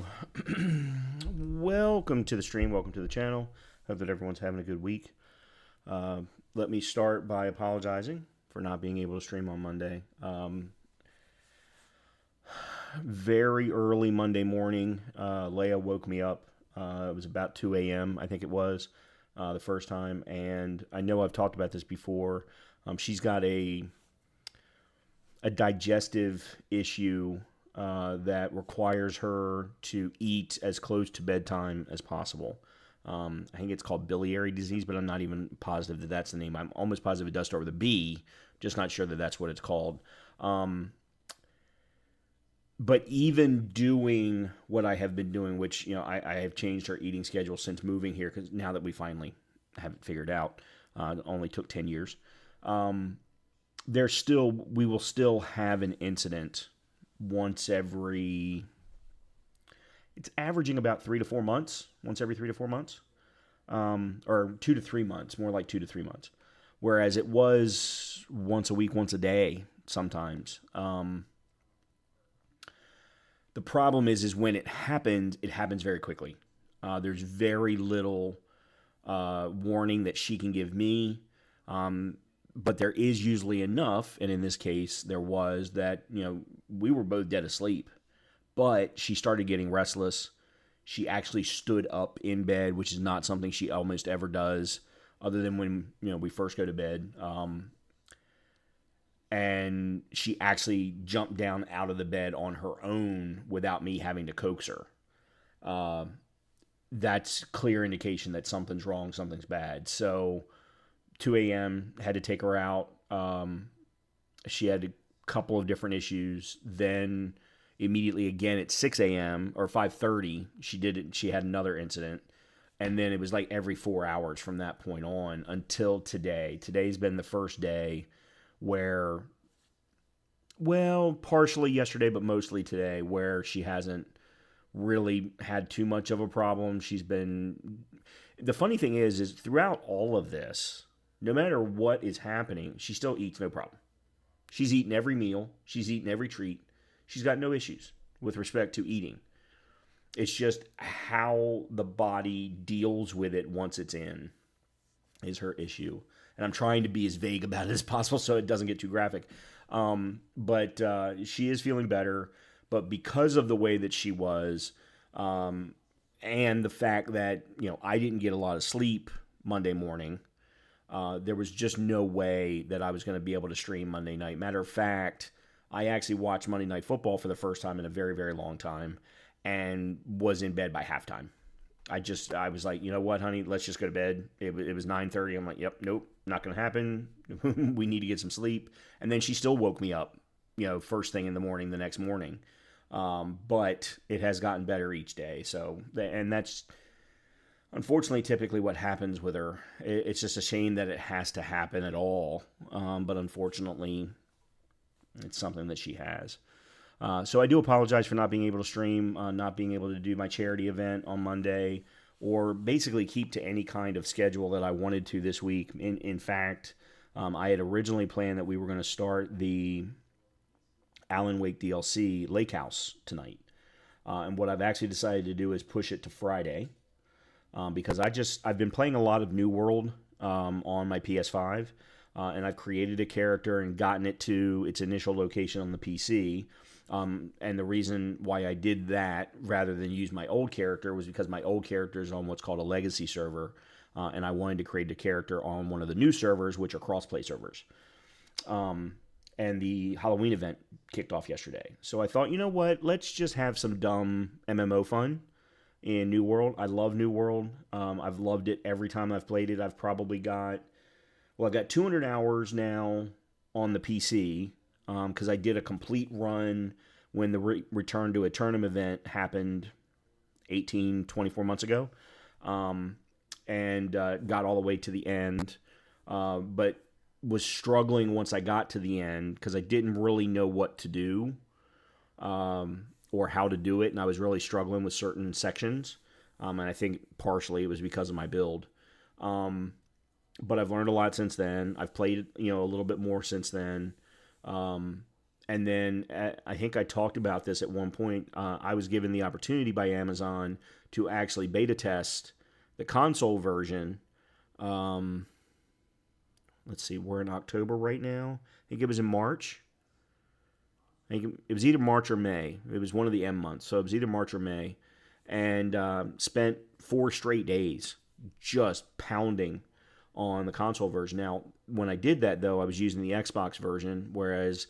So, welcome to the stream. Welcome to the channel. Hope that everyone's having a good week. Let me start by apologizing for not being able to stream on Monday. Very early Monday morning, Leia woke me up. It was about 2 a.m., I think it was, the first time. And I know I've talked about this before. She's got a digestive issue that requires her to eat as close to bedtime as possible. I think it's called biliary disease, but I'm not even positive that that's the name. I'm almost positive it does start with a B, just not sure that that's what it's called. But even doing what I have been doing, which, I have changed her eating schedule since moving here, because now that we finally have it figured out, it only took 10 years. We will still have an incident once every, it's averaging about 3 to 4 months, once every 3 to 4 months, or 2 to 3 months, more like 2 to 3 months. Whereas it was once a week, once a day, sometimes. The problem is when it happens very quickly. There's very little warning that she can give me. But there is usually enough, and in this case, there was that, we were both dead asleep. But she started getting restless. She actually stood up in bed, which is not something she almost ever does, other than when, we first go to bed. And she actually jumped down out of the bed on her own without me having to coax her. That's clear indication that something's wrong, something's bad. So 2 a.m., had to take her out. She had a couple of different issues. Then immediately again at 6 a.m. or 5:30, she had another incident. And then it was like every 4 hours from that point on until today. Today's been the first day where, well, partially yesterday, but mostly today, where she hasn't really had too much of a problem. The funny thing is throughout all of this, no matter what is happening, she still eats no problem. She's eaten every meal. She's eaten every treat. She's got no issues with respect to eating. It's just how the body deals with it once it's in is her issue. And I'm trying to be as vague about it as possible so it doesn't get too graphic. But she is feeling better. But because of the way that she was, and the fact that, I didn't get a lot of sleep Monday morning, there was just no way that I was going to be able to stream Monday night. Matter of fact, I actually watched Monday Night Football for the first time in a very, very long time and was in bed by halftime. I was like, you know what, honey, let's just go to bed. It was 9:30. I'm like, yep, nope, not going to happen. We need to get some sleep. And then she still woke me up, first thing in the morning the next morning. But it has gotten better each day. So, and that's unfortunately typically what happens with her. It's just a shame that it has to happen at all. But unfortunately, it's something that she has. So I do apologize for not being able to stream, not being able to do my charity event on Monday, or basically keep to any kind of schedule that I wanted to this week. In fact, I had originally planned that we were going to start the Alan Wake DLC Lake House tonight. And what I've actually decided to do is push it to Friday, because I've been playing a lot of New World on my PS5, and I've created a character and gotten it to its initial location on the PC. And the reason why I did that rather than use my old character was because my old character is on what's called a legacy server, and I wanted to create a character on one of the new servers, which are crossplay servers. And the Halloween event kicked off yesterday. So I thought, you know what, let's just have some dumb MMO fun in New World. I love New World. I've loved it every time I've played it. I've got 200 hours now on the PC, because I did a complete run when the Return to a Tournament event happened 24 months ago, and got all the way to the end, but was struggling once I got to the end because I didn't really know what to do or how to do it, and I was really struggling with certain sections, and I think partially it was because of my build. But I've learned a lot since then. I've played, a little bit more since then. And then I think I talked about this at one point. I was given the opportunity by Amazon to actually beta test the console version. Let's see, we're in October right now. I think it was in March. I think it was either March or May. It was one of the M months, so it was either March or May. And spent 4 straight days just pounding on the console version. Now, when I did that, though, I was using the Xbox version, whereas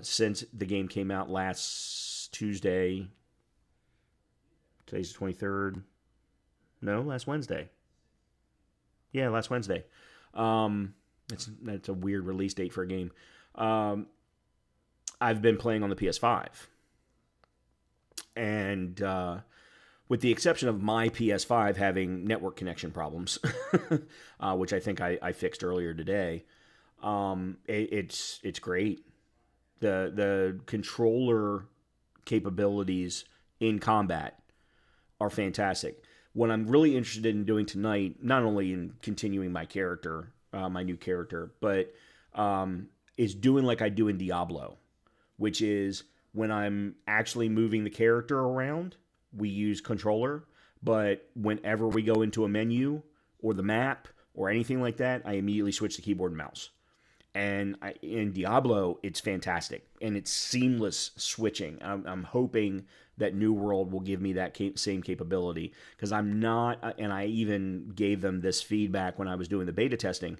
since the game came out last Tuesday, today's the 23rd. No, last Wednesday. Yeah, last Wednesday. That's a weird release date for a game. I've been playing on the PS5. And with the exception of my PS5 having network connection problems, which I think I fixed earlier today, it's great. The controller capabilities in combat are fantastic. What I'm really interested in doing tonight, not only in continuing my character, my new character, but is doing like I do in Diablo, which is when I'm actually moving the character around, we use controller, but whenever we go into a menu or the map or anything like that, I immediately switch to keyboard and mouse. And in Diablo, it's fantastic, and it's seamless switching. I'm hoping that New World will give me that same capability, because I'm not, and I even gave them this feedback when I was doing the beta testing,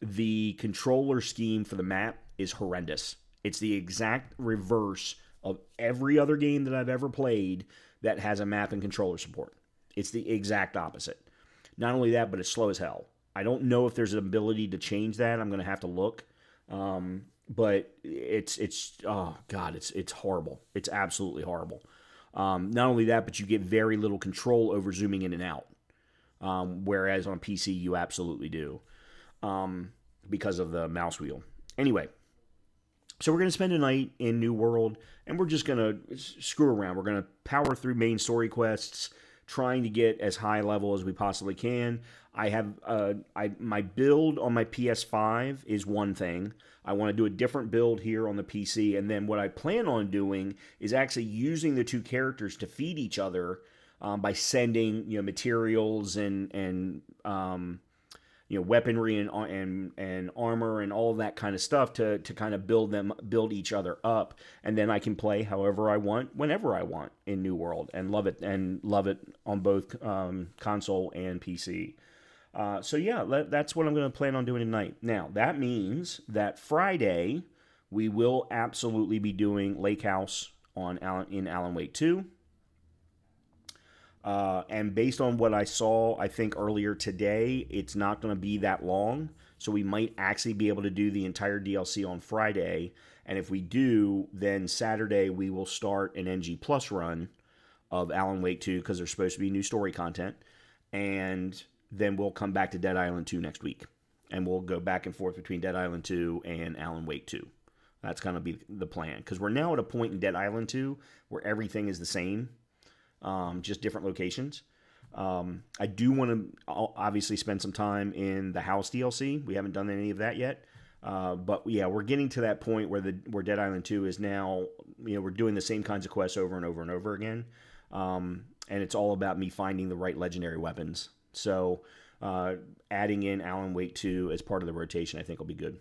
the controller scheme for the map is horrendous. It's the exact reverse of every other game that I've ever played that has a map and controller support. It's the exact opposite. Not only that, but it's slow as hell. I don't know if there's an ability to change that. I'm going to have to look. But it's oh god, it's horrible. It's absolutely horrible. Not only that, but you get very little control over zooming in and out. Whereas on PC you absolutely do, because of the mouse wheel. Anyway, so we're going to spend a night in New World, and we're just going to screw around. We're going to power through main story quests, trying to get as high level as we possibly can. I have my build on my PS5 is one thing. I want to do a different build here on the PC, and then what I plan on doing is actually using the two characters to feed each other by sending materials and weaponry and armor and all of that kind of stuff to kind of build each other up, and then I can play however I want, whenever I want in New World, and love it on both console and PC. So yeah, that's what I'm going to plan on doing tonight. Now that means that Friday we will absolutely be doing Lake House in Alan Wake 2. And based on what I saw, I think earlier today, it's not going to be that long. So we might actually be able to do the entire DLC on Friday. And if we do, then Saturday we will start an NG Plus run of Alan Wake 2, because there's supposed to be new story content. And then we'll come back to Dead Island 2 next week. And we'll go back and forth between Dead Island 2 and Alan Wake 2. That's going to be the plan. Because we're now at a point in Dead Island 2 where everything is the same. Just different locations. I do want to obviously spend some time in the house DLC. We haven't done any of that yet. But yeah, we're getting to that point where Dead Island 2 is now, we're doing the same kinds of quests over and over and over again. And it's all about me finding the right legendary weapons. So adding in Alan Wake 2 as part of the rotation, I think will be good.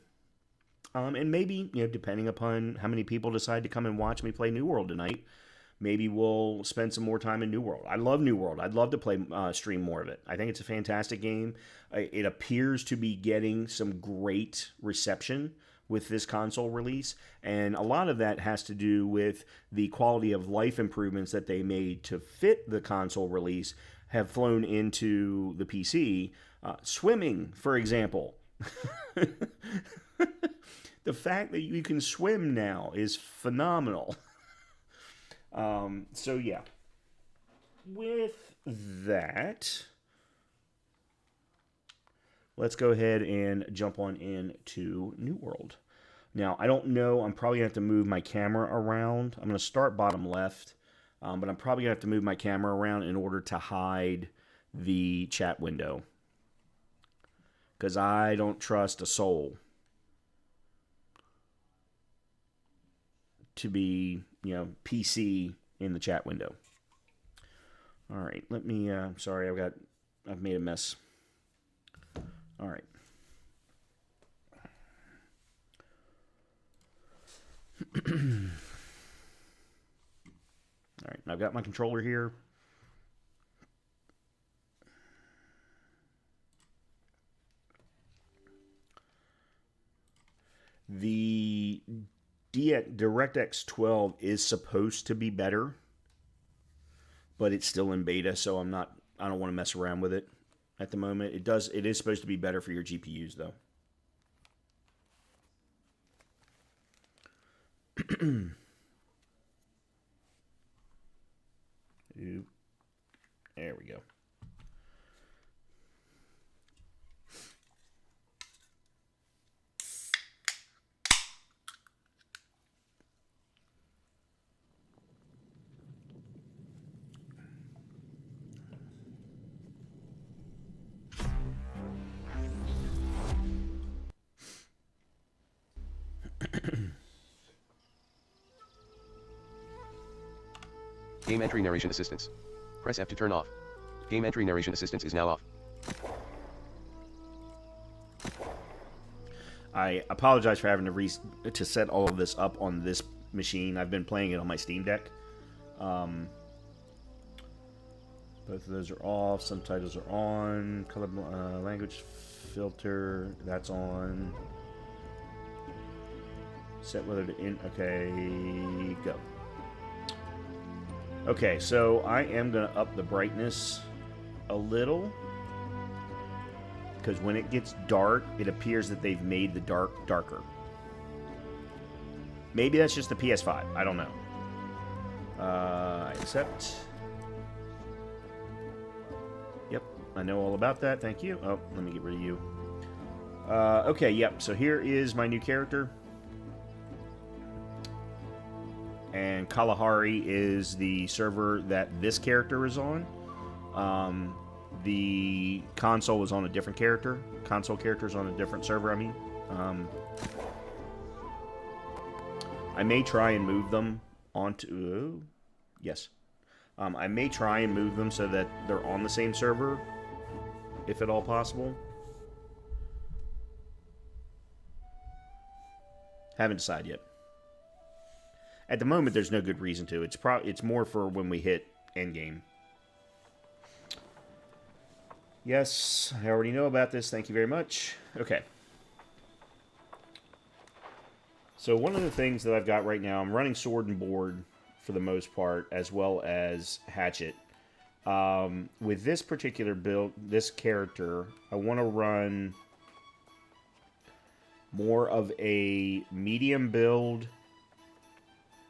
And maybe, depending upon how many people decide to come and watch me play New World tonight, maybe we'll spend some more time in New World. I love New World. I'd love to stream more of it. I think it's a fantastic game. It appears to be getting some great reception with this console release, and a lot of that has to do with the quality of life improvements that they made to fit the console release have flown into the PC. Swimming, for example. The fact that you can swim now is phenomenal. So yeah, with that, let's go ahead and jump on into New World. Now, I don't know, I'm probably going to have to move my camera around. I'm going to start bottom left, but I'm probably going to have to move my camera around in order to hide the chat window, because I don't trust a soul. to be, PC in the chat window. All right, let me, sorry, I've made a mess. All right. All right, I've got my controller here. The DirectX 12 is supposed to be better, but it's still in beta, so I don't want to mess around with it at the moment. It is supposed to be better for your GPUs though. There we go. Game entry narration assistance. Press F to turn off. Game entry narration assistance is now off. I apologize for having to set all of this up on this machine. I've been playing it on my Steam Deck. Both of those are off. Subtitles are on. Color language filter, that's on. Set whether to in. Okay, go. Okay, so I am going to up the brightness a little, because when it gets dark, it appears that they've made the dark darker. Maybe that's just the PS5. I don't know. I accept. Yep, I know all about that. Thank you. Oh, let me get rid of you. Okay, yep. So here is my new character. And Kalahari is the server that this character is on. The console was on a different character. Console character's on a different server, I mean. I may try and move them onto... yes. I may try and move them so that they're on the same server, if at all possible. Haven't decided yet. At the moment, there's no good reason to. It's more for when we hit endgame. Yes, I already know about this. Thank you very much. Okay. So one of the things that I've got right now, I'm running Sword and Board for the most part, as well as Hatchet. With this particular build, this character, I want to run more of a medium build,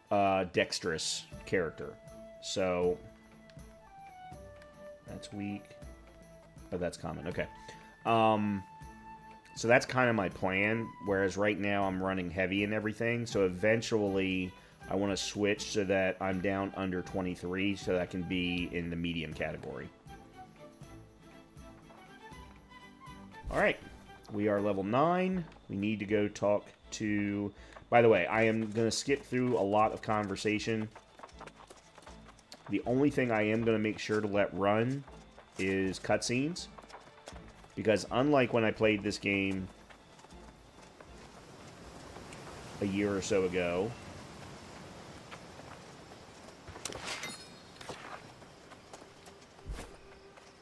dexterous character. So that's weak. Oh, that's common. Okay. So that's kind of my plan. Whereas right now I'm running heavy and everything. So eventually I want to switch so that I'm down under 23, so that I can be in the medium category. All right. We are level 9. We need to go talk to... By the way, I am going to skip through a lot of conversation. The only thing I am going to make sure to let run is cutscenes. Because unlike when I played this game a year or so ago,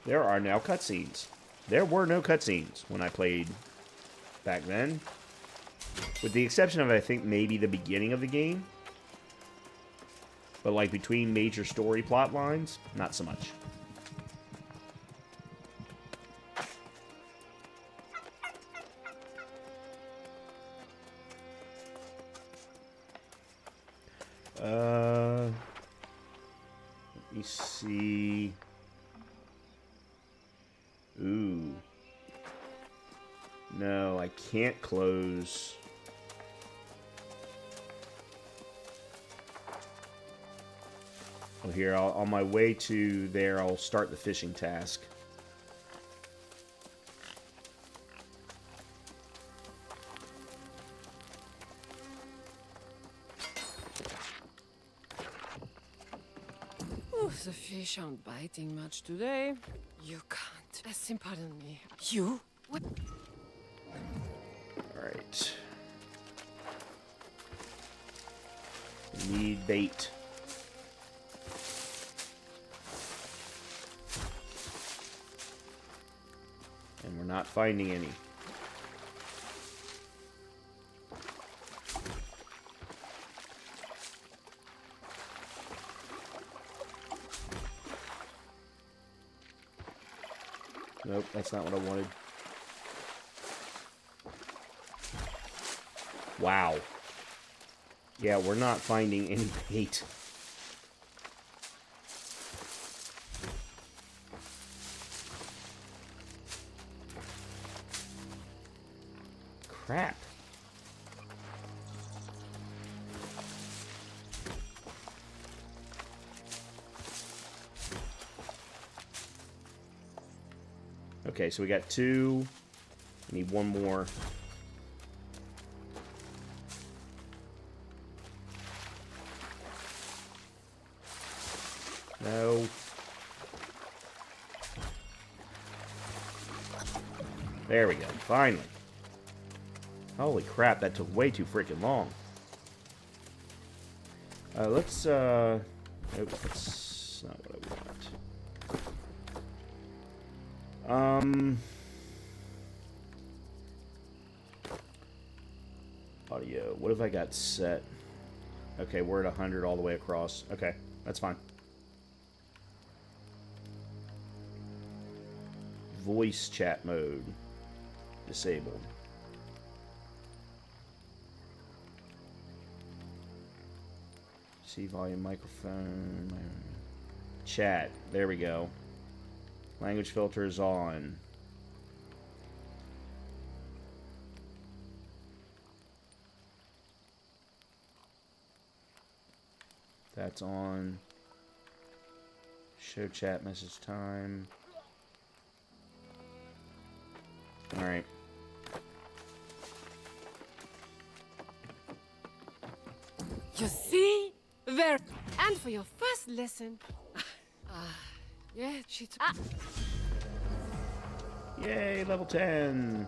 there are now cutscenes. There were no cutscenes when I played back then. With the exception of, I think, maybe the beginning of the game. But, like, between major story plot lines, not so much. Let me see. Ooh. No, I can't close. Well, here, on my way to there, I'll start the fishing task. Fish aren't biting much today. You can't. Pardon me. You? What? Alright. We need bait. And we're not finding any. Nope, that's not what I wanted. Wow. Yeah, we're not finding any bait. Crap. Okay, so we got 2. We need 1 more. No. There we go. Finally. Holy crap, that took way too freaking long. Let's, nope, that's not what I want. Audio. What have I got set? Okay, we're at 100 all the way across. Okay, that's fine. Voice chat mode. Disabled. See volume, microphone. Chat. There we go. Language filter is on. That's on. Show chat message time. Alright. You see? There. And for your first lesson. Yeah, she took. Yay, level 10.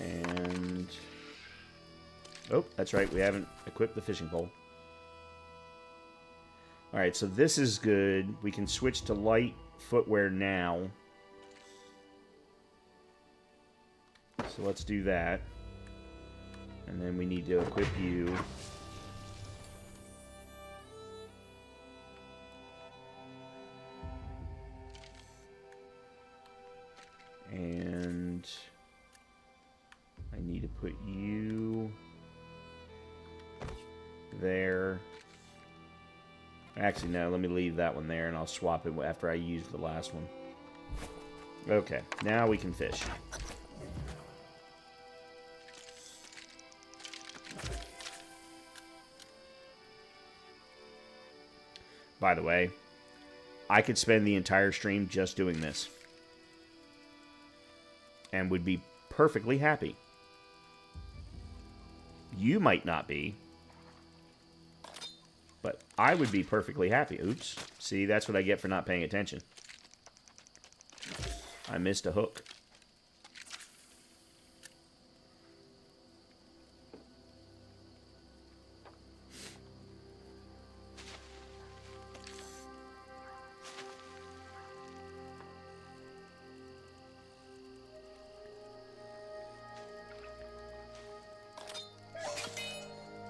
And... oh, that's right, we haven't equipped the fishing pole. Alright, so this is good. We can switch to light footwear now. So let's do that. And then we need to equip you. And I need to put you there. Actually, no, let me leave that one there and I'll swap it after I use the last one. Okay, now we can fish. By the way, I could spend the entire stream just doing this. And would be perfectly happy. You might not be. But I would be perfectly happy. Oops. See, that's what I get for not paying attention. I missed a hook.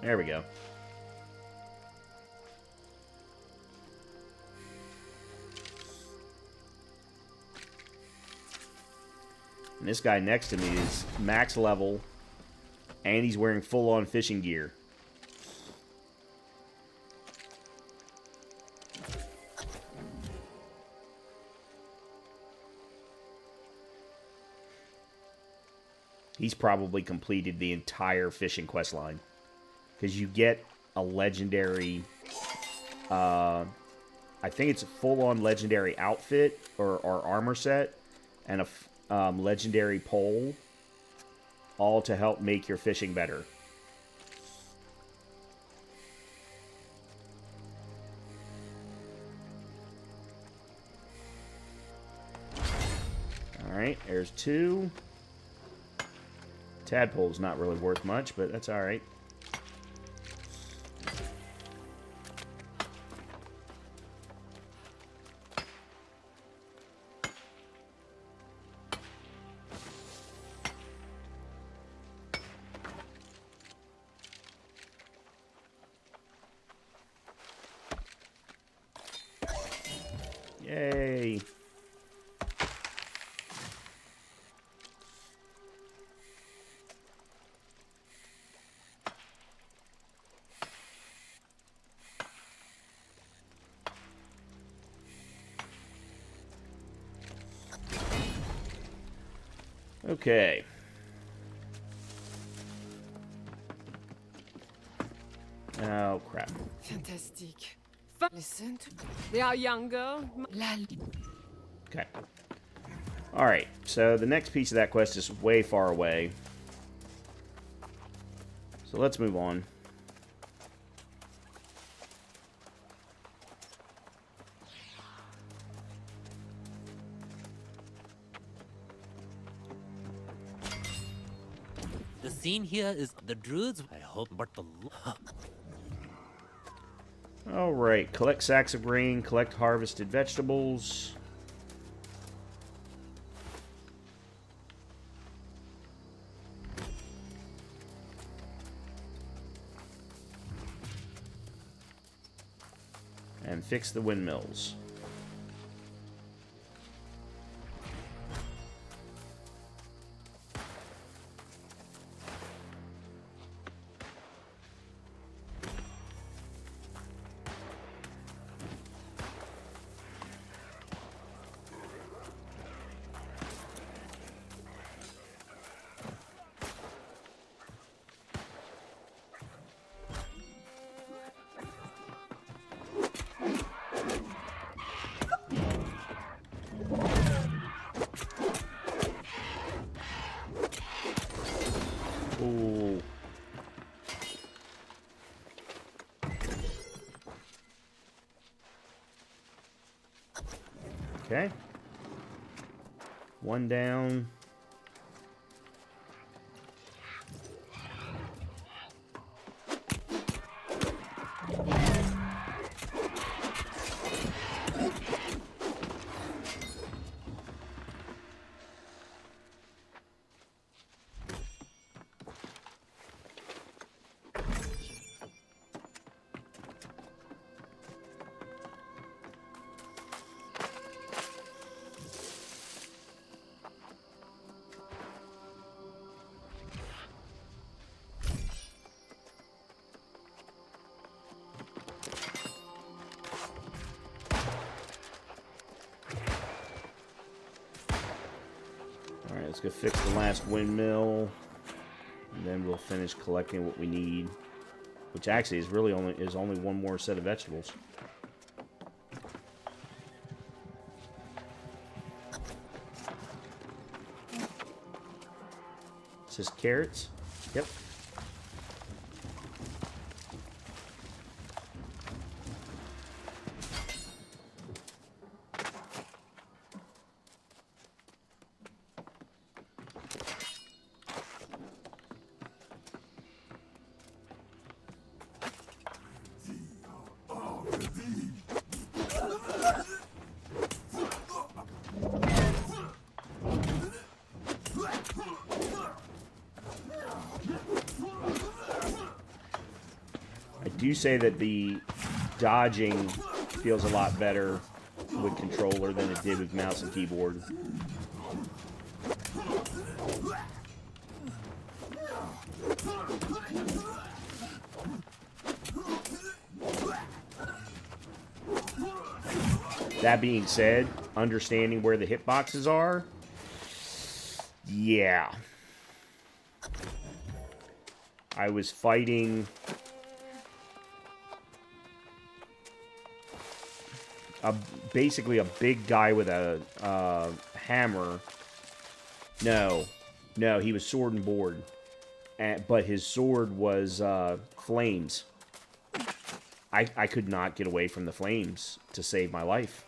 There we go. And this guy next to me is max level, and he's wearing full-on fishing gear. He's probably completed the entire fishing quest line. Because you get a legendary, I think it's a full-on legendary outfit or armor set, and a legendary pole, all to help make your fishing better. Alright, there's 2. Tadpole's not really worth much, but that's alright. Yay! Okay. Oh, crap. Fantastic. Listen to... They are younger. Okay. Alright, so the next piece of that quest is way far away. So let's move on. The scene here is the druids. I hope, but the Alright, collect sacks of grain, collect harvested vegetables. And fix the windmills. Ooh. Okay. One down. Alright, let's go fix the last windmill. And then we'll finish collecting what we need. Which actually is really only one more set of vegetables. Is this carrots? Yep. I do say that the dodging feels a lot better with controller than it did with mouse and keyboard. That being said, understanding where the hitboxes are, yeah. I was fighting basically a big guy with a hammer. No, he was sword and board, but his sword was flames. I could not get away from the flames to save my life.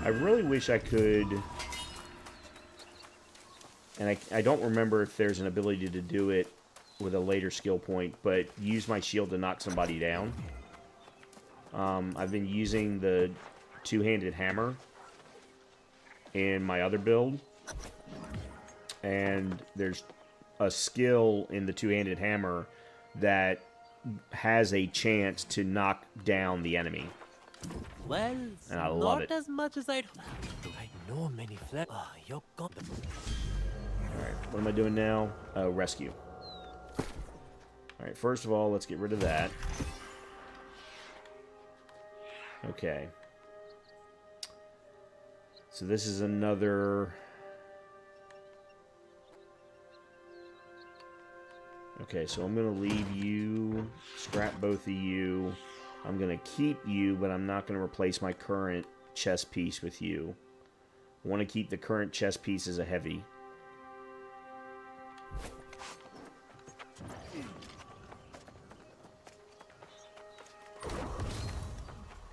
really wish I could... And I don't remember if there's an ability to do it with a later skill point, but use my shield to knock somebody down. I've been using the two-handed hammer in my other build. And there's a skill in the two-handed hammer that has a chance to knock down the enemy. Well, And I love it. not as much as I'd... Do I know many flesh? Ah, you're gone. Alright, what am I doing now? Rescue. Alright, first of all, let's get rid of that. Okay. So this is another... Okay, so I'm going to leave you, scrap both of you. I'm going to keep you, but I'm not going to replace my current chess piece with you. I want to keep the current chess piece as a heavy.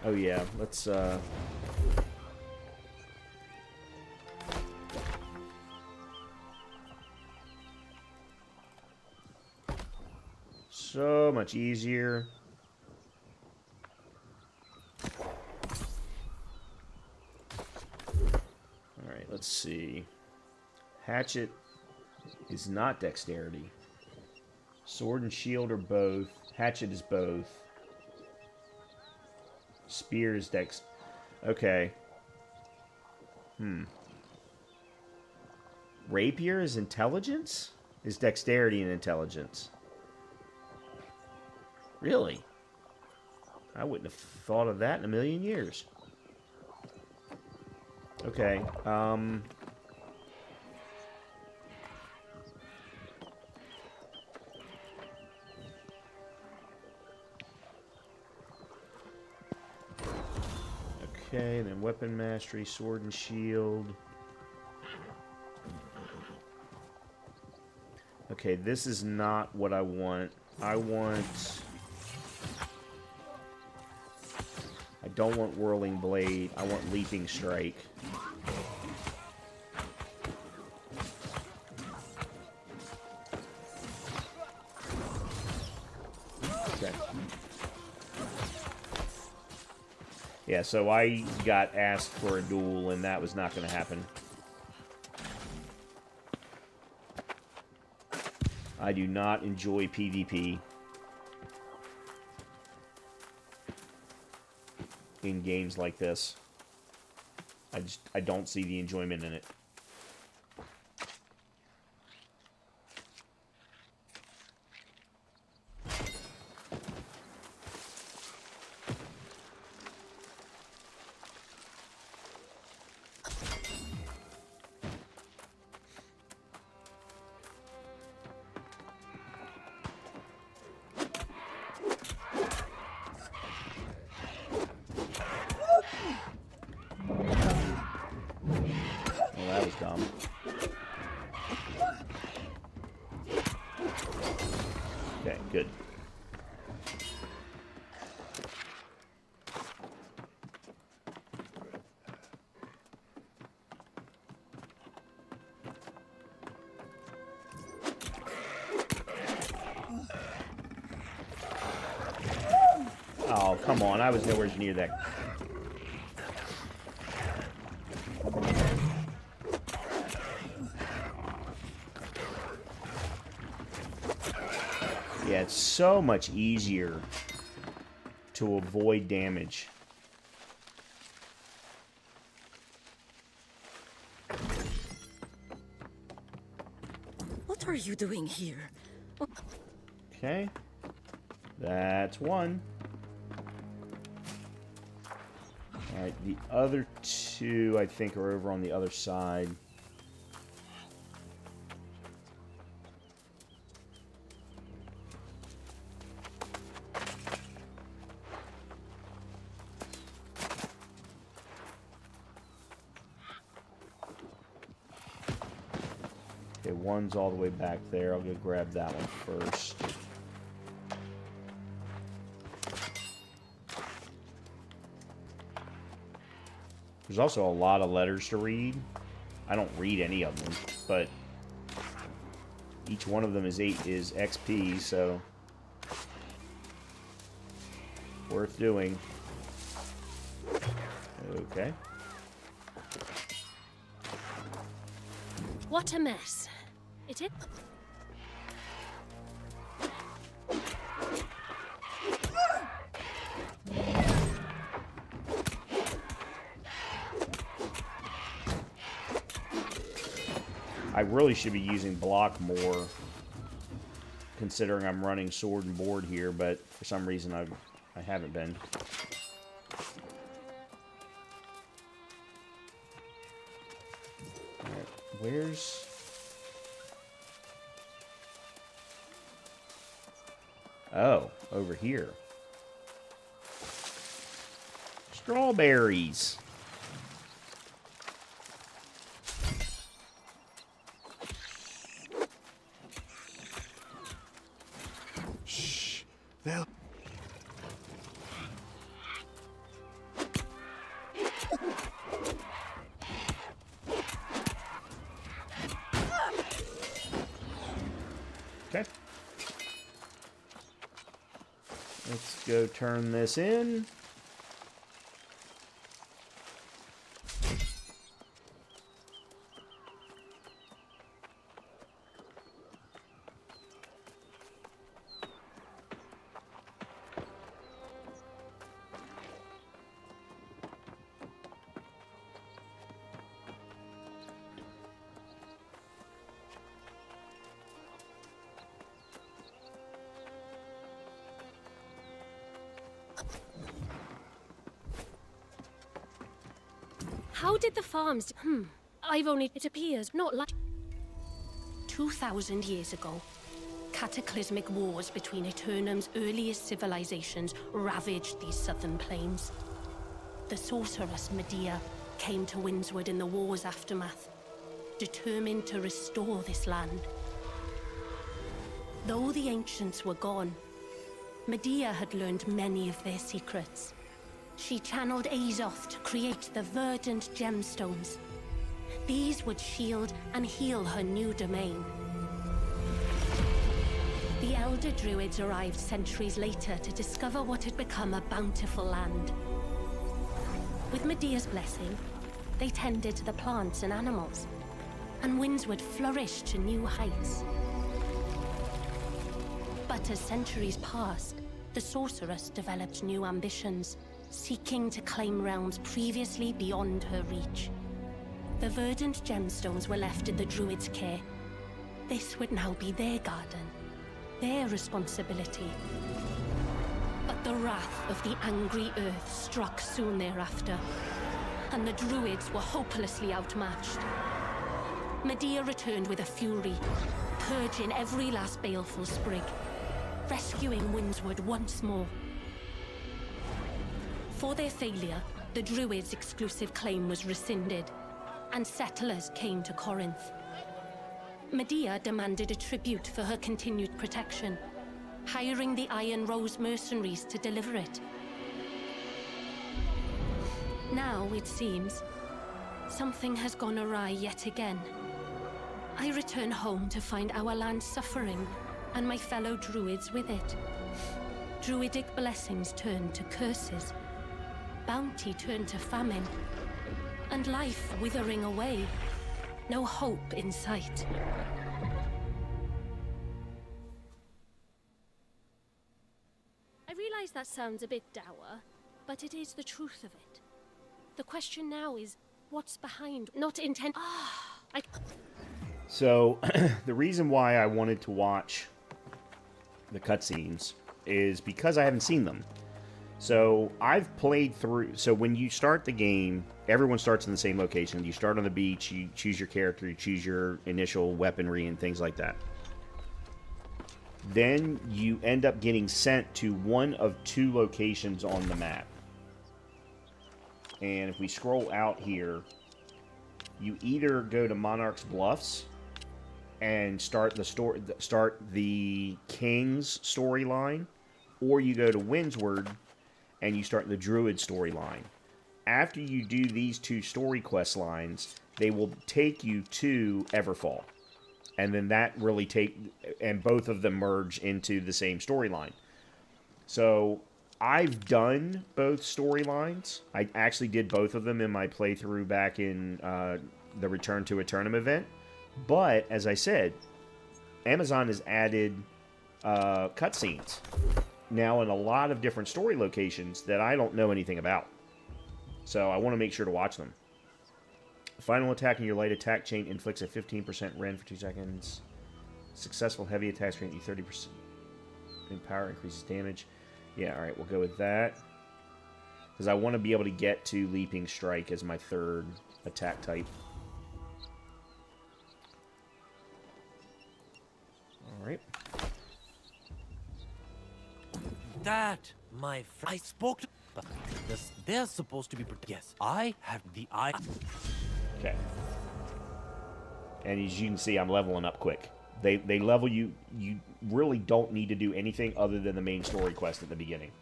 Oh yeah, let's so much easier. Alright, let's see. Hatchet is not dexterity. Sword and shield are both. Hatchet is both. Spear is dex. Okay. Rapier is intelligence? Is dexterity and intelligence? Really? I wouldn't have thought of that in a million years. Okay, okay, then weapon mastery, sword and shield. Okay, this is not what I want. I don't want whirling blade. I want leaping strike. Okay. Yeah, so I got asked for a duel, and that was not going to happen. I do not enjoy PvP in games like this. I don't see the enjoyment in it. Well, that was dumb. Okay, good. Oh, come on. I was nowhere near that. Yeah, it's so much easier to avoid damage. What are you doing here? Okay. That's one. Alright, the other two, I think, are over on the other side. Okay, one's all the way back there. I'll go grab that one first. There's also a lot of letters to read. I don't read any of them, but each one of them is XP, so worth doing. Okay. What a mess. It is. I really should be using block more, considering I'm running sword and board here, but for some reason I haven't been. Alright, where's... Oh, over here. Strawberries. They'll... Okay. Let's go turn this in. How did the farms... I've only... It appears not like... 2,000 years ago, cataclysmic wars between Eternum's earliest civilizations ravaged these southern plains. The sorceress Medea came to Windswood in the war's aftermath, determined to restore this land. Though the ancients were gone, Medea had learned many of their secrets. She channeled Azoth to create the verdant gemstones. These would shield and heal her new domain. The Elder Druids arrived centuries later to discover what had become a bountiful land. With Medea's blessing, they tended to the plants and animals, and Windswood flourished to new heights. But as centuries passed, the sorceress developed new ambitions, seeking to claim realms previously beyond her reach. The verdant gemstones were left in the Druids' care. This would now be their garden, their responsibility. But the wrath of the angry earth struck soon thereafter, and the Druids were hopelessly outmatched. Medea returned with a fury, purging every last baleful sprig, rescuing Windswood once more. For their failure, the Druids' exclusive claim was rescinded, and settlers came to Corinth. Medea demanded a tribute for her continued protection, hiring the Iron Rose mercenaries to deliver it. Now, it seems, something has gone awry yet again. I return home to find our land suffering, and my fellow Druids with it. Druidic blessings turned to curses. Bounty turned to famine, and life withering away. No hope in sight. I realize that sounds a bit dour, but it is the truth of it. The question now is, what's behind? Not intent. So, the reason why I wanted to watch the cutscenes is because I haven't seen them. So I've played through... So when you start the game, everyone starts in the same location. You start on the beach, you choose your character, you choose your initial weaponry and things like that. Then you end up getting sent to one of two locations on the map. And if we scroll out here, you either go to Monarch's Bluffs and start the King's storyline, or you go to Windsward and you start the Druid storyline. after you do these 2 story quest lines, they will take you to Everfall. And then that really and both of them merge into the same storyline. So I've done both storylines. I actually did both of them in my playthrough back in the Return to Eternum event. But, as I said, Amazon has added cutscenes now in a lot of different story locations that I don't know anything about. So I want to make sure to watch them. Final attack in your light attack chain inflicts a 15% rend for 2 seconds. Successful heavy attacks grant you 30% in power, increases damage. Yeah, alright, we'll go with that. Because I want to be able to get to Leaping Strike as my 3rd attack type. Alright. That, my friend, I spoke to... They're supposed to be... Yes, I have the eye... Okay. And as you can see, I'm leveling up quick. They level you. You really don't need to do anything other than the main story quest at the beginning.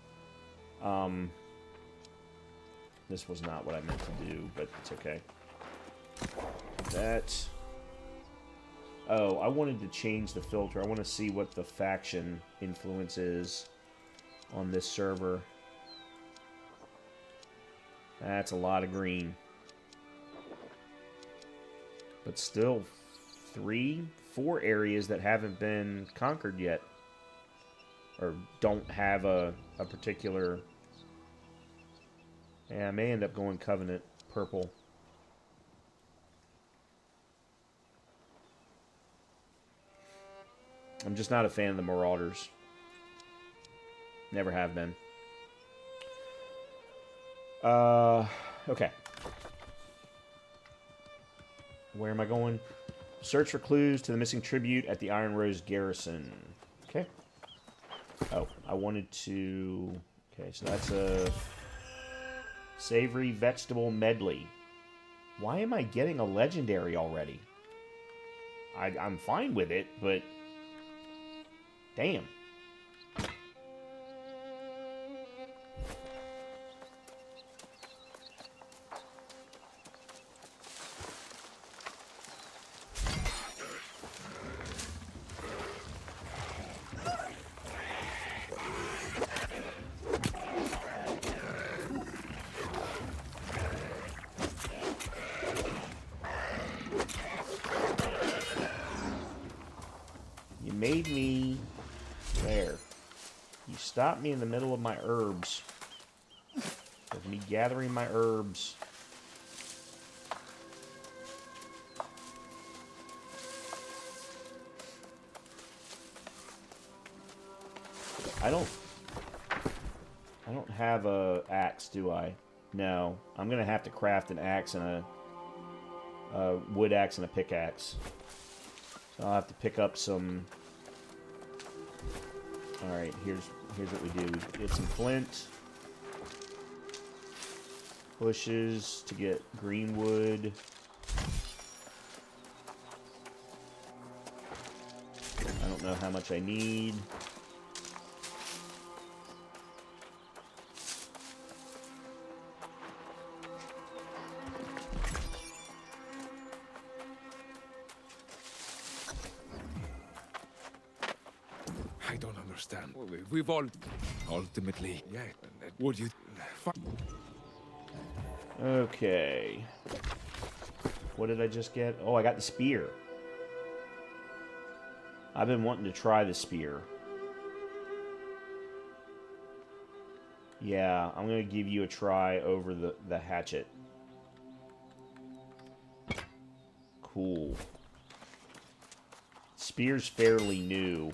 This was not what I meant to do, but it's okay. That... Oh, I wanted to change the filter. I want to see what the faction influence is on this server. That's a lot of green. But still, 4 areas that haven't been conquered yet. Or don't have a particular... Yeah, I may end up going Covenant purple. I'm just not a fan of the Marauders. Never have been. Okay. Where am I going? Search for clues to the missing tribute at the Iron Rose Garrison. Okay. Oh, I wanted to... Okay, so that's a... Savory Vegetable Medley. Why am I getting a legendary already? I'm fine with it, but... Damn. Made me there. You stopped me in the middle of my herbs. Of me gathering my herbs. I don't have a axe, do I? No. I'm gonna have to craft an axe and a wood axe and a pickaxe. So I'll have to pick up some. Alright, here's what we do. We get some flint. Bushes to get green wood. I don't know how much I need. I don't understand. We've all... Ultimately, yeah. Would you... Okay. What did I just get? Oh, I got the spear. I've been wanting to try the spear. Yeah, I'm going to give you a try over the hatchet. Cool. Spear's fairly new.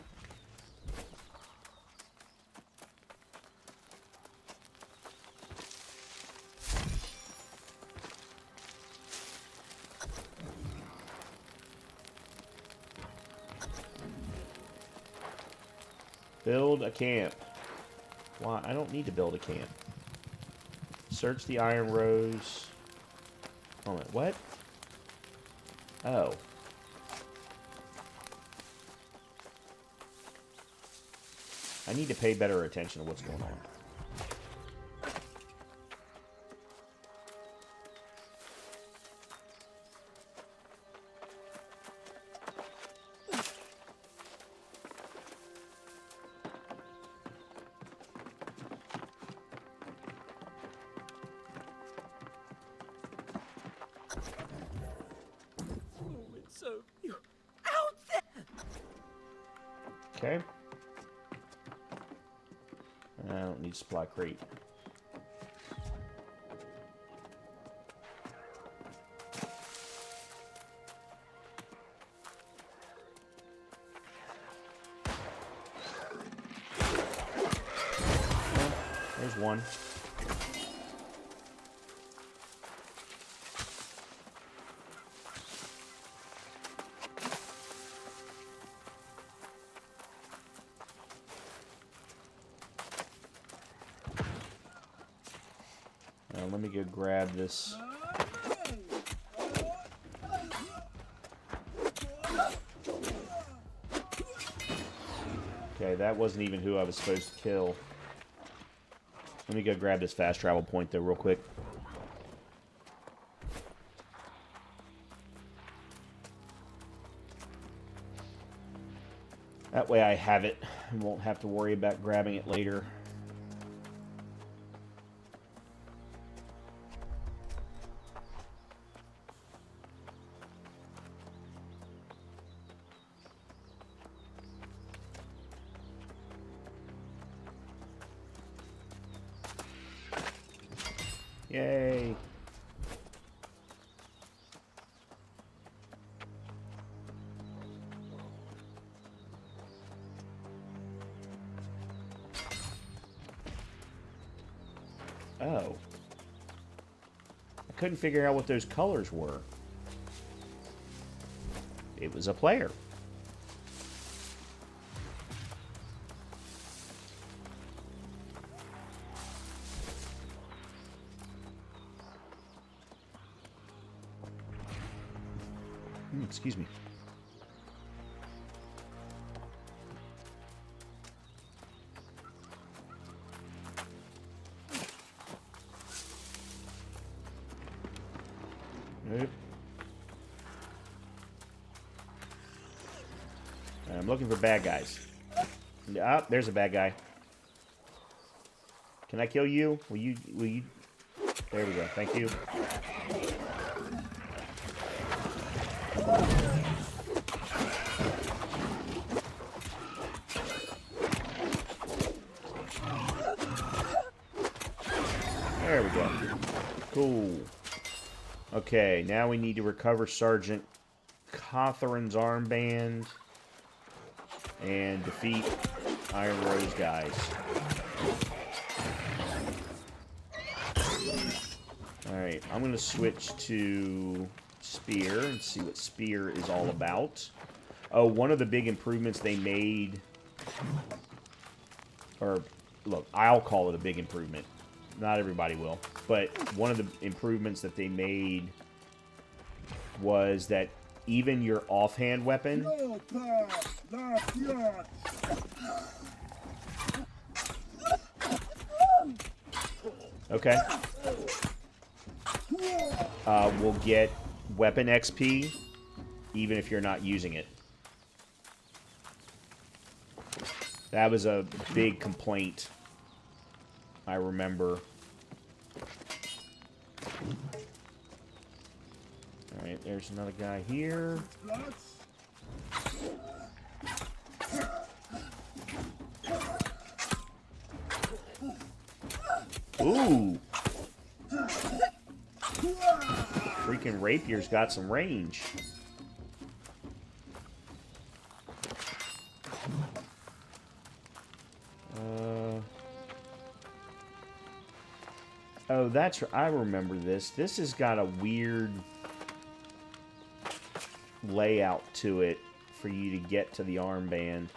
Build a camp. Why? I don't need to build a camp. Search the Iron Rose. Hold on, what? Oh. I need to pay better attention to what's going on. So you out there? Okay. I don't need supply crate. Well, there's one. Let me go grab this. Okay, that wasn't even who I was supposed to kill. Let me go grab this fast travel point, though, real quick. That way I have it. I won't have to worry about grabbing it later. Yay. Oh. I couldn't figure out what those colors were. It was a player. Excuse me. Nope. I'm looking for bad guys. Ah, there's a bad guy. Can I kill you? Will you? There we go. Thank you. There we go. Cool. Okay, now we need to recover Sergeant Cothran's armband and defeat Iron Rose guys. Alright, I'm going to switch to Spear and see what Spear is all about. Oh, one of the big improvements they made, or look, I'll call it a big improvement. Not everybody will. But one of the improvements that they made was that even your offhand weapon... Okay. Will get weapon XP even if you're not using it. That was a big complaint, I remember. Alright, there's another guy here. Ooh! Freaking rapier's got some range. Oh, that's... I remember this. This has got a weird layout to it for you to get to the armband.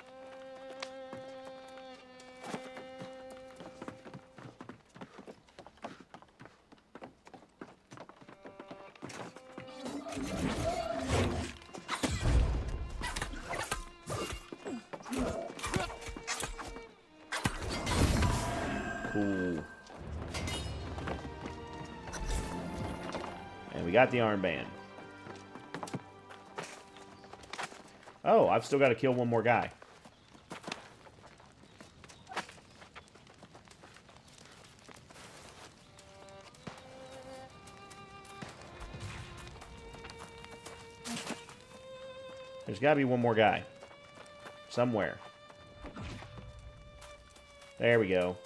Cool. And we got the armband. Oh, I've still got to kill one more guy. There's got to be one more guy. Somewhere. There we go.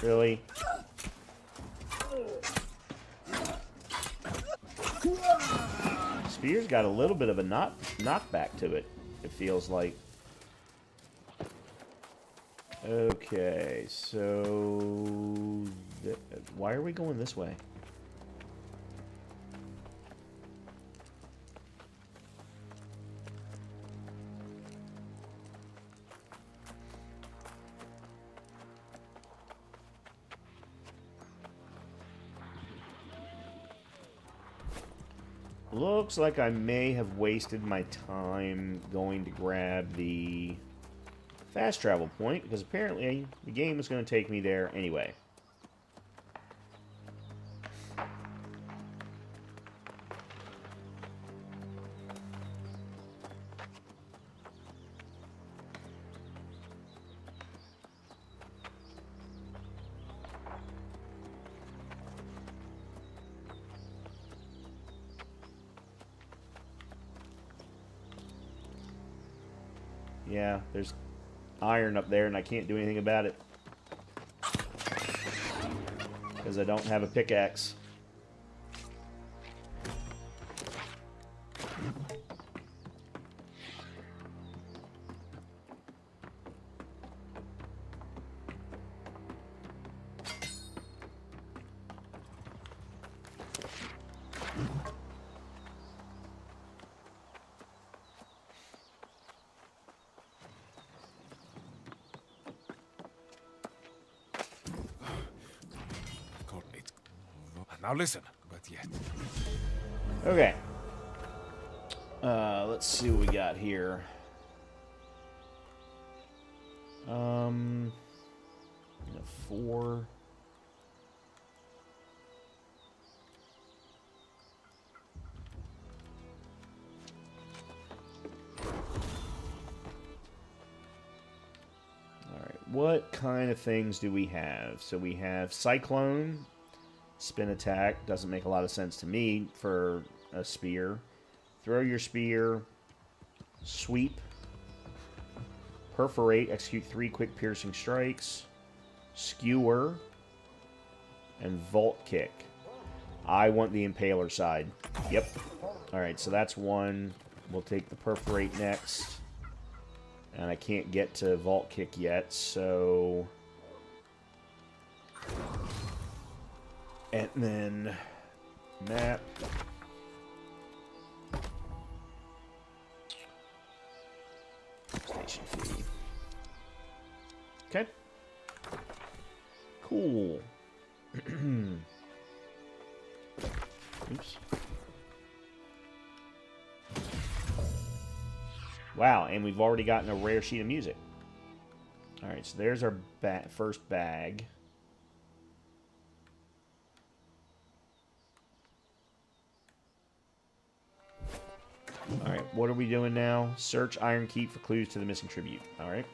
Really? Spear's got a little bit of a knockback to it, it feels like. Okay, so... why are we going this way? Looks like I may have wasted my time going to grab the fast travel point, because apparently the game is going to take me there anyway. Yeah, there's iron up there and I can't do anything about it. Because I don't have a pickaxe. Now listen, but yet. Okay. Let's see what we got here. A 4. Alright, what kind of things do we have? So we have Cyclone. Spin attack doesn't make a lot of sense to me for a spear. Throw your spear. Sweep. Perforate. Execute 3 quick piercing strikes. Skewer. And vault kick. I want the impaler side. Yep. Alright, so that's one. We'll take the perforate next. And I can't get to vault kick yet, so... And then map. Station fee. Okay. Cool. Oops. Wow, and we've already gotten a rare sheet of music. Alright, so there's our first bag. Alright, what are we doing now? Search Iron Keep for clues to the missing tribute. Alright.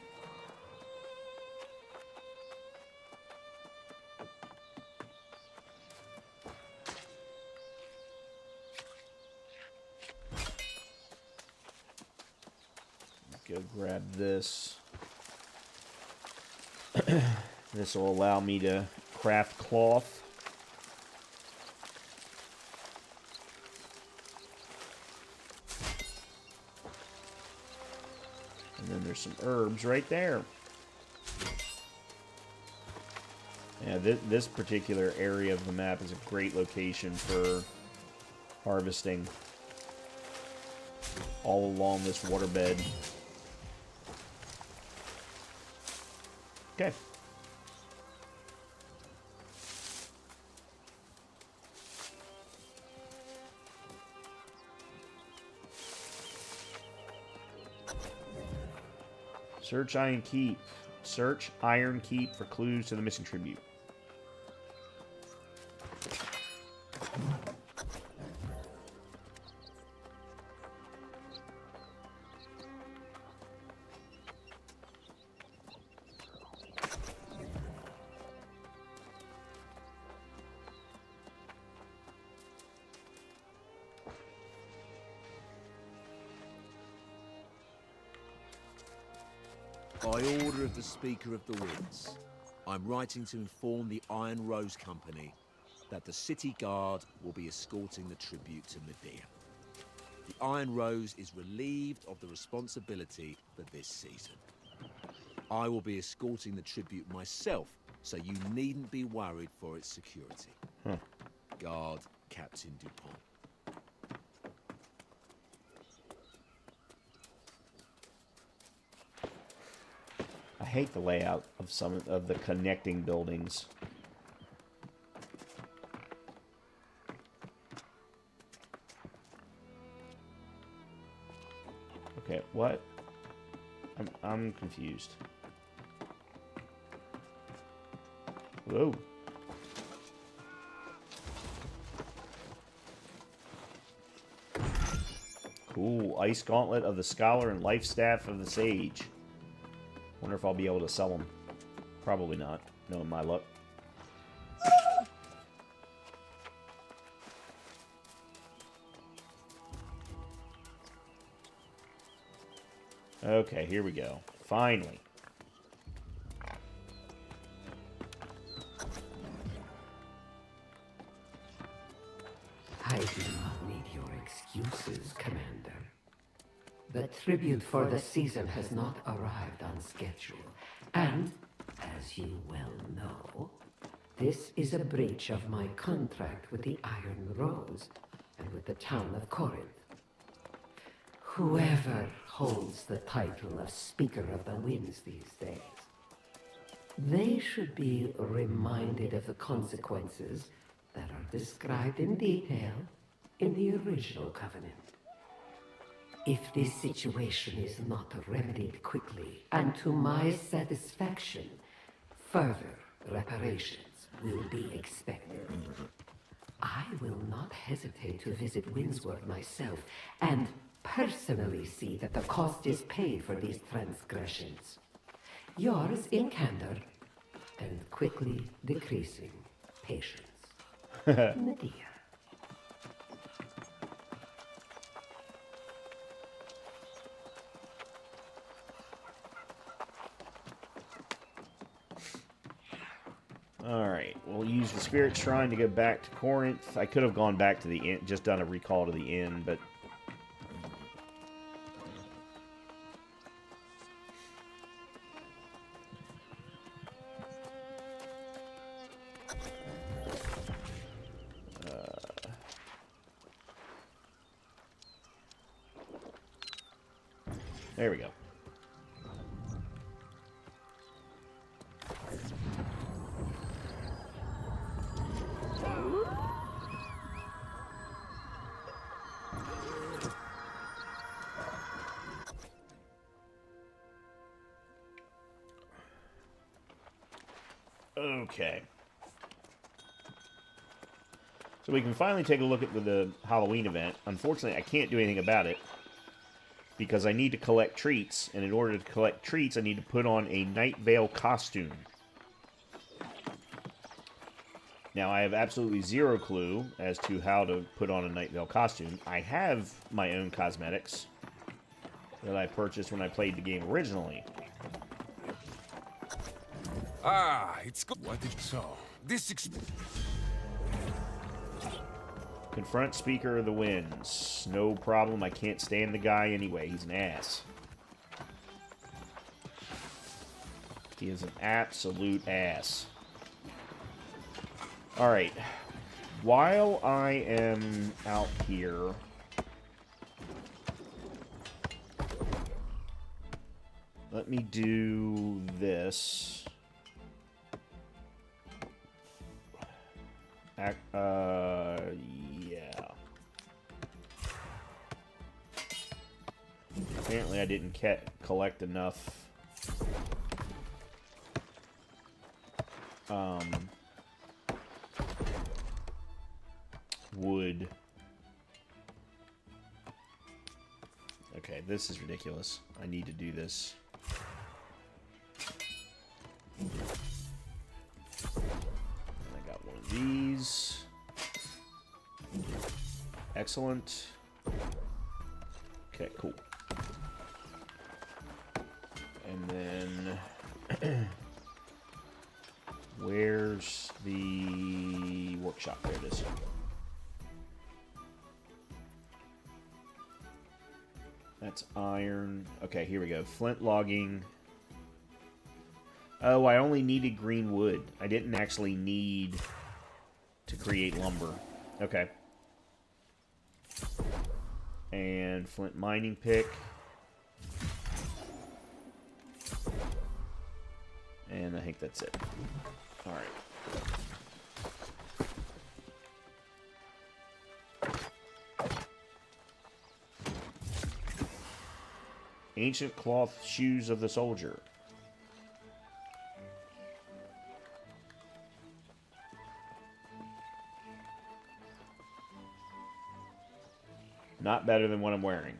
Go grab this. This will allow me to craft cloth. And then there's some herbs right there. Yeah, this particular area of the map is a great location for harvesting. All along this waterbed. Okay. Search Iron Keep. Search Iron Keep for clues to the missing tribute. By order of the Speaker of the Winds, I'm writing to inform the Iron Rose Company that the City Guard will be escorting the tribute to Medea. The Iron Rose is relieved of the responsibility for this season. I will be escorting the tribute myself, so you needn't be worried for its security. Guard, Captain Dupont. I hate the layout of some of the connecting buildings. Okay, what? I'm confused. Whoa. Cool. Ice Gauntlet of the Scholar and Life Staff of the Sage. Wonder if I'll be able to sell them. Probably not, knowing my luck. Okay, here we go. Finally. I do not need your excuses, Commander. The tribute for the season has not arrived on schedule. And, as you well know, this is a breach of my contract with the Iron Rose and with the town of Corinth. Whoever holds the title of Speaker of the Winds these days, they should be reminded of the consequences that are described in detail in the original covenant. If this situation is not remedied quickly and to my satisfaction, further reparations will be expected. I will not hesitate to visit Windsworth myself and personally see that the cost is paid for these transgressions. Yours in candor and quickly decreasing patience. Medea. Alright, we'll use the Spirit Shrine to go back to Corinth. I could have gone back to the inn, just done a recall to the inn, but... there we go. Okay. So we can finally take a look at the Halloween event. Unfortunately, I can't do anything about it because I need to collect treats, and in order to collect treats, I need to put on a Night Veil costume. Now, I have absolutely zero clue as to how to put on a Night Veil costume. I have my own cosmetics that I purchased when I played the game originally. Ah, it's good. What is so? This Confront Speaker of the Winds. No problem, I can't stand the guy anyway. He's an ass. He is an absolute ass. Alright. While I am out here... let me do this. Yeah. Apparently I didn't collect enough wood. Okay, this is ridiculous. I need to do this. These. Excellent. Okay, cool. And then... Where's the workshop? There it is. That's iron. Okay, here we go. Flint logging. Oh, I only needed green wood. I didn't actually need to create lumber. Okay. And flint mining pick. And I think that's it. Alright. Ancient cloth shoes of the soldier. Not better than what I'm wearing.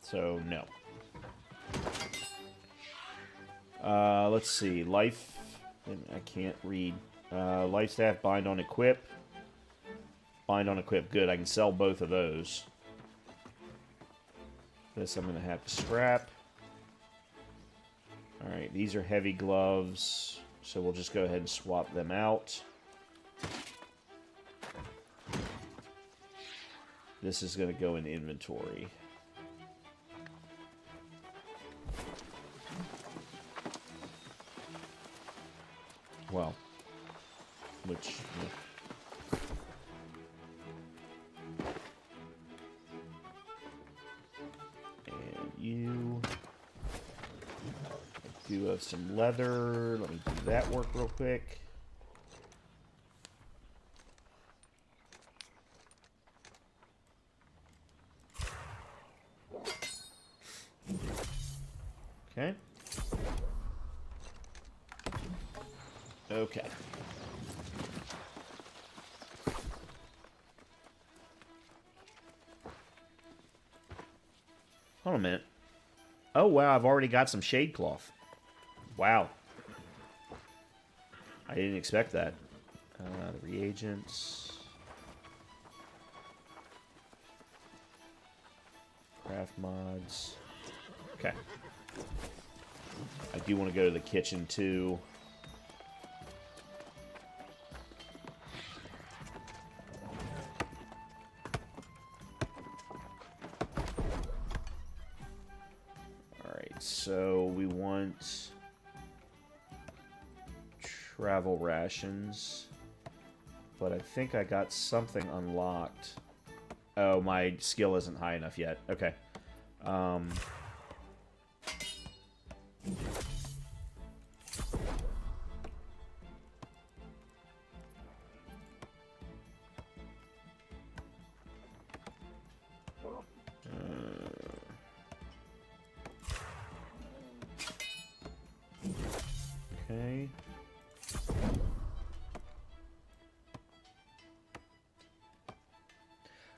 So, no. Let's see. Life. I can't read. Life staff, bind on equip. Bind on equip. Good. I can sell both of those. This I'm going to have to scrap. Alright, these are heavy gloves. So we'll just go ahead and swap them out. This is going to go in inventory. Well, which... And you... I do have some leather. Let me do that work real quick. Okay. Okay. Hold on a minute. Oh, wow, I've already got some shade cloth. Wow. I didn't expect that. The reagents. Craft mods. Okay. I do want to go to the kitchen, too. Alright, so we want travel rations. But I think I got something unlocked. Oh, my skill isn't high enough yet. Okay. Okay.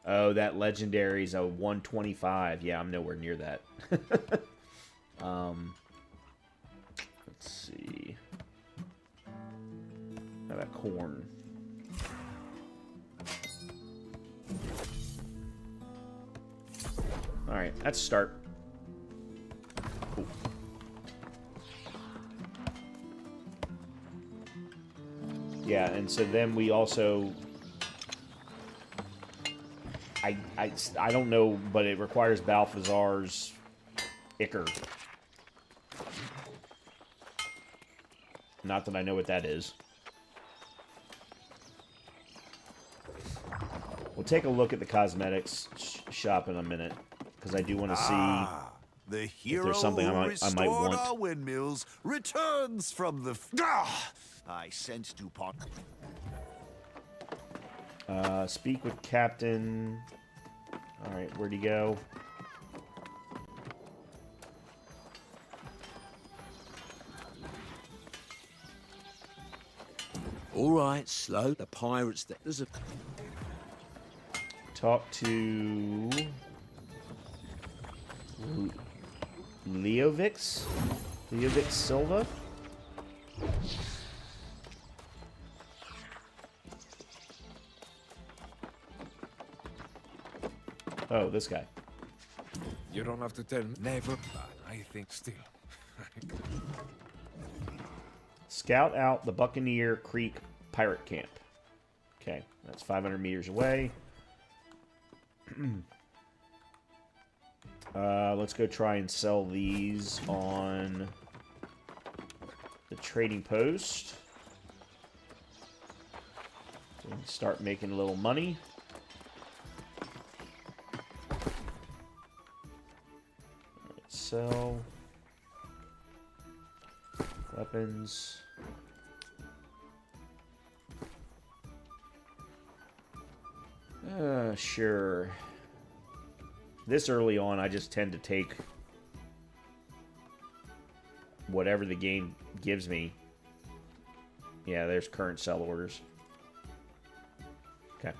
Oh, that legendary's a 125. Yeah, I'm nowhere near that. Let's see. How about corn? Alright, that's a start. Cool. Yeah, and so then we also... I don't know, but it requires Balthazar's Ichor. Not that I know what that is. We'll take a look at the cosmetics shop in a minute, because I do want to see the if there's something I might want. Our windmills returns from the. I sense DuPont. Speak with Captain. Alright, where'd he go? All right, slow. The pirates. There's a. Talk to Leovix Silva. Oh, this guy. You don't have to tell me. Never. I think still. Scout out the Buccaneer Creek Pirate Camp. Okay, that's 500 meters away. Let's go try and sell these on the trading post. And start making a little money. Let's sell weapons. Sure. This early on, I just tend to take whatever the game gives me. Yeah, there's current sell orders. Okay.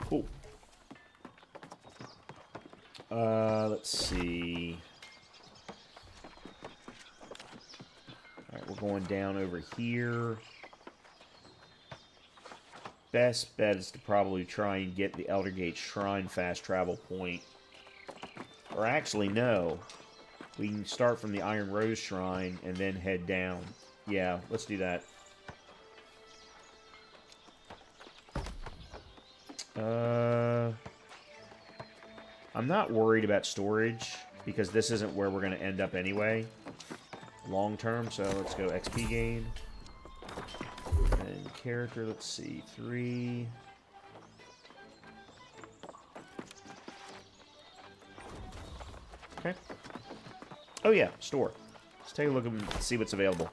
Cool. Let's see. Alright, we're going down over here. Best bet is to probably try and get the Eldergate Shrine fast travel point. Or actually, no. We can start from the Iron Rose Shrine and then head down. Yeah, let's do that. I'm not worried about storage because this isn't where we're going to end up anyway. Long term, so let's go XP gain. And character, let's see, 3. Okay. Oh yeah, store. Let's take a look and see what's available.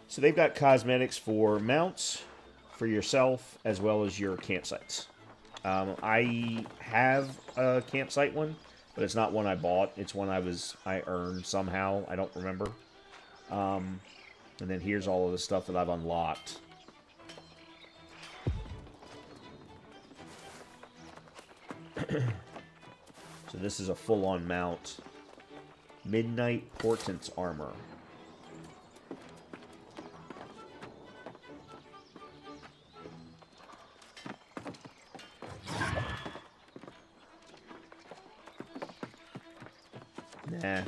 So they've got cosmetics for mounts, for yourself, as well as your campsites. I have a campsite one, but it's not one I bought. It's one I earned somehow. I don't remember. And then here's all of the stuff that I've unlocked. So this is a full-on mount. Midnight Portent's armor. Nah.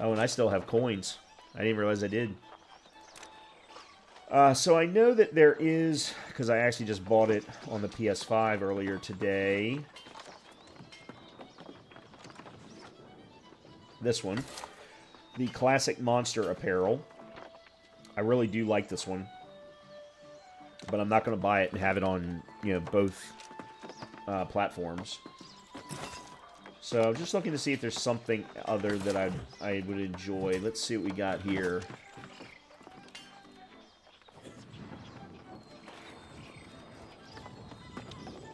Oh, and I still have coins. I didn't realize I did. So I know that there is, because I actually just bought it on the PS5 earlier today. This one. The classic monster apparel. I really do like this one. But I'm not going to buy it and have it on, both platforms. So I'm just looking to see if there's something other that I would enjoy. Let's see what we got here.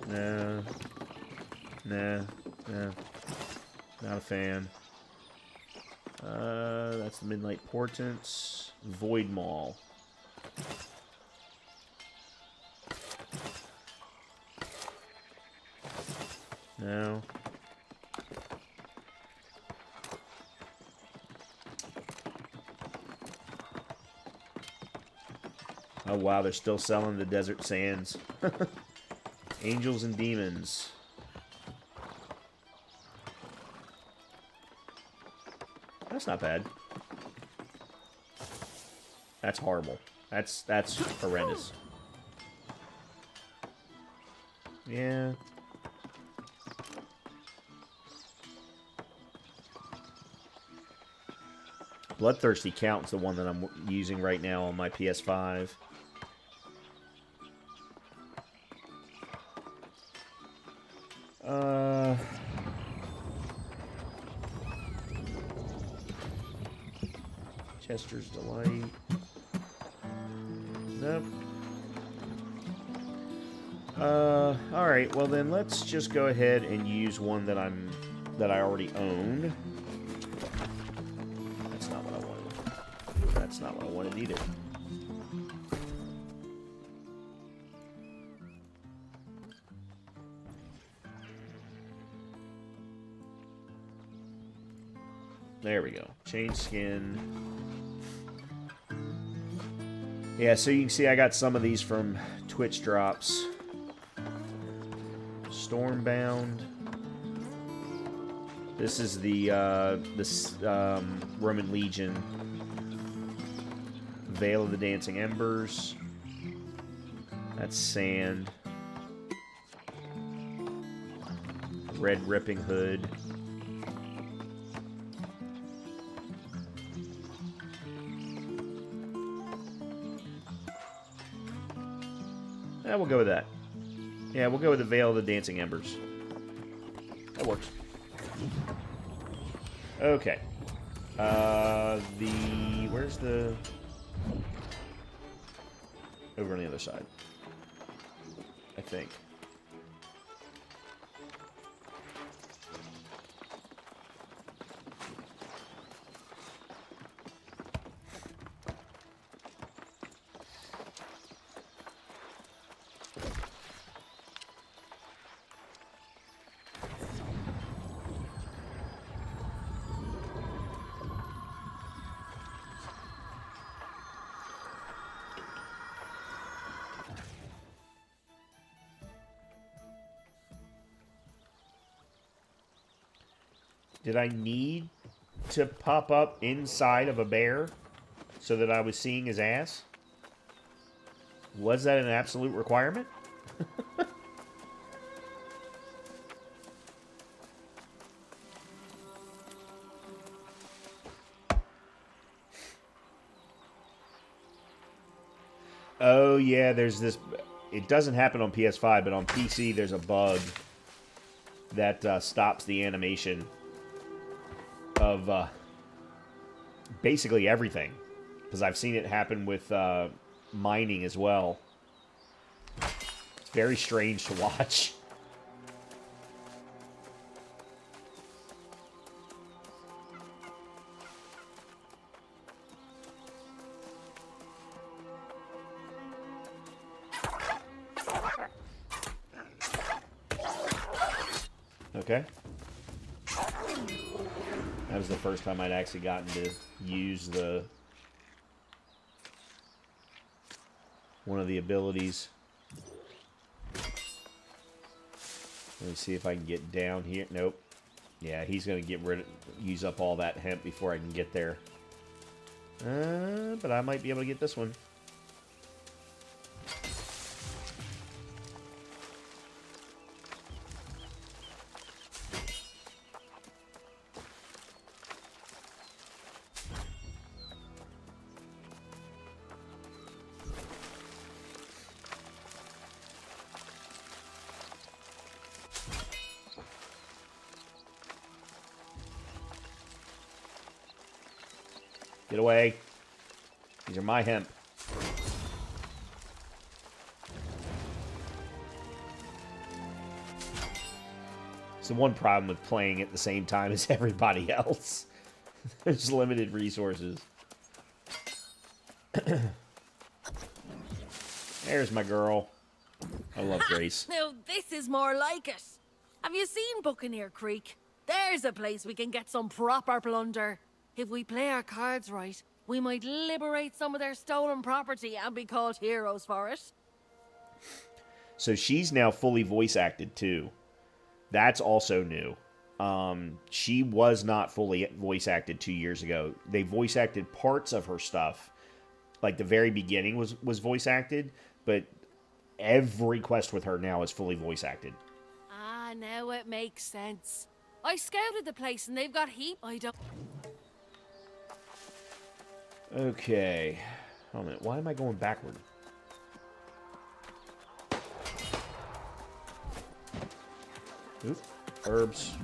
Nah. Not a fan. That's the Midnight Portents. Void Maul. No. Oh wow, they're still selling the Desert Sands. Angels and Demons. That's not bad. That's horrible. That's horrendous. Yeah. Bloodthirsty Count's the one that I'm using right now on my PS5. Chester's Delight. Nope. Alright, well then let's just go ahead and use one that I already own. That's not what I wanted. That's not what I wanted either. There we go. Change skin. Yeah, so you can see I got some of these from Twitch drops. Stormbound. This is the Roman Legion. Veil of the Dancing Embers. That's sand. Red Ripping Hood. Yeah, we'll go with that. Yeah, we'll go with the Veil of the Dancing Embers. That works. Okay. Where's the... Over on the other side. I think. Did I need to pop up inside of a bear so that I was seeing his ass? Was that an absolute requirement? Oh, yeah, there's this... It doesn't happen on PS5, but on PC there's a bug that stops the animation of basically everything, because I've seen it happen with mining as well. It's very strange to watch. Okay. That was the first time I'd actually gotten to use the one of the abilities. Let me see if I can get down here. Nope. Yeah, he's gonna use up all that hemp before I can get there. But I might be able to get this one. Get away. These are my hemp. It's the one problem with playing at the same time as everybody else. There's limited resources. There's my girl. I love Grace. Now, this is more like it. Have you seen Buccaneer Creek? There's a place we can get some proper plunder. If we play our cards right, we might liberate some of their stolen property and be called heroes for it. So she's now fully voice acted too. That's also new. She was not fully voice acted 2 years ago. They voice acted parts of her stuff. Like the very beginning was voice acted, but every quest with her now is fully voice acted. Ah, now it makes sense. I scouted the place and they've got I don't... Okay. Hold a minute. Why am I going backward? Oop. Herbs.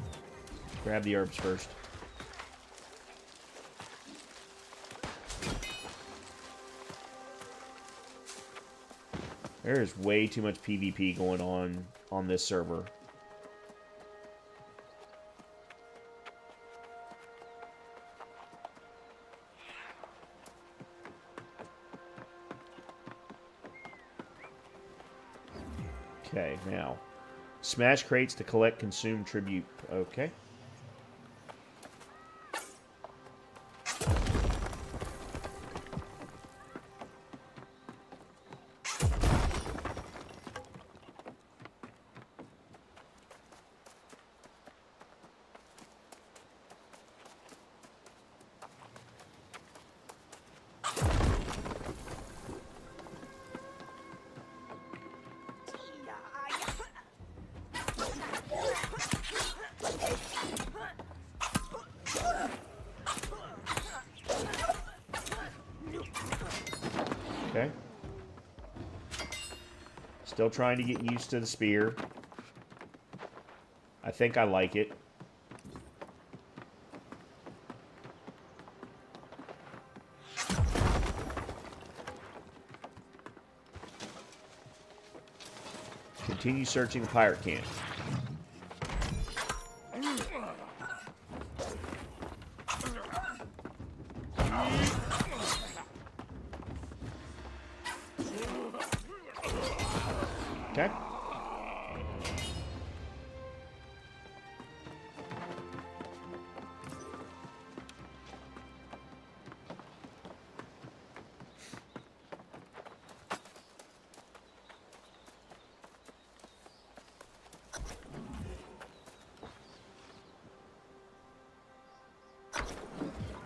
Grab the herbs first. There's way too much PvP going on this server. Okay, now. Smash crates to collect consumed tribute. Okay. Okay. Still trying to get used to the spear. I think I like it. Continue searching the pirate camp. Okay.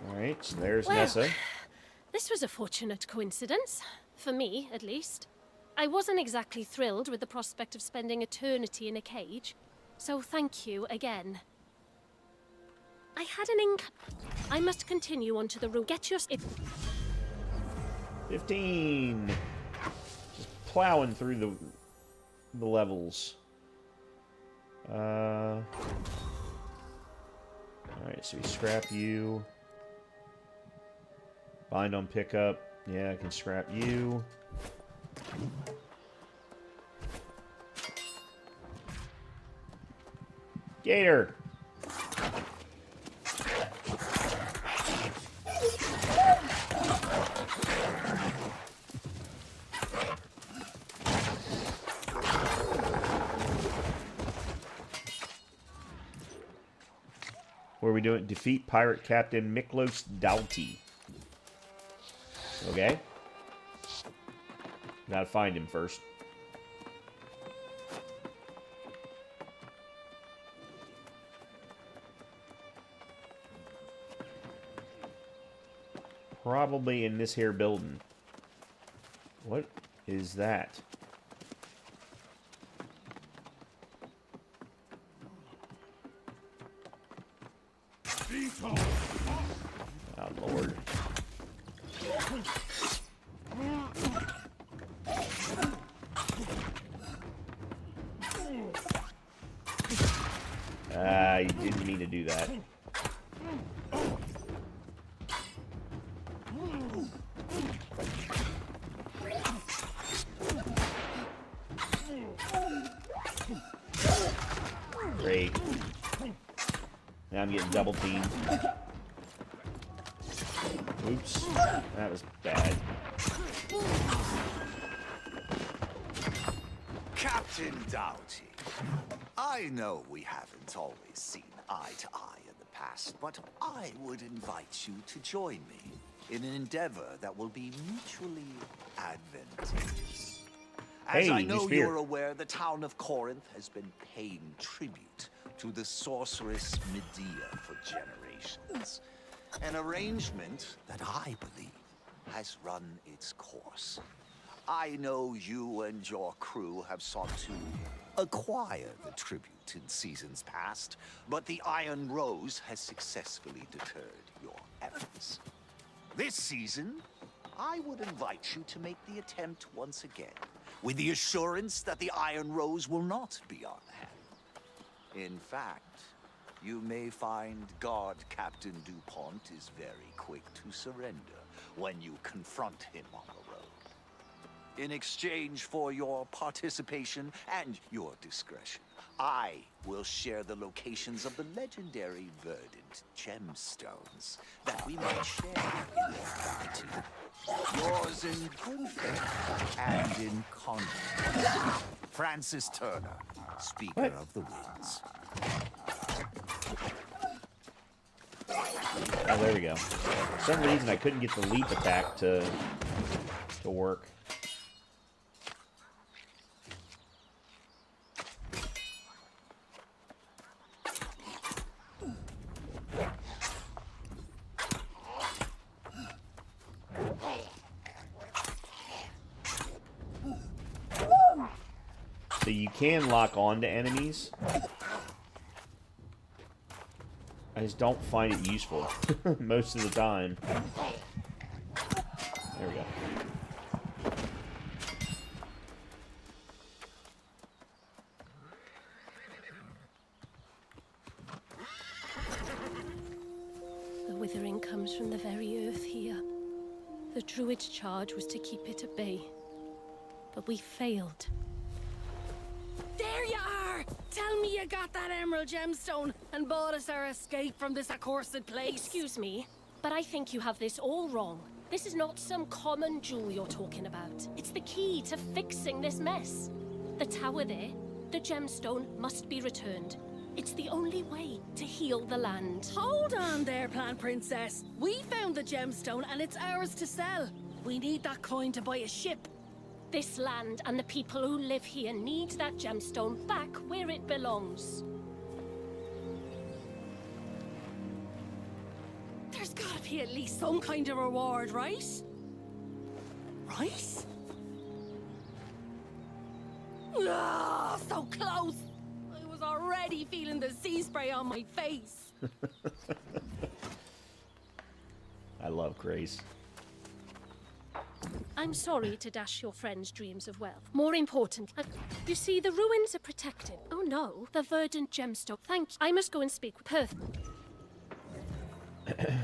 Alright, so there's Nessa. This was a fortunate coincidence. For me, at least. I wasn't exactly thrilled with the prospect of spending eternity in a cage, so thank you again. I had an I must continue on to the room. Get your... 15! Just plowing through the levels. Alright, so we scrap you. Bind on pickup. Yeah, I can scrap you. Gator! What are we doing? Defeat Pirate Captain Miklos Dalty. Okay. Gotta find him first. Probably in this here building. What is that? Oh, Lord. You didn't mean to do that. Great. Now I'm getting double teamed. Oops. That was bad. Captain Doughty, I know we haven't always seen eye to eye in the past, but I would invite you to join me in an endeavor that will be mutually advantageous. As Hey, I new know spear. you're aware, the town of Corinth has been paying tribute to the sorceress Medea for generations. An arrangement that I believe has run its course. I know you and your crew have sought to acquire the tribute in seasons past, but the Iron Rose has successfully deterred your efforts. This season, I would invite you to make the attempt once again, with the assurance that the Iron Rose will not be on hand. In fact, you may find Guard Captain DuPont is very quick to surrender when you confront him on the road. In exchange for your participation and your discretion, I will share the locations of the legendary verdant gemstones that we might share in gratitude. Yours in good faith and in confidence. Francis Turner, Speaker of the Winds. Oh, there we go. For some reason, I couldn't get the leap attack to work. So you can lock on to enemies. I just don't find it useful most of the time. There we go. very earth here. The Druid's charge was to keep it at bay. But we failed. There you are! Tell me you got that emerald gemstone and bought us our escape from this accursed place. Excuse me, but I think you have this all wrong. This is not some common jewel you're talking about. It's the key to fixing this mess. The tower there, the gemstone must be returned. It's the only way to heal the land. Hold on there, Plant Princess. We found the gemstone and it's ours to sell. We need that coin to buy a ship. This land and the people who live here need that gemstone back where it belongs. There's gotta be at least some kind of reward, right? Right? Ah, so close! I was already feeling the sea spray on my face. I love Grace. I'm sorry to dash your friend's dreams of wealth. More important, you see, the ruins are protected. Oh no, the verdant gemstone. Thank you. I must go and speak with Perth. I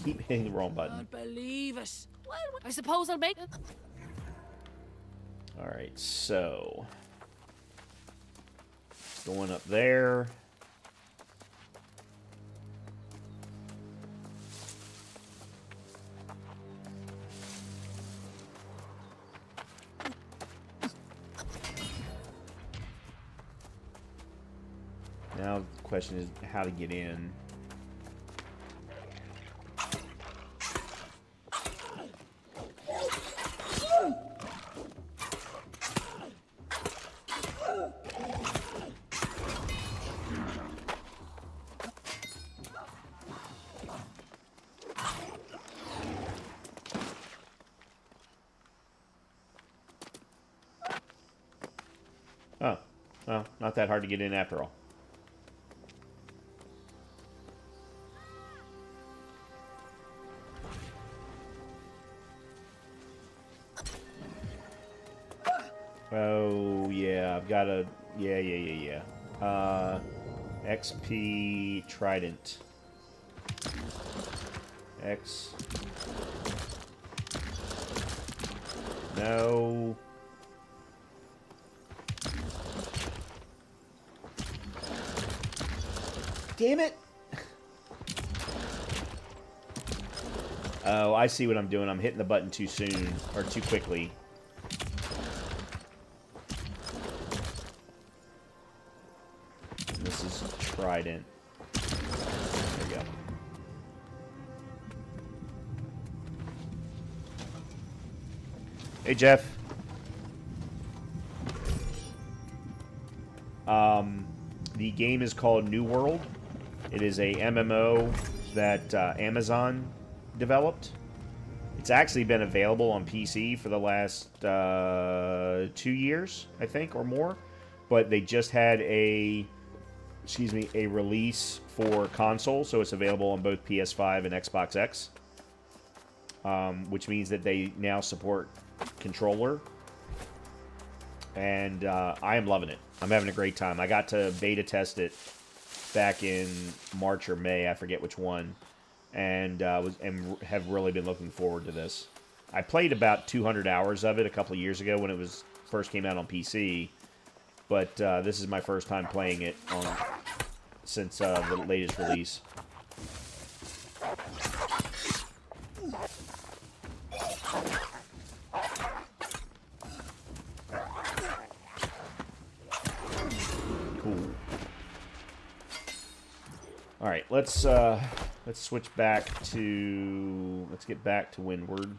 keep hitting the wrong button. Can't believe it. Well, I suppose I'll make it. Alright, so... going up there. Now the question is how to get in. Oh, well, not that hard to get in after all. Oh, yeah, I've got a... Yeah. XP Trident. X. No. Damn it! Oh, I see what I'm doing. I'm hitting the button too soon, or too quickly. This is Trident. There we go. Hey, Jeff. The game is called New World. It is a MMO that Amazon developed. It's actually been available on PC for the last 2 years, I think, or more. But they just had a release for console, so it's available on both PS5 and Xbox X. Which means that they now support controller. And I am loving it. I'm having a great time. I got to beta test it back in March or May, I forget which one, and have really been looking forward to this. I played about 200 hours of it a couple of years ago when it first came out on PC, but this is my first time playing it since the latest release. Cool. All right, let's switch back to... Let's get back to Windward.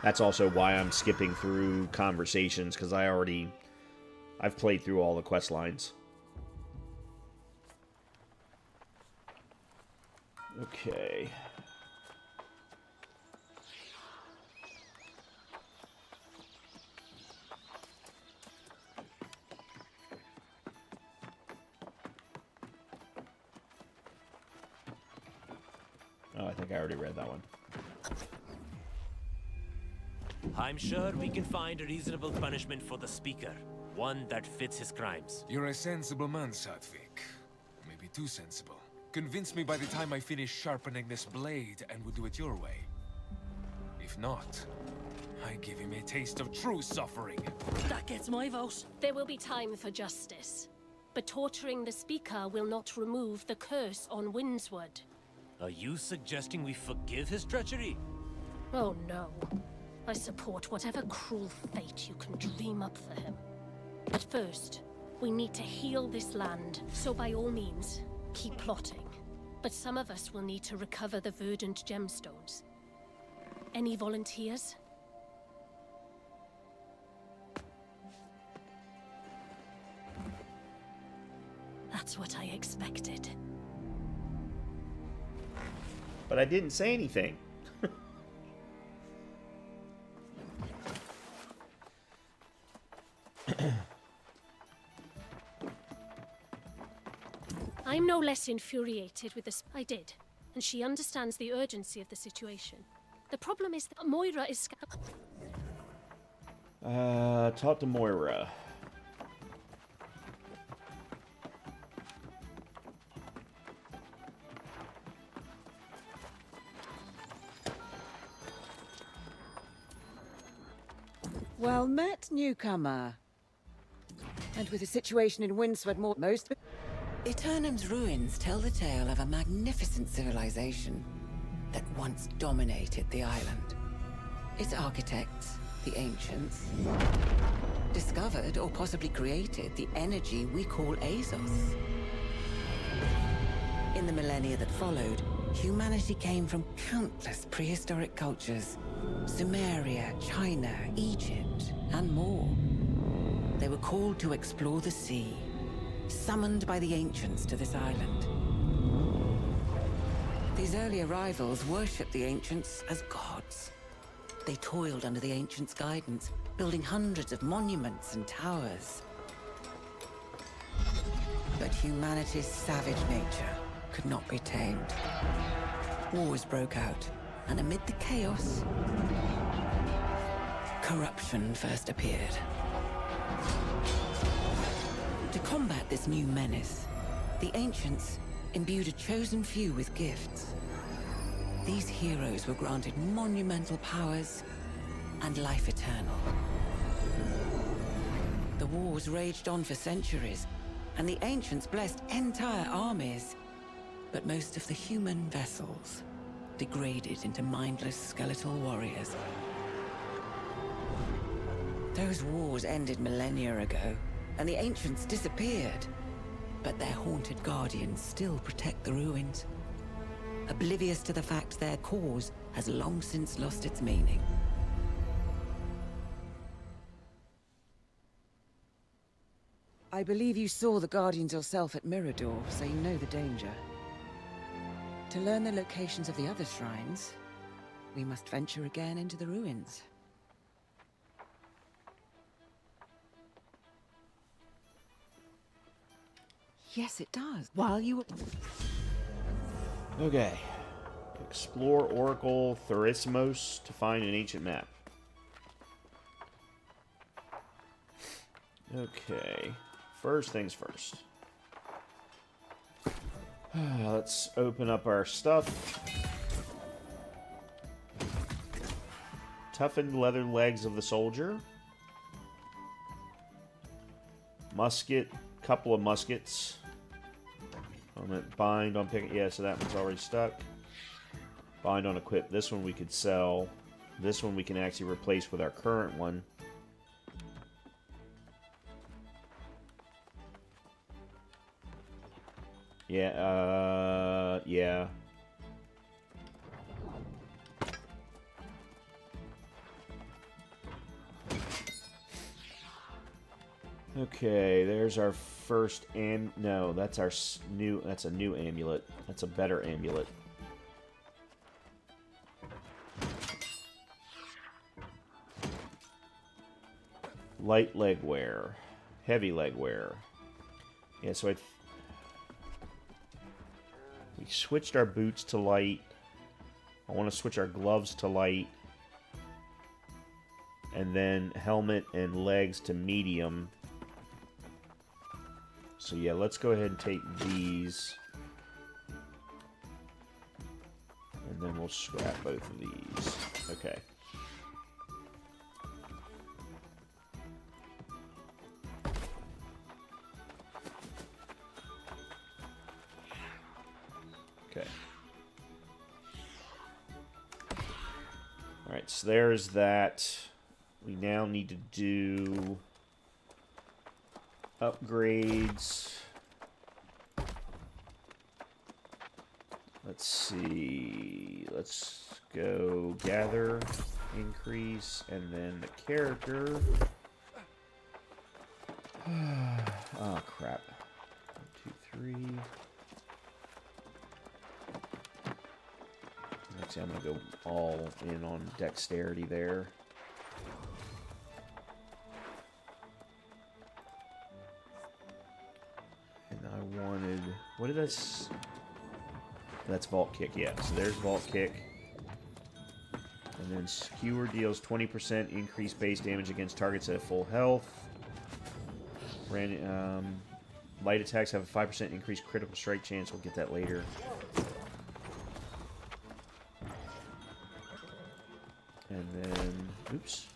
That's also why I'm skipping through conversations, because I've played through all the quest lines. Okay. Oh, I think I already read that one. I'm sure we can find a reasonable punishment for the speaker. One that fits his crimes. You're a sensible man, Sadvik. Maybe too sensible. Convince me by the time I finish sharpening this blade, and we'll do it your way. If not, I give him a taste of true suffering. That gets my vote. There will be time for justice. But torturing the speaker will not remove the curse on Windswood. Are you suggesting we forgive his treachery? Oh no. I support whatever cruel fate you can dream up for him. But first, we need to heal this land, so by all means, keep plotting. But some of us will need to recover the verdant gemstones. Any volunteers? That's what I expected. But I didn't say anything. I'm no less infuriated with this. I did. And she understands the urgency of the situation. The problem is that Moira is... Talk to Moira. Well met, newcomer. And with the situation in Windswood more... most... Eternum's ruins tell the tale of a magnificent civilization that once dominated the island. Its architects, the ancients, discovered or possibly created the energy we call Azos. In the millennia that followed, humanity came from countless prehistoric cultures. Sumeria, China, Egypt, and more. They were called to explore the sea, summoned by the ancients to this island. These early arrivals worshipped the ancients as gods. They toiled under the ancients' guidance, building hundreds of monuments and towers. But humanity's savage nature could not be tamed. Wars broke out, and amid the chaos, corruption first appeared. To combat this new menace, the ancients imbued a chosen few with gifts. These heroes were granted monumental powers and life eternal. The wars raged on for centuries, and the ancients blessed entire armies. But most of the human vessels degraded into mindless skeletal warriors. Those wars ended millennia ago, and the ancients disappeared. But their haunted guardians still protect the ruins, oblivious to the fact their cause has long since lost its meaning. I believe you saw the Guardians yourself at Mirador, so you know the danger. To learn the locations of the other shrines, we must venture again into the ruins. Yes, it does. While you were... Okay. Explore Oracle Thurismos to find an ancient map. Okay. First things first. Let's open up our stuff. Toughened leather legs of the soldier. Musket. Couple of muskets. Bind on pick. Yeah, so that one's already stuck. Bind on equip. This one we could sell. This one we can actually replace with our current one. Yeah, yeah. Okay, there's our first no, that's our new, that's a new amulet. That's a better amulet. Light leg wear. Heavy leg wear. Yeah, so we switched our boots to light. I want to switch our gloves to light. And then helmet and legs to medium. So yeah, let's go ahead and take these. And then we'll scrap both of these. Okay. Okay. Alright, so there's that. We now need to do upgrades. Let's see. Let's go gather, increase, and then the character. Oh, crap. 1, 2, 3. Actually, I'm going to go all in on dexterity there. And I wanted... What did I... That's Vault Kick, yeah. So there's Vault Kick. And then Skewer deals 20% increased base damage against targets at full health. Light attacks have a 5% increased critical strike chance. We'll get that later. And then... Oops.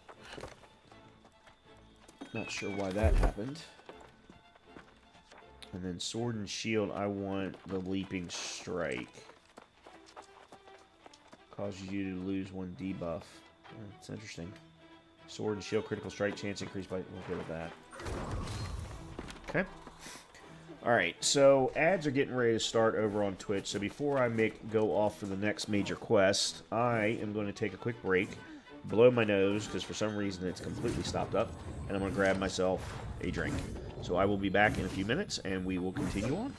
Not sure why that happened. And then Sword and Shield, I want the Leaping Strike. Causes you to lose 1 debuff. That's interesting. Sword and Shield critical strike chance increased by... We'll go with that. Okay. Alright, so ads are getting ready to start over on Twitch. So before I go off for the next major quest, I am going to take a quick break, blow my nose, because for some reason it's completely stopped up, and I'm going to grab myself a drink. So I will be back in a few minutes, and we will continue on.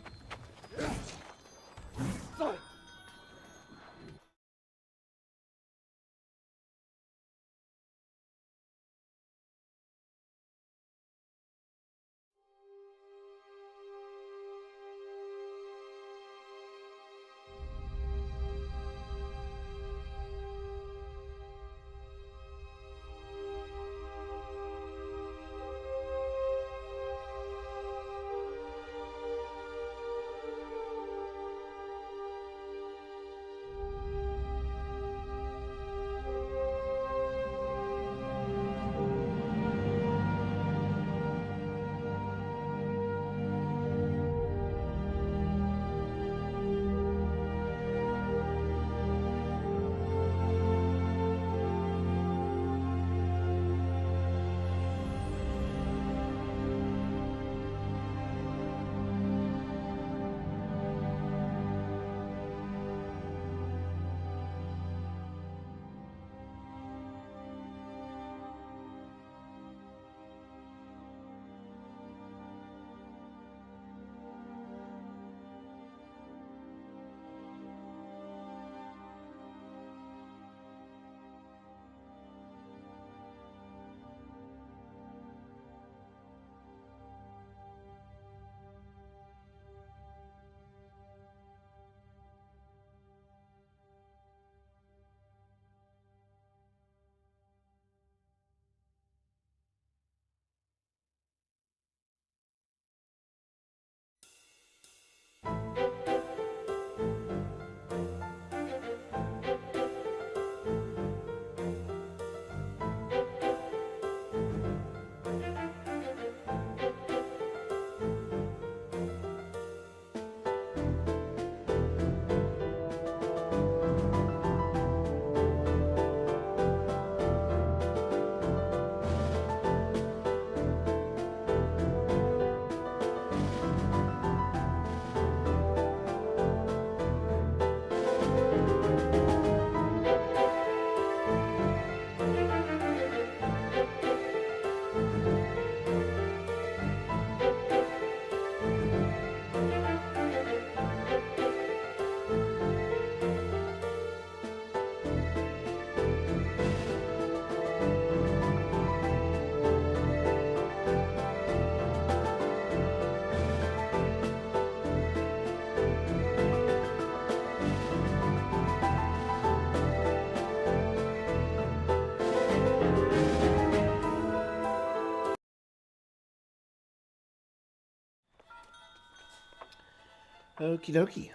Okie dokie.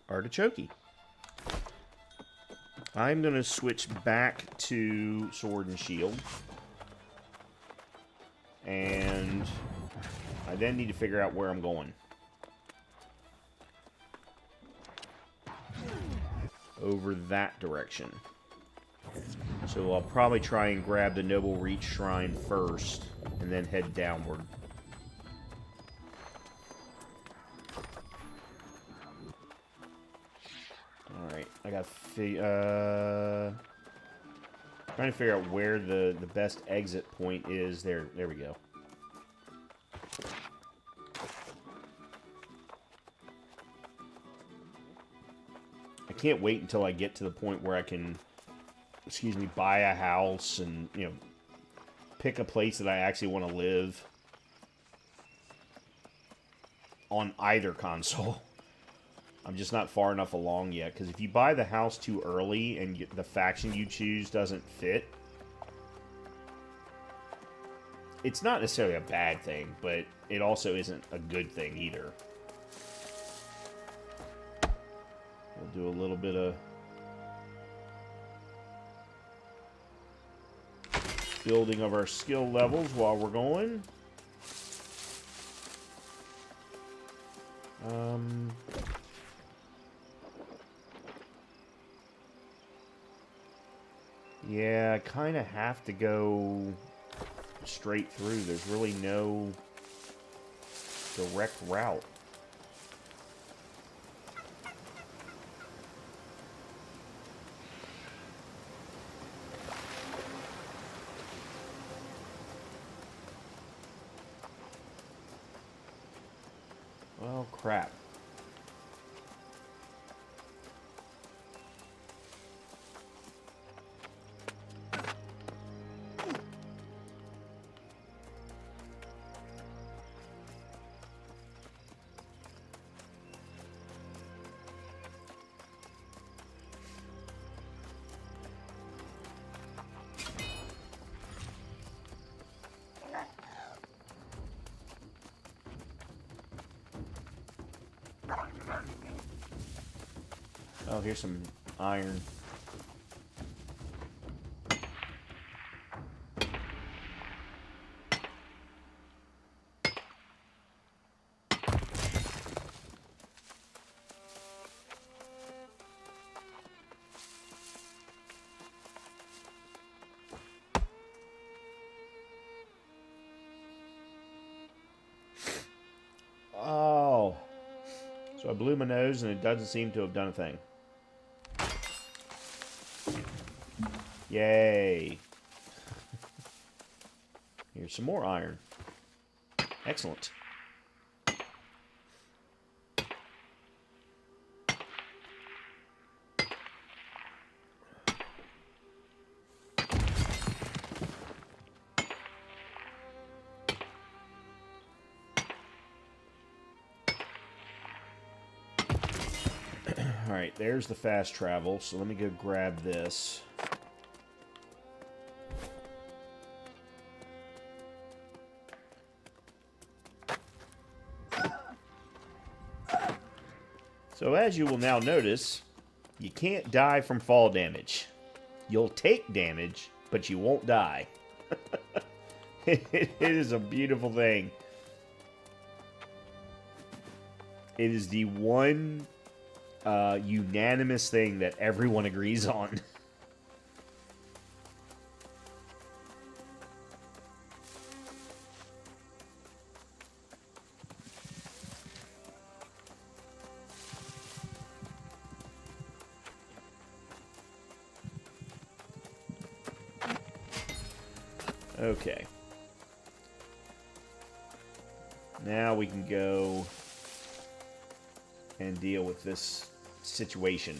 Artichoke. I'm going to switch back to Sword and Shield. And I then need to figure out where I'm going. Over that direction. So I'll probably try and grab the Noble Reach Shrine first, and then head downward. Alright, I got trying to figure out where the best exit point is. There we go. I can't wait until I get to the point where I can, buy a house and, pick a place that I actually want to live on either console. I'm just not far enough along yet, because if you buy the house too early and the faction you choose doesn't fit, it's not necessarily a bad thing, but it also isn't a good thing either. We'll do a little bit of building of our skill levels while we're going. Yeah, I kind of have to go straight through. There's really no direct route. Well, crap. Oh, here's some iron. Oh. So I blew my nose and it doesn't seem to have done a thing. Yay. Here's some more iron. Excellent. Alright, there's the fast travel, so let me go grab this. So as you will now notice, you can't die from fall damage. You'll take damage, but you won't die. It is a beautiful thing. It is the one unanimous thing that everyone agrees on. Okay. Now we can go and deal with this situation.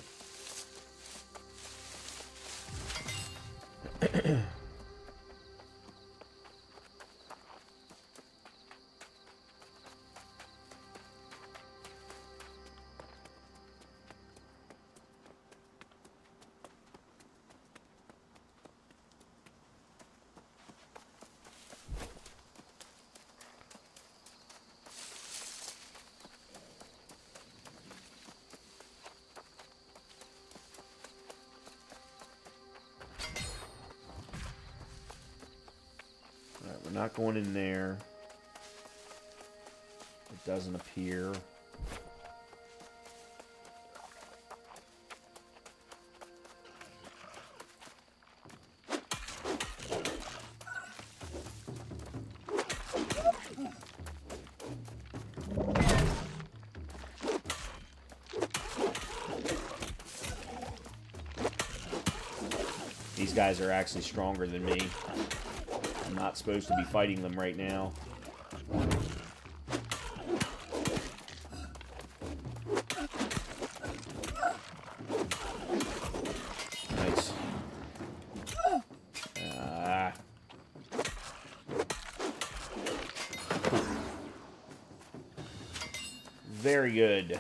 Alright, we're not going in there. It doesn't appear. These guys are actually stronger than me. I'm not supposed to be fighting them right now. Nice. Very good.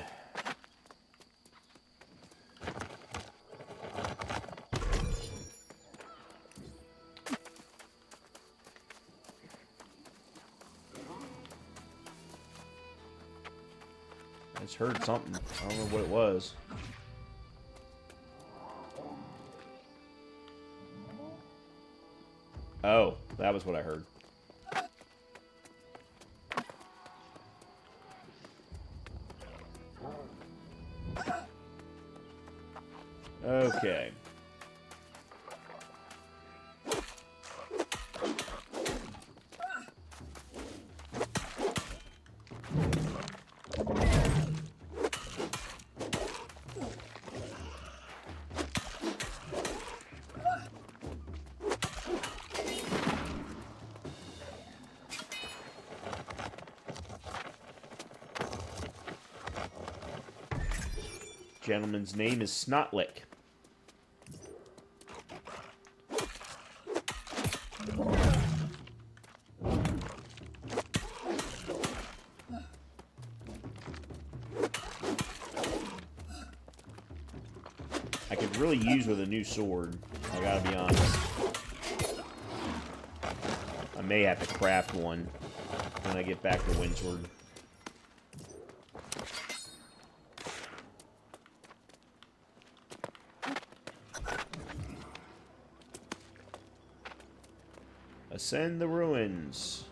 I just heard something. I don't know what it was. Oh, that was what I heard. Okay. Gentleman's name is Snotlick. I could really use with a new sword, I gotta be honest. I may have to craft one when I get back to Windsward. Ascend the ruins.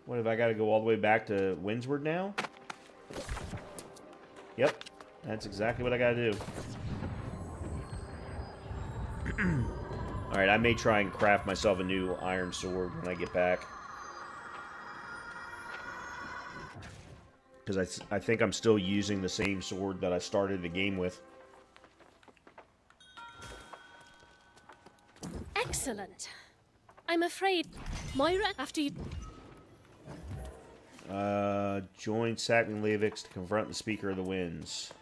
What, have I got to go all the way back to Windsward now? Yep, that's exactly what I got to do. Alright, I may try and craft myself a new iron sword when I get back. Because I think I'm still using the same sword that I started the game with. Excellent. I'm afraid, Moira, after you... Join Sackman Leavix to confront the Speaker of the Winds.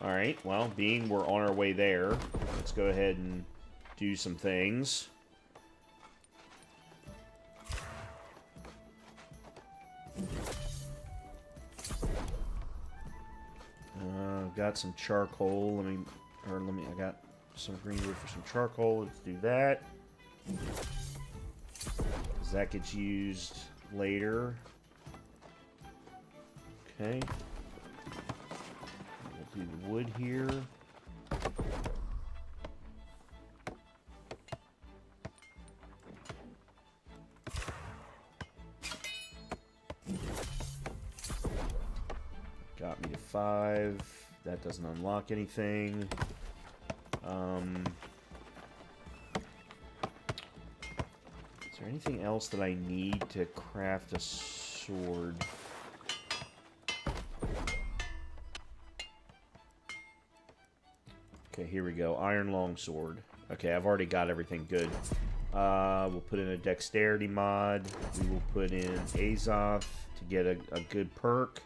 Alright, well, being we're on our way there, let's go ahead and do some things. Got some charcoal. I got some green wood for some charcoal. Let's do that. Because that gets used later. Okay. We'll do the wood here. Got me to 5. That doesn't unlock anything. Is there anything else that I need to craft a sword? Okay, here we go. Iron longsword. Okay, I've already got everything good. We'll put in a dexterity mod. We will put in Azoth to get a good perk.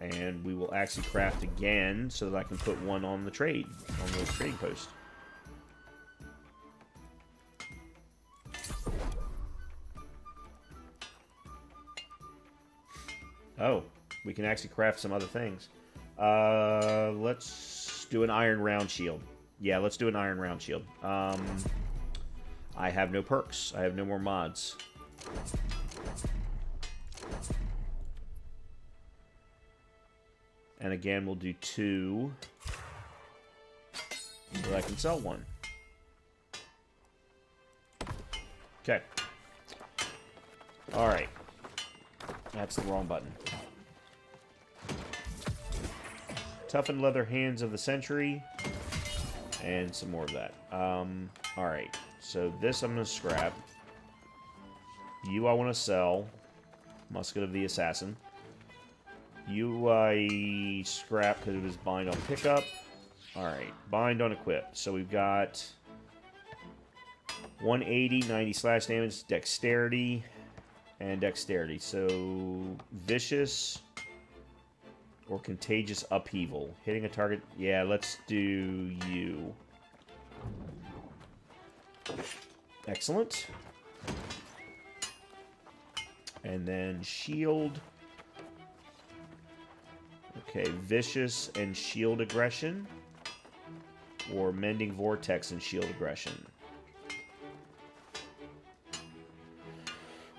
And we will actually craft again so that I can put one on the trading post. Oh, we can actually craft some other things. Let's do an iron round shield. Yeah, let's do an iron round shield. I have no perks. I have no more mods. And again, we'll do 2 so that I can sell 1. Okay. Alright. That's the wrong button. Toughened leather hands of the century. And some more of that. Alright. So this I'm going to scrap. You I want to sell. Musket of the Assassin. You I scrap because it was bind on pickup. Alright. Bind on equip. So we've got 180, 90 slash damage, dexterity, and dexterity. So vicious or contagious upheaval. Hitting a target. Yeah, let's do you. Excellent. And then shield. Okay, vicious and shield aggression. Or mending vortex and shield aggression.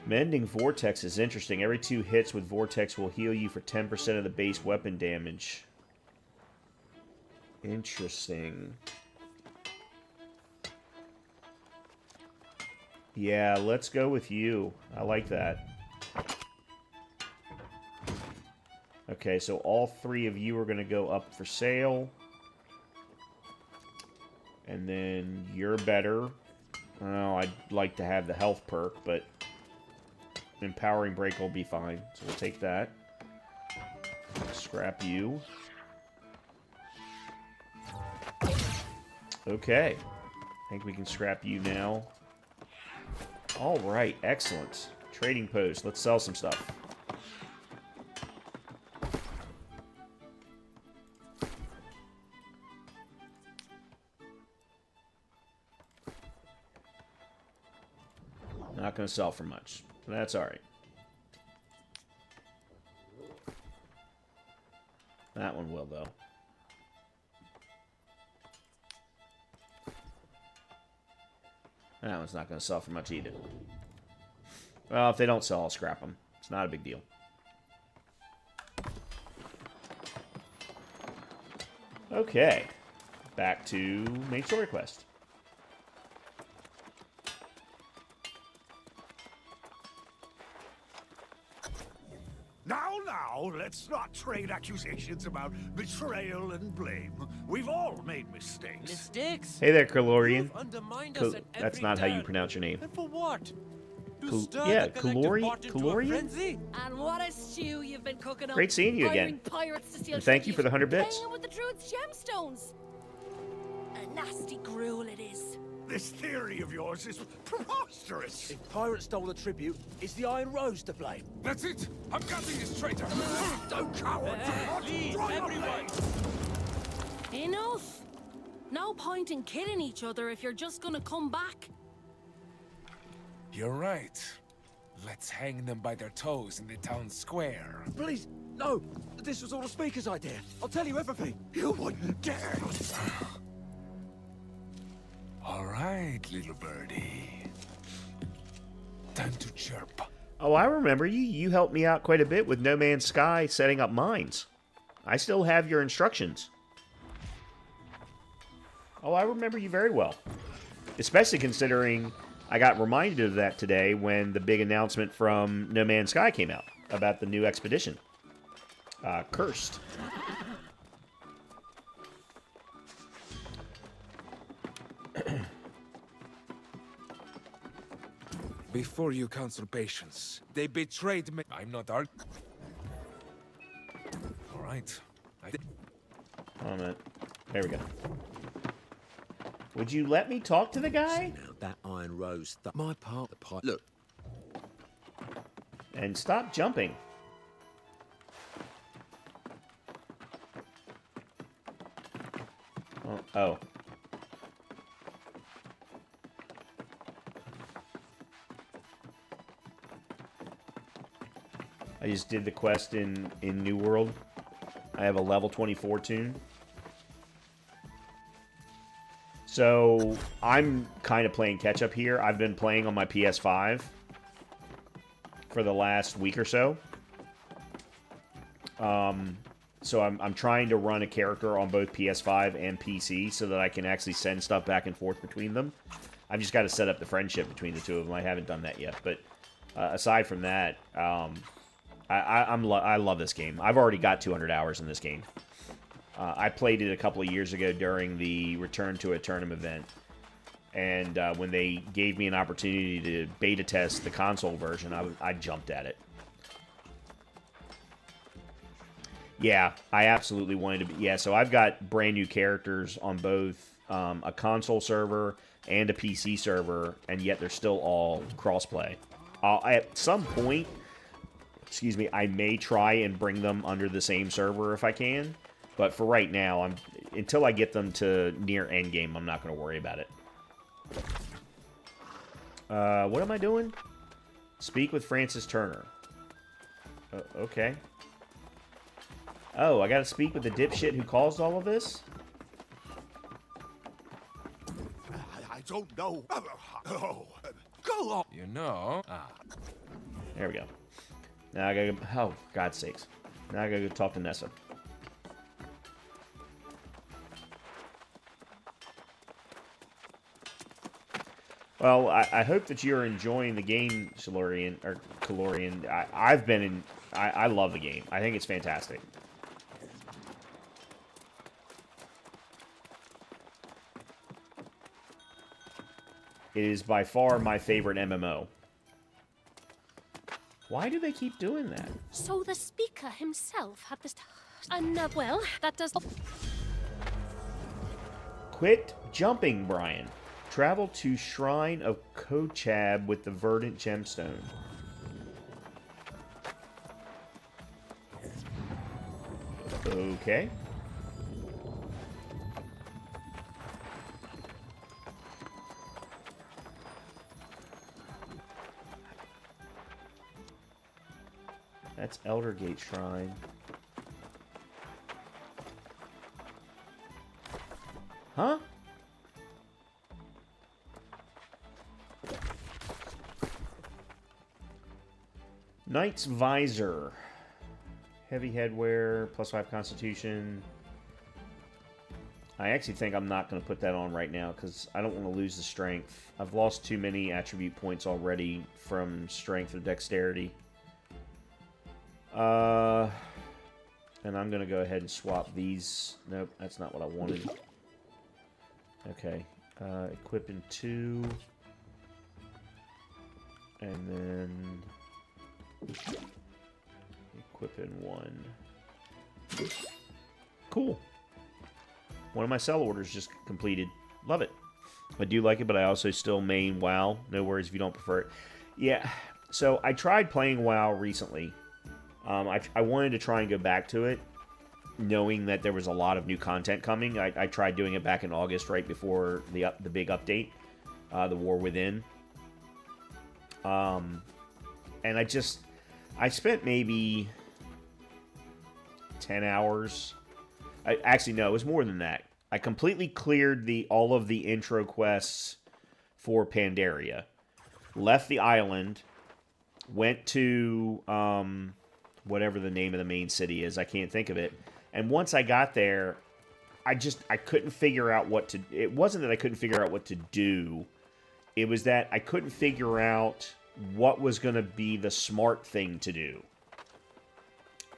Mending vortex is interesting. Every 2 hits with vortex will heal you for 10% of the base weapon damage. Interesting. Yeah, let's go with you. I like that. Okay, so all 3 of you are going to go up for sale. And then you're better. Oh, I'd like to have the health perk, but Empowering Break will be fine. So we'll take that. Scrap you. Okay. I think we can scrap you now. Alright, excellent. Trading post. Let's sell some stuff. Not going to sell for much. That's alright. That one will, though. That one's not going to sell for much either. Well, if they don't sell, I'll scrap them. It's not a big deal. Okay. Back to main story quest. Now, let's not trade accusations about betrayal and blame. We've all made mistakes. Mistakes? Hey there, Kalorian. You've undermined us at That's every not how you turn. pronounce your name. And for what? To Kal- stir yeah, the collective Kalori- pot into a Kalorian? frenzy? And what a stew you've been cooking up. Great seeing you Hiring again. pirates to steal And thank you tribute, for the 100 bits. paying with the Druid's gemstones. A nasty gruel it is. This theory of yours is preposterous. If pirates stole the tribute, is the Iron Rose to blame? That's it! I'm cutting this traitor! Don't coward! Please, everyone! Enough. No point in killing each other if you're just gonna come back. You're right. Let's hang them by their toes in the town square. Please, no! This was all the Speaker's idea. I'll tell you everything. You wouldn't dare! All right, little birdie. Time to chirp. Oh, I remember you. You helped me out quite a bit with No Man's Sky setting up mines. I still have your instructions. Oh, I remember you very well. Especially considering I got reminded of that today when the big announcement from No Man's Sky came out about the new expedition. Cursed. Before you counsel patience, they betrayed me. I'm not All right. Hold on a minute. There we go. Would you let me talk to the guy? Now, that Iron Rose, my part, the part. Look. And stop jumping. Oh. I just did the quest in New World. I have a level 24 tune. So I'm kind of playing catch up here. I've been playing on my PS5 for the last week or so. So I'm trying to run a character on both PS5 and PC so that I can actually send stuff back and forth between them. I've just got to set up the friendship between the two of them. I haven't done that yet. But aside from that, I love this game. I've already got 200 hours in this game. I played it a couple of years ago during the Return to a Tournament event. And when they gave me an opportunity to beta test the console version, I jumped at it. Yeah, I absolutely wanted to be... Yeah, so I've got brand new characters on both a console server and a PC server, and yet they're still all crossplay. At some point, excuse me, I may try and bring them under the same server if I can. But for right now, until I get them to near endgame, I'm not going to worry about it. What am I doing? Speak with Francis Turner. Okay. Oh, I gotta speak with the dipshit who caused all of this? I don't know. Oh, go on. You know. There we go. Now I gotta go... Oh, for God's sakes. Now I gotta go talk to Nessa. Well, I hope that you're enjoying the game, Calorian. I've been in... I love the game. I think it's fantastic. It is by far my favorite MMO. Why do they keep doing that? So the speaker himself had this... And, well, that does... Quit jumping, Brian. Travel to Shrine of Kochab with the Verdant Gemstone. Okay. That's Eldergate Shrine. Huh? Knight's Visor. Heavy headwear, +5 constitution. I actually think I'm not going to put that on right now because I don't want to lose the strength. I've lost too many attribute points already from strength or dexterity. And I'm going to go ahead and swap these. Nope, that's not what I wanted. Okay. Equipping 2. And then... equipping 1. Cool. One of my sell orders just completed. Love it. I do like it, but I also still main WoW. No worries if you don't prefer it. Yeah, so I tried playing WoW recently. I wanted to try and go back to it, knowing that there was a lot of new content coming. I tried doing it back in August, right before the big update, the War Within. And I spent maybe 10 hours. Actually, no, it was more than that. I completely cleared all of the intro quests for Pandaria. Left the island. Went to whatever the name of the main city is. I can't think of it. And once I got there, I couldn't figure out what to... It wasn't that I couldn't figure out what to do. It was that I couldn't figure out what was going to be the smart thing to do.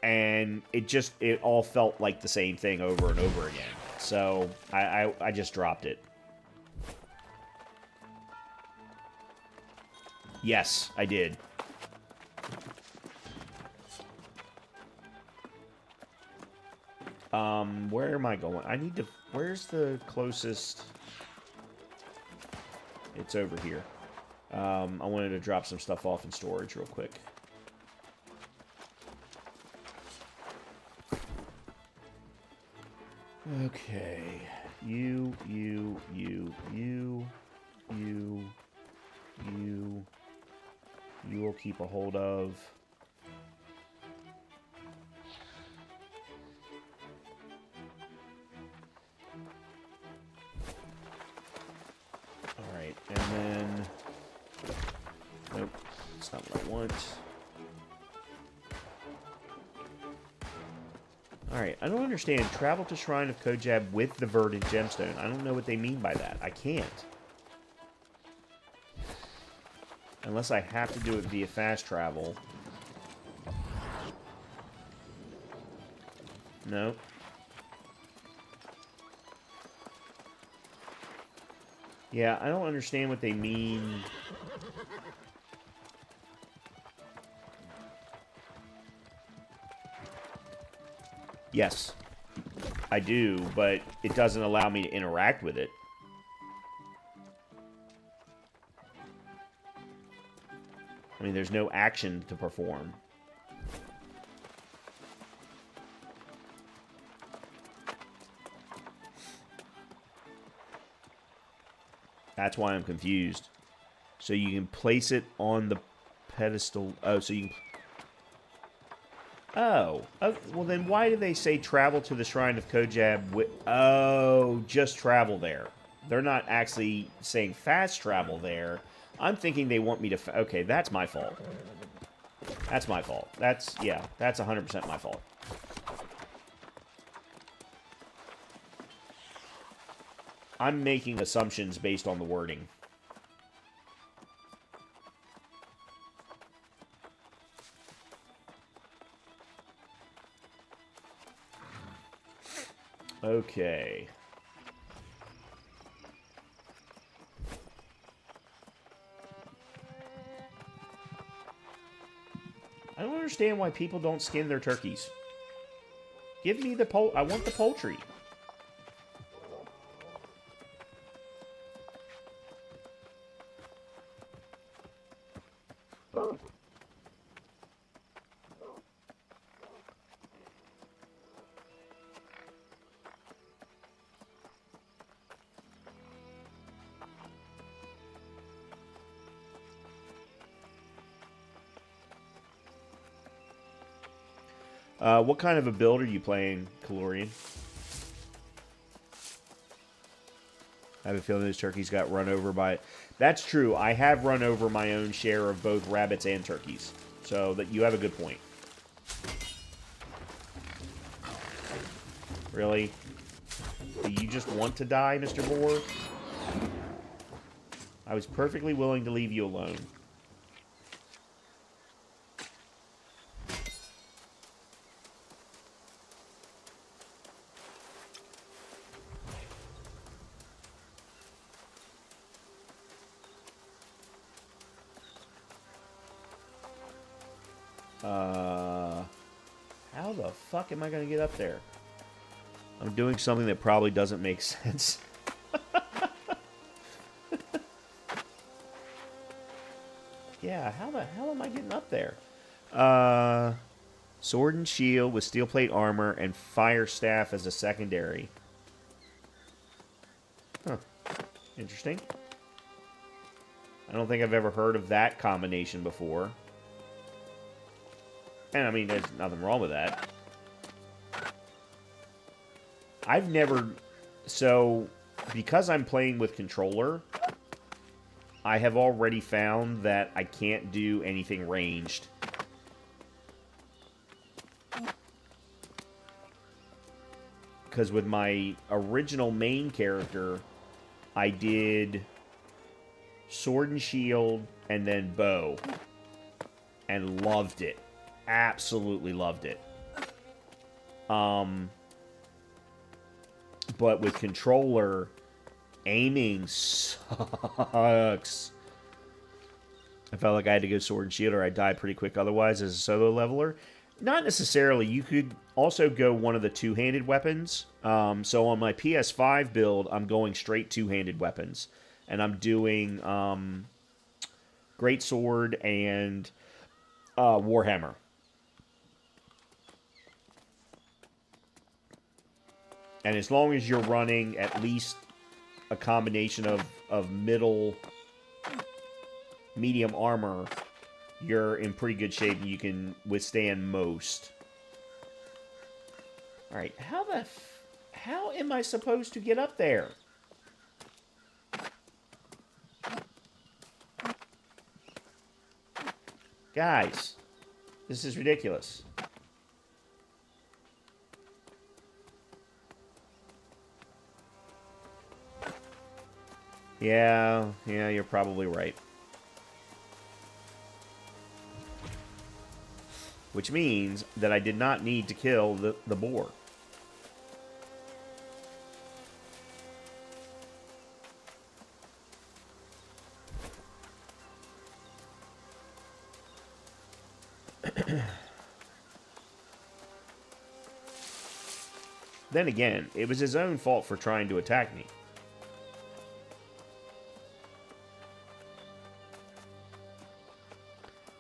And it all felt like the same thing over and over again. So I just dropped it. Yes, I did. Where am I going? I need to... Where's the closest... It's over here. I wanted to drop some stuff off in storage real quick. Okay. You will keep a hold of. That's not what I want. Alright, I don't understand. Travel to Shrine of Kojab with the Verdant Gemstone. I don't know what they mean by that. I can't. Unless I have to do it via fast travel. No. Yeah, I don't understand what they mean. Yes, I do, but it doesn't allow me to interact with it. I mean, there's no action to perform. That's why I'm confused. So you can place it on the pedestal. Oh, so you can... Oh. Well, then why do they say travel to the Shrine of Kojab with... Oh, just travel there. They're not actually saying fast travel there. I'm thinking they want me to... Okay, that's my fault. That's my fault. That's... Yeah, that's 100% my fault. I'm making assumptions based on the wording. Okay. I don't understand why people don't skin their turkeys. Give me the I want the poultry. What kind of a build are you playing, Calorian? I have a feeling those turkeys got run over by... That's true. I have run over my own share of both rabbits and turkeys. So that you have a good point. Really? Do you just want to die, Mr. Boar? I was perfectly willing to leave you alone. How the fuck am I going to get up there? I'm doing something that probably doesn't make sense. Yeah, how the hell am I getting up there? Sword and shield with steel plate armor and fire staff as a secondary. Huh. Interesting. I don't think I've ever heard of that combination before. And, I mean, there's nothing wrong with that. I've never... So, because I'm playing with controller, I have already found that I can't do anything ranged. Because with my original main character, I did sword and shield and then bow. And loved it. Absolutely loved it. But with controller, aiming sucks. I felt like I had to go sword and shield or I'd die pretty quick otherwise as a solo leveler. Not necessarily. You could also go one of the two-handed weapons. So on my PS5 build, I'm going straight two-handed weapons. And I'm doing Greatsword and Warhammer. And as long as you're running at least a combination of medium armor, you're in pretty good shape and you can withstand most. Alright, how am I supposed to get up there? Guys, this is ridiculous. Yeah, you're probably right. Which means that I did not need to kill the boar. Then again, it was his own fault for trying to attack me.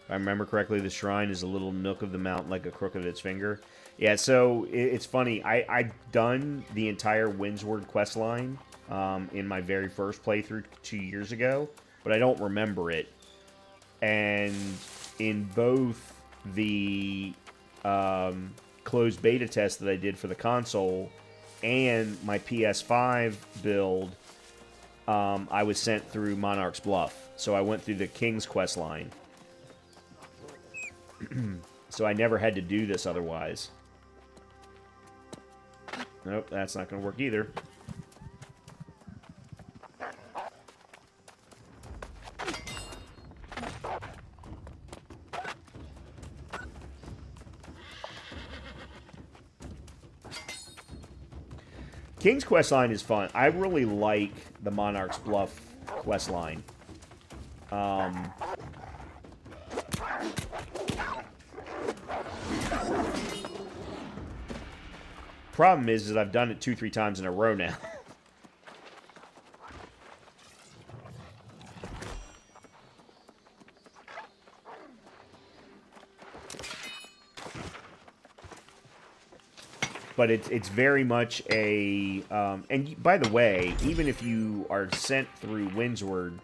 If I remember correctly, the shrine is a little nook of the mountain like a crook of its finger. Yeah, so it's funny. I've done the entire Windsward questline in my very first playthrough 2 years ago, but I don't remember it. And in both the closed beta test that I did for the console and my PS5 build, I was sent through Monarch's Bluff. So I went through the King's quest line. So I never had to do this otherwise. Nope, that's not going to work either. King's questline is fun. I really like the Monarch's Bluff questline. Problem is I've done it 2-3 times in a row now. But it's very much a... and by the way, even if you are sent through Windsward,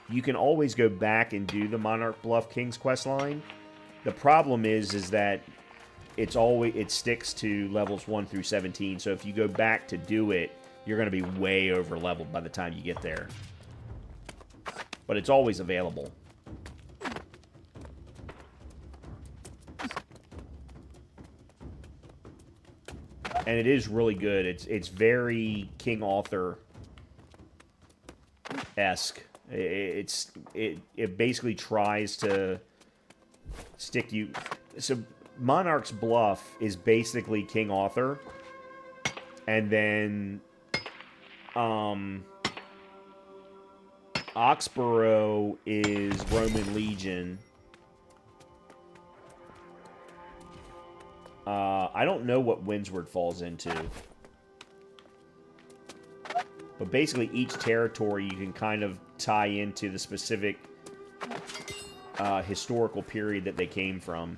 you can always go back and do the Monarch Bluff King's quest line. The problem is that it sticks to levels 1 through 17, so if you go back to do it, you're going to be way over leveled by the time you get there. But it's always available. And it is really good. It's very King Arthur-esque. It basically tries to stick you... So Monarch's Bluff is basically King Arthur, and then Oxborough is Roman Legion. I don't know what Windsward falls into, but basically each territory you can kind of tie into the specific historical period that they came from.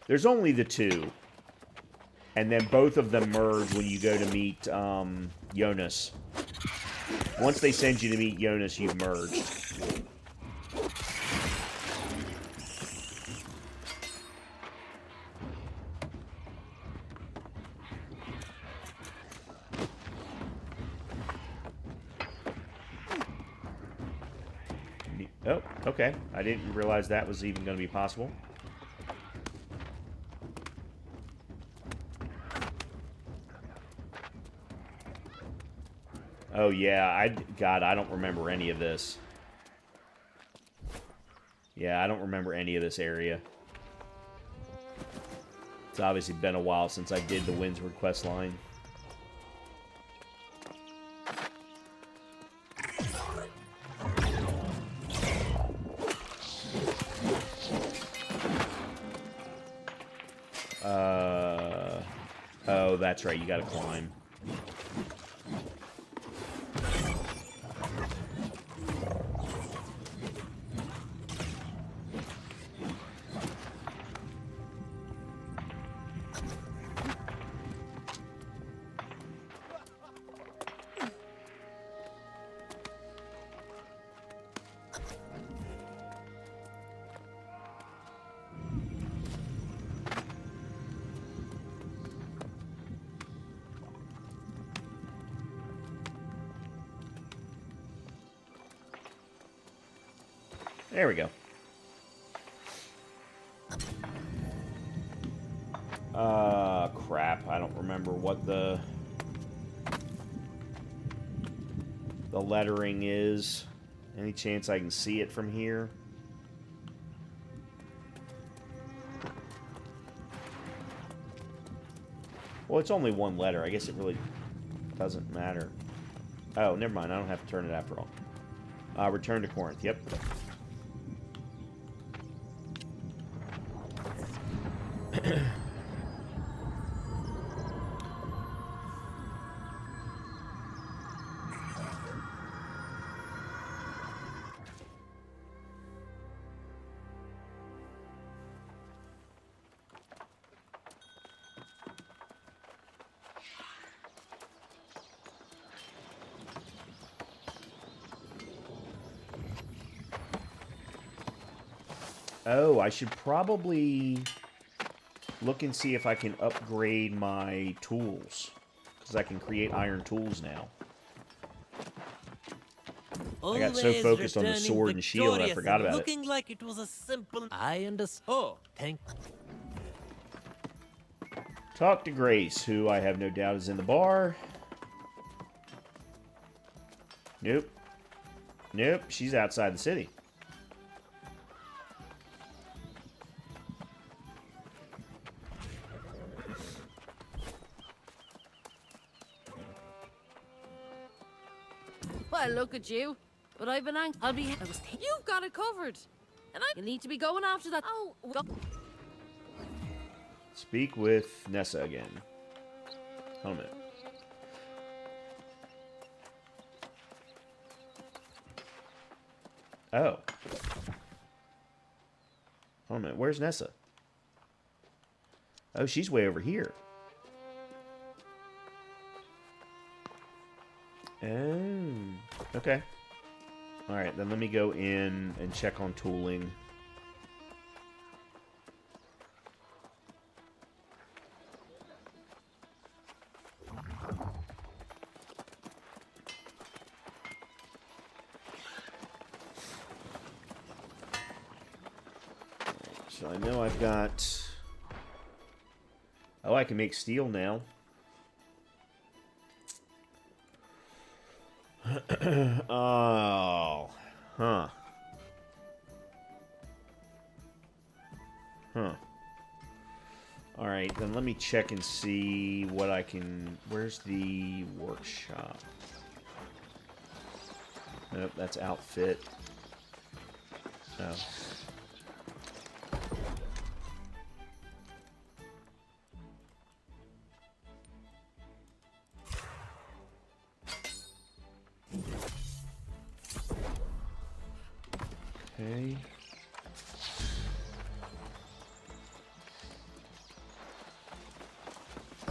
There's only the two. And then both of them merge when you go to meet Jonas. Once they send you to meet Jonas, you've merged. Oh, okay. I didn't realize that was even going to be possible. Oh, yeah. God, I don't remember any of this. Yeah, I don't remember any of this area. It's obviously been a while since I did the Windsward questline. Oh, that's right. You gotta climb. There we go. Crap. I don't remember what the lettering is. Any chance I can see it from here? Well, it's only one letter. I guess it really doesn't matter. Oh, never mind. I don't have to turn it after all. Return to Corinth. Yep. Oh, I should probably look and see if I can upgrade my tools. Because I can create iron tools now. I got so focused on the sword and shield, I forgot about it. Looking like it was a simple... I understand. Oh, thank... Talk to Grace, who I have no doubt is in the bar. Nope. Nope, she's outside the city. Well, look at you. But I've been You've got it covered. And you need to be going after that. Oh, Speak with Nessa again. Hold a minute. Oh. Hold a minute. Where's Nessa? Oh, she's way over here. Oh. Okay. Alright, then let me go in and check on tooling. So I know I've got... Oh, I can make steel now. Oh. Huh. Huh. Alright, then let me check and see what I can... Where's the workshop? Nope, that's outfit. Oh. Okay.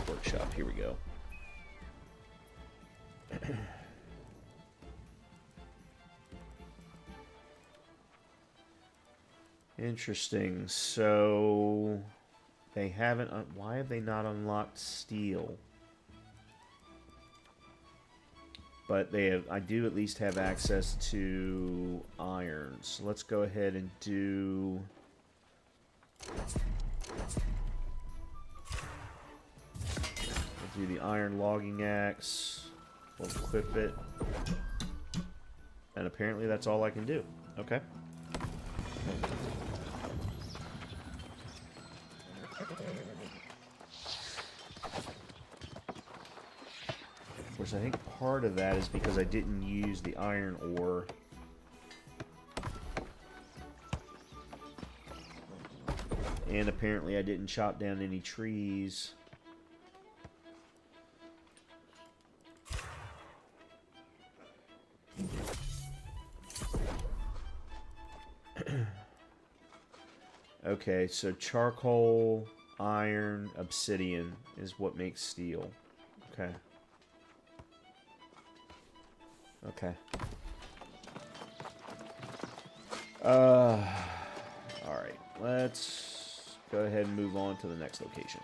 Workshop, here we go. Interesting. So they haven't. Why have they not unlocked steel? But they have. I do at least have access to iron. So let's go ahead and do. We'll do the iron logging axe. We'll equip it. And apparently that's all I can do. Okay. Of course, I think part of that is because I didn't use the iron ore. And apparently I didn't chop down any trees. Okay, so charcoal, iron, obsidian is what makes steel. Okay. Okay. Alright, let's go ahead and move on to the next location.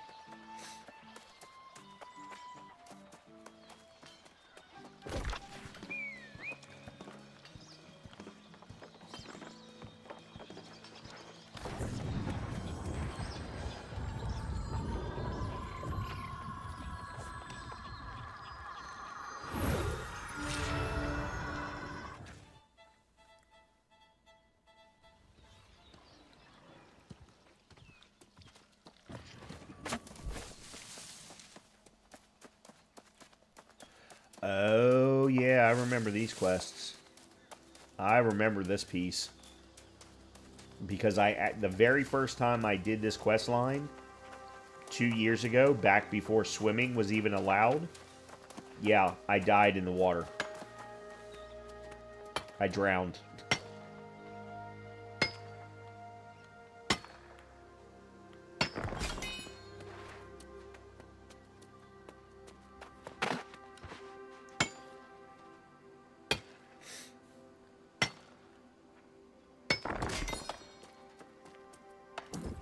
Oh, yeah, I remember these quests. I remember this piece. Because the very first time I did this quest line, 2 years ago, back before swimming was even allowed, yeah, I died in the water. I drowned.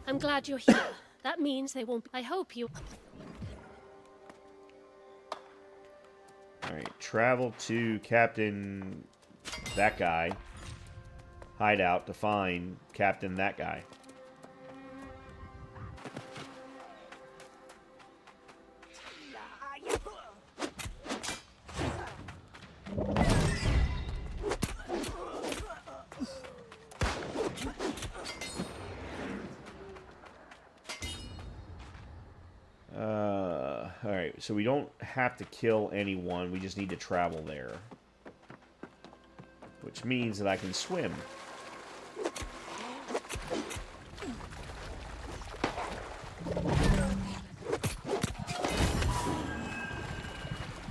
I'm glad you're here. That means they won't... I hope you... Alright, travel to Captain... that guy. Hideout to find Captain that guy. Alright, so we don't have to kill anyone, we just need to travel there. Which means that I can swim.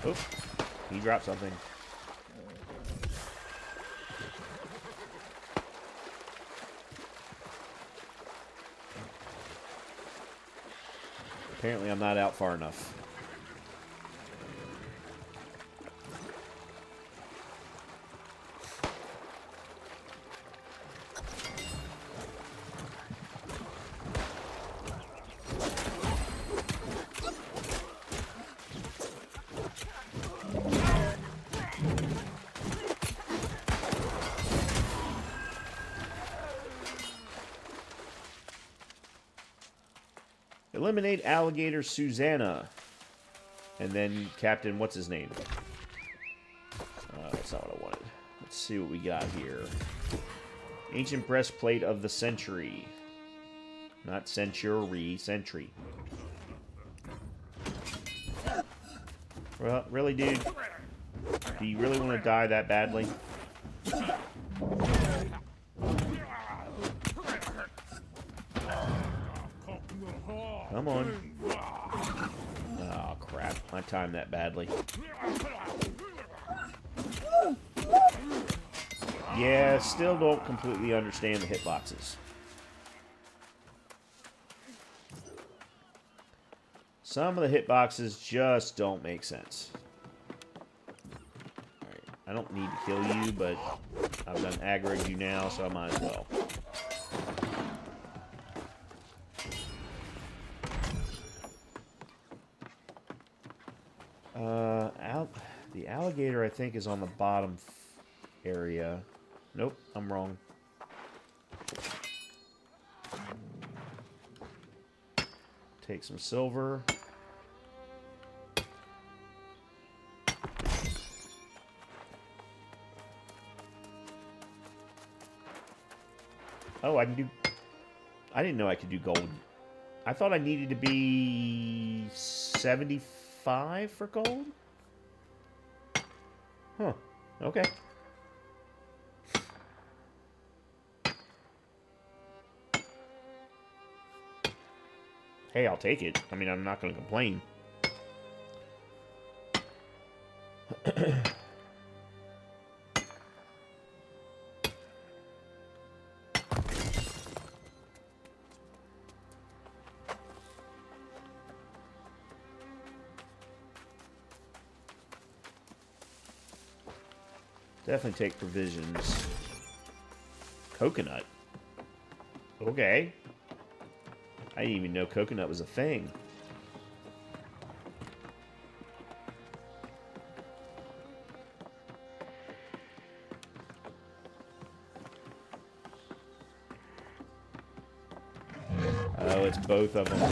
Oh, he dropped something. Apparently I'm not out far enough. Eliminate Alligator Susanna. And then Captain, what's his name? That's not what I wanted. Let's see what we got here. Ancient breastplate of the century. Not century, century. Well, really, dude? Do you really want to die that badly? Come on. Oh, crap. I timed that badly. Yeah, still don't completely understand the hitboxes. Some of the hitboxes just don't make sense. Alright, I don't need to kill you, but I've done aggroed you now, so I might as well. The alligator, I think, is on the bottom area. Nope, I'm wrong. Take some silver. Oh, I can do... I didn't know I could do gold. I thought I needed to be 75 for gold? Huh. Okay. Hey, I'll take it. I mean, I'm not going to complain. Definitely take provisions. Coconut. Okay. I didn't even know coconut was a thing. Oh, it's both of them.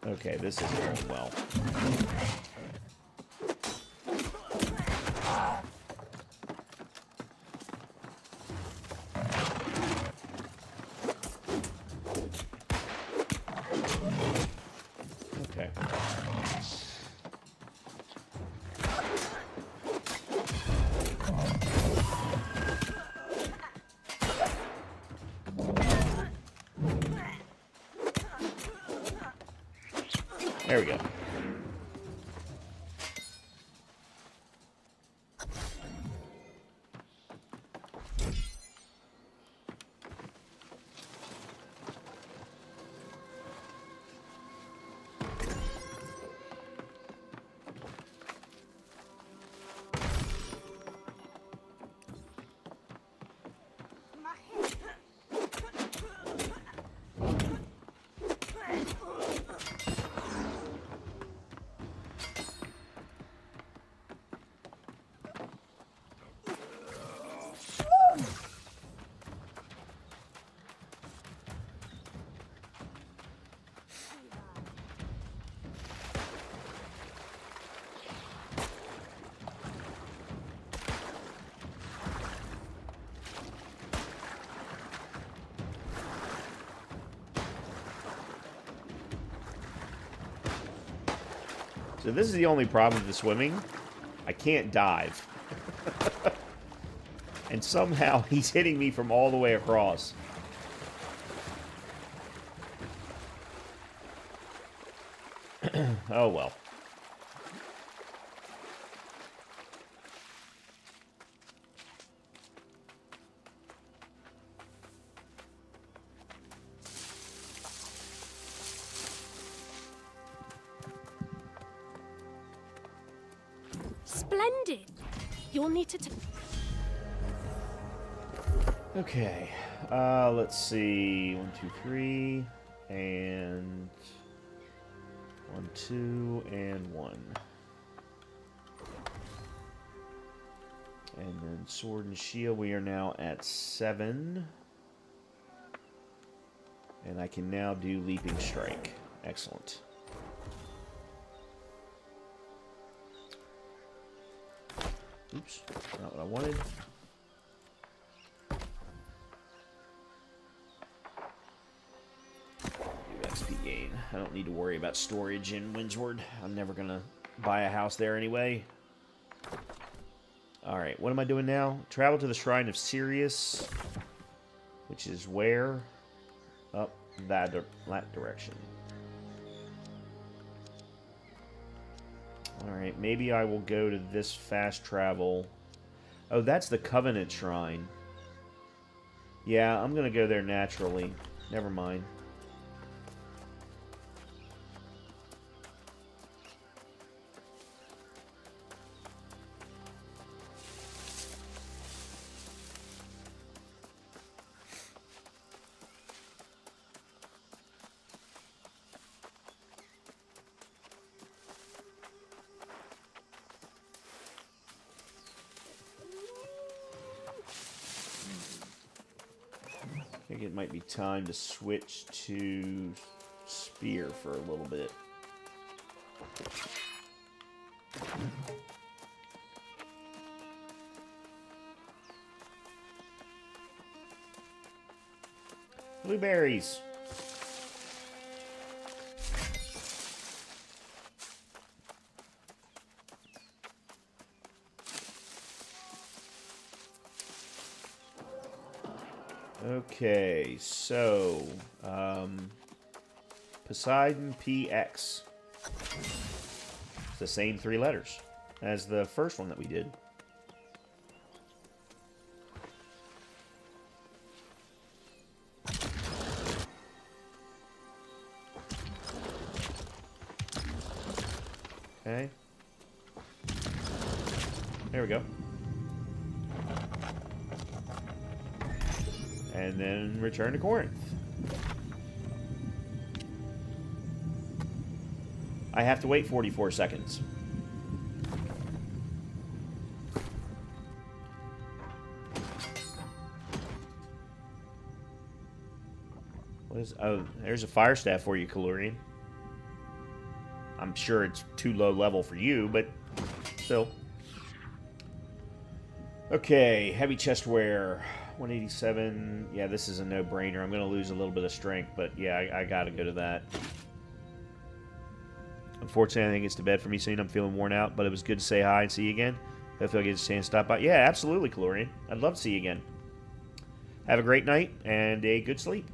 Okay, this isn't going well. There we go. So this is the only problem with the swimming. I can't dive. And somehow he's hitting me from all the way across. Oh well. Splendid. You'll need to... Okay. Let's see. 1, 2, 3. And... 1, 2, and 1. And then sword and shield. We are now at 7. And I can now do leaping strike. Excellent. Oops, not what I wanted. Do XP gain. I don't need to worry about storage in Windsward. I'm never gonna buy a house there anyway. Alright, what am I doing now? Travel to the Shrine of Sirius, which is where? Up that direction. Alright, maybe I will go to this fast travel. Oh, that's the Covenant Shrine. Yeah, I'm going to go there naturally. Never mind. I think it might be time to switch to spear for a little bit. Blueberries. Okay, so Poseidon PX. It's the same 3 letters as the first one that we did. Okay. There we go. And then return to Corinth. I have to wait 44 seconds. What is... Oh, there's a fire staff for you, Kalurian. I'm sure it's too low level for you, but still. Okay, heavy chest wear. 187. Yeah, this is a no-brainer. I'm going to lose a little bit of strength, but yeah, I got to go to that. Unfortunately, I think it's to bed for me soon. I'm feeling worn out, but it was good to say hi and see you again. Hopefully I get a chance to stop by. Yeah, absolutely, Kalorian. I'd love to see you again. Have a great night and a good sleep.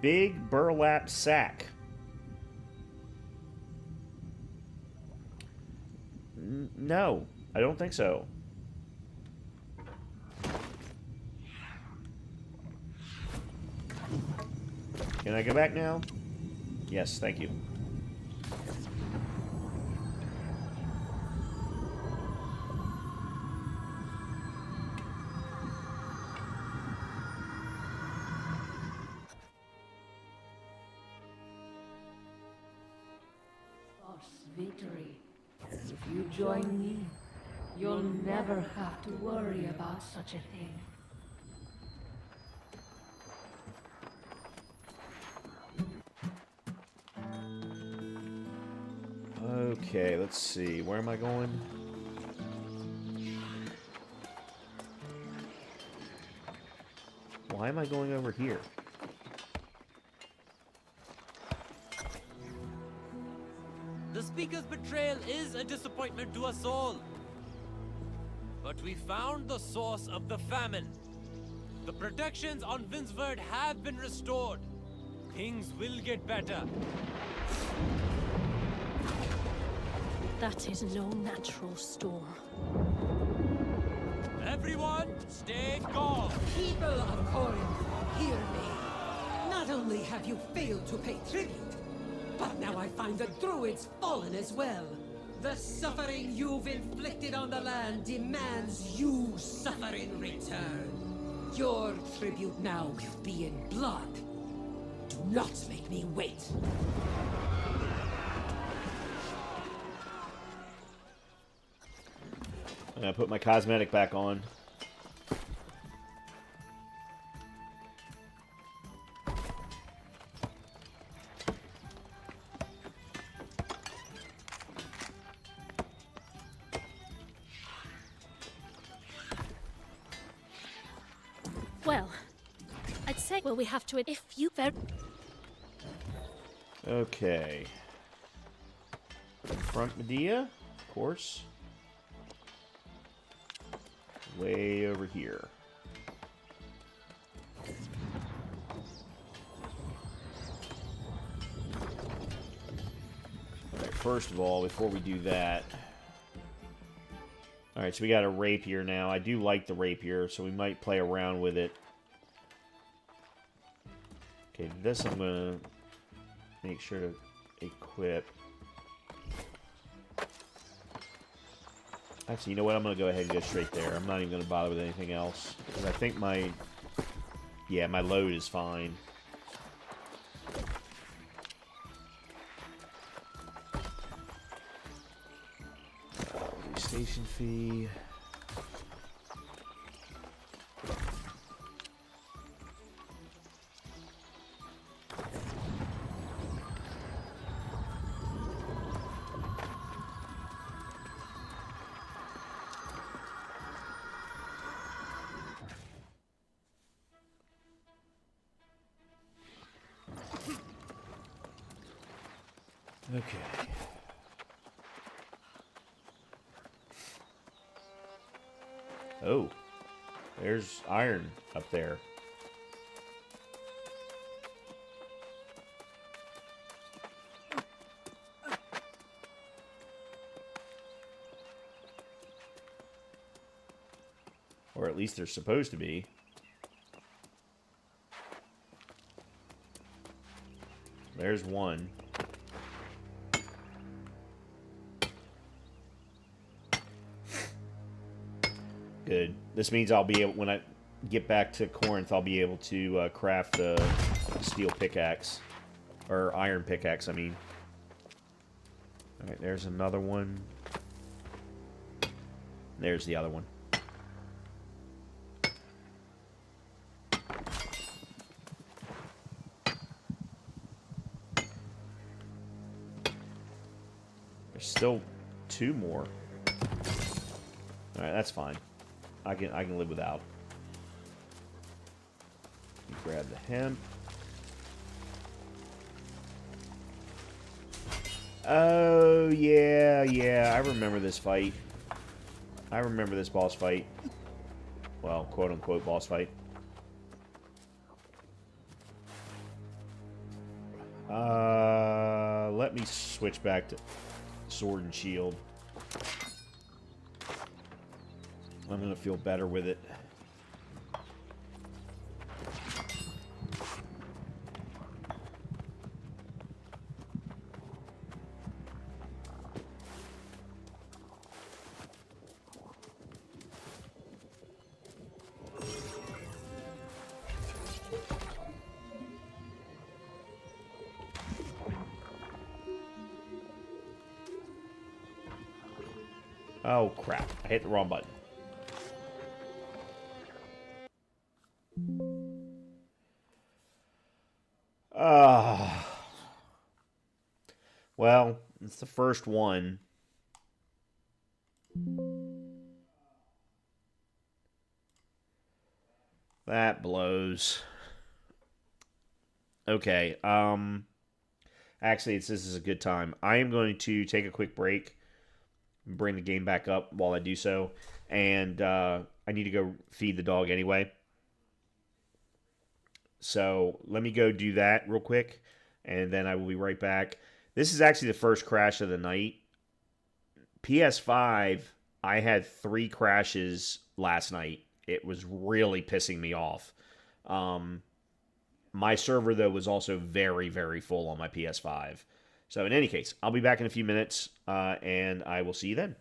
Big burlap sack. No, I don't think so. Can I go back now? Yes, thank you. Victory. If you join me, you'll never have to worry about such a thing. Okay, let's see. Where am I going? Why am I going over here? The Speaker's betrayal is a disappointment to us all. But we found the source of the famine. The protections on Vinsford have been restored. Things will get better. That is no natural storm. Everyone, stay calm. People of Corinth, hear me. Not only have you failed to pay tribute, but now I find the Druids fallen as well. The suffering you've inflicted on the land demands you suffer in return. Your tribute now will be in blood. Do not make me wait. I'm gonna put my cosmetic back on. Well, I'd say, well, we have to, if you very... Okay. Front Medea, of course. Way over here. Alright, first of all, before we do that... Alright, so we got a rapier now. I do like the rapier, so we might play around with it. Okay, this I'm gonna make sure to equip. Actually, you know what? I'm going to go ahead and go straight there. I'm not even going to bother with anything else. Because I think my... Yeah, my load is fine. Station fee... Okay. Oh, there's iron up there. Or at least they're supposed to be. There's one. Good. This means I'll be able, when I get back to Corinth, I'll be able to craft a steel pickaxe. Or iron pickaxe, I mean. Alright, there's another one. There's the other one. There's still two more. Alright, that's fine. I can live without. Grab the hemp. Oh yeah, I remember this fight. I remember this boss fight. Well, quote unquote boss fight. Let me switch back to sword and shield. I'm gonna feel better with it. Oh, crap. I hit the wrong button. Well, it's the first one. That blows. Okay, actually, this is a good time. I am going to take a quick break, bring the game back up while I do so, and I need to go feed the dog anyway. So let me go do that real quick, and then I will be right back. This is actually the first crash of the night. PS5, I had 3 crashes last night. It was really pissing me off. My server, though, was also very, very full on my PS5. So in any case, I'll be back in a few minutes, and I will see you then.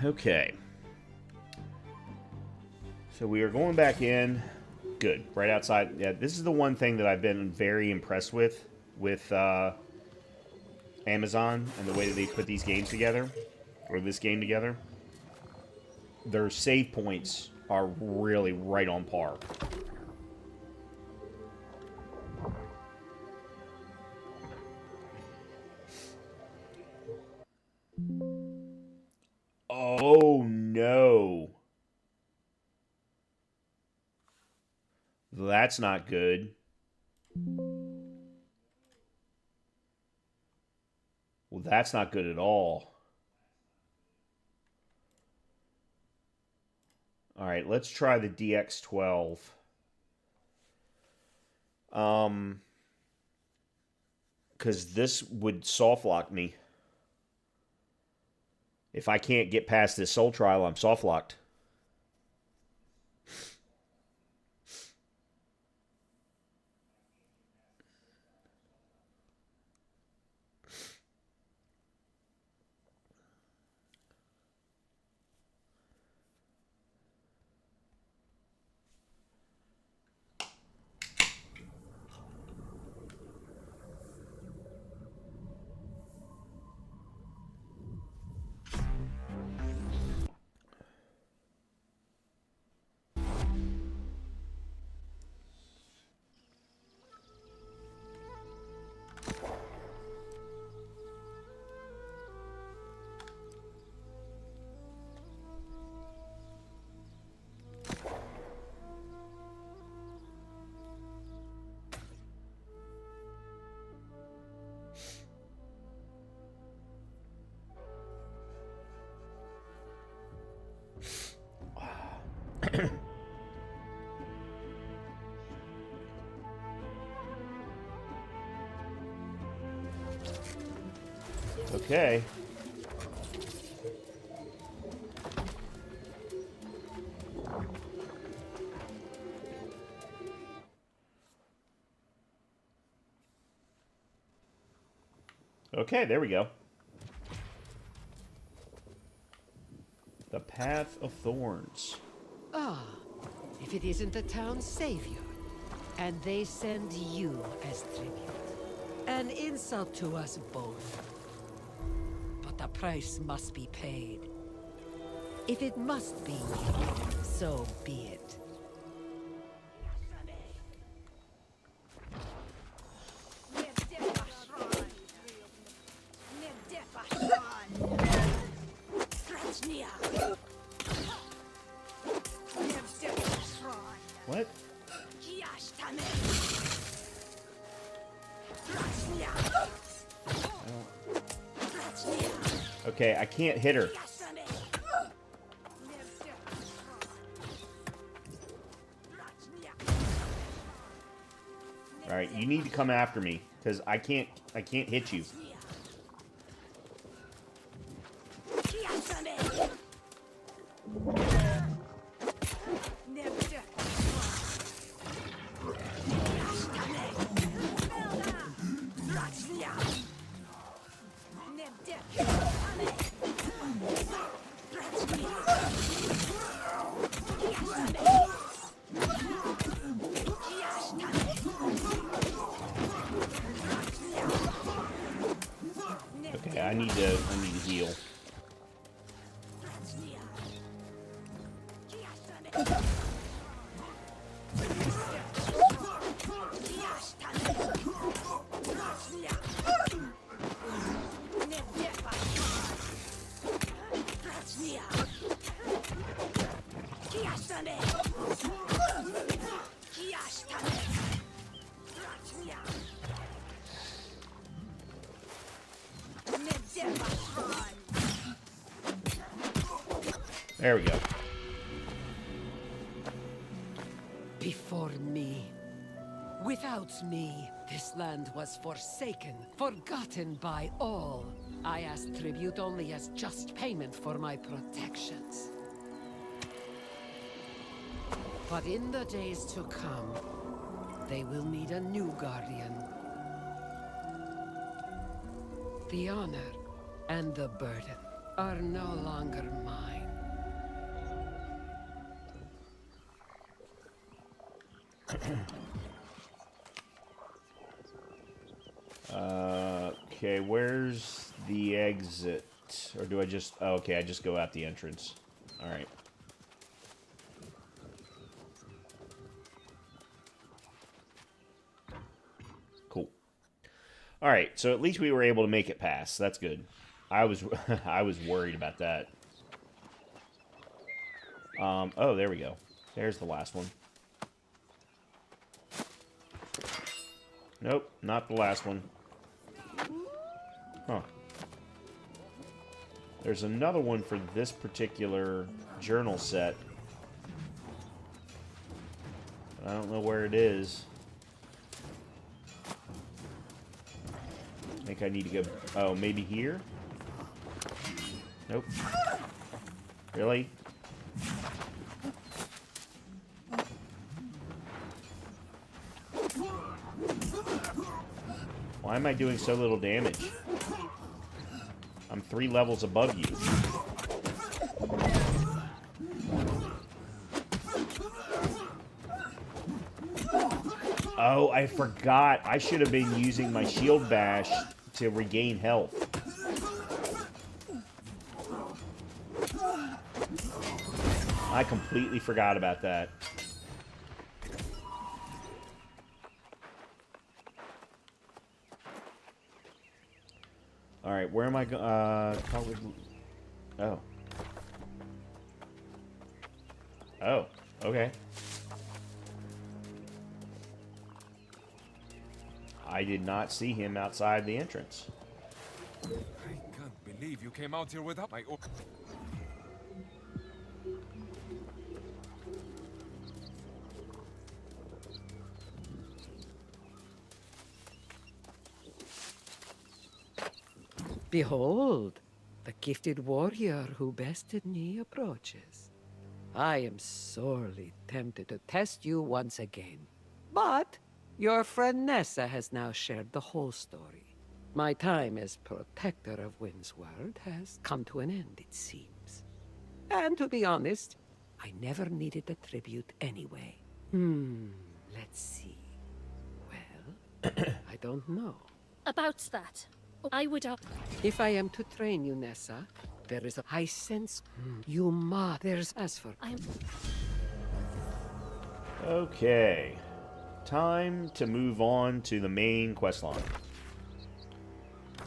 Okay. So we are going back in. Good. Right outside. Yeah, this is the one thing that I've been very impressed with Amazon and the way that they put these games together, or this game together. Their save points are really right on par. Oh no. That's not good. Well, that's not good at all. All right, let's try the DX12. Because this would soft lock me. If I can't get past this soul trial, I'm soft locked. Okay. Okay, there we go. The Path of Thorns. Ah, if it isn't the town's savior, and they send you as tribute. An insult to us both. But the price must be paid. If it must be, so be it. What? Okay, I can't hit her. All right, you need to come after me because I can't hit you. Okay, I need to heal. There we go. Before me. Without me, this land was forsaken, forgotten by all. I asked tribute only as just payment for my protections. But in the days to come, they will need a new guardian. The honor and the burden. are no longer mine. Okay, where's the exit? Or do I just... Oh, okay, I just go out the entrance. Alright. Cool. Alright, so at least we were able to make it past. That's good. I was I was worried about that. Oh, there we go. There's the last one. Nope, not the last one. Huh. There's another one for this particular journal set. I don't know where it is. I think I need to go... Oh, maybe here? Nope. Really? Why am I doing so little damage? I'm 3 levels above you. Oh, I forgot. I should have been using my shield bash to regain health. I completely forgot about that. Alright, where am I going? Probably... Oh. Oh, okay. I did not see him outside the entrance. I can't believe you came out here without my... Behold, the gifted warrior who bested me approaches. I am sorely tempted to test you once again. But your friend Nessa has now shared the whole story. My time as protector of Windsward has come to an end, it seems. And to be honest, I never needed a tribute anyway. Let's see. Well, I don't know. About that, I would... If I am to train you, Nessa, there is a high sense you must... There's as for... Okay. Time to move on to the main quest line.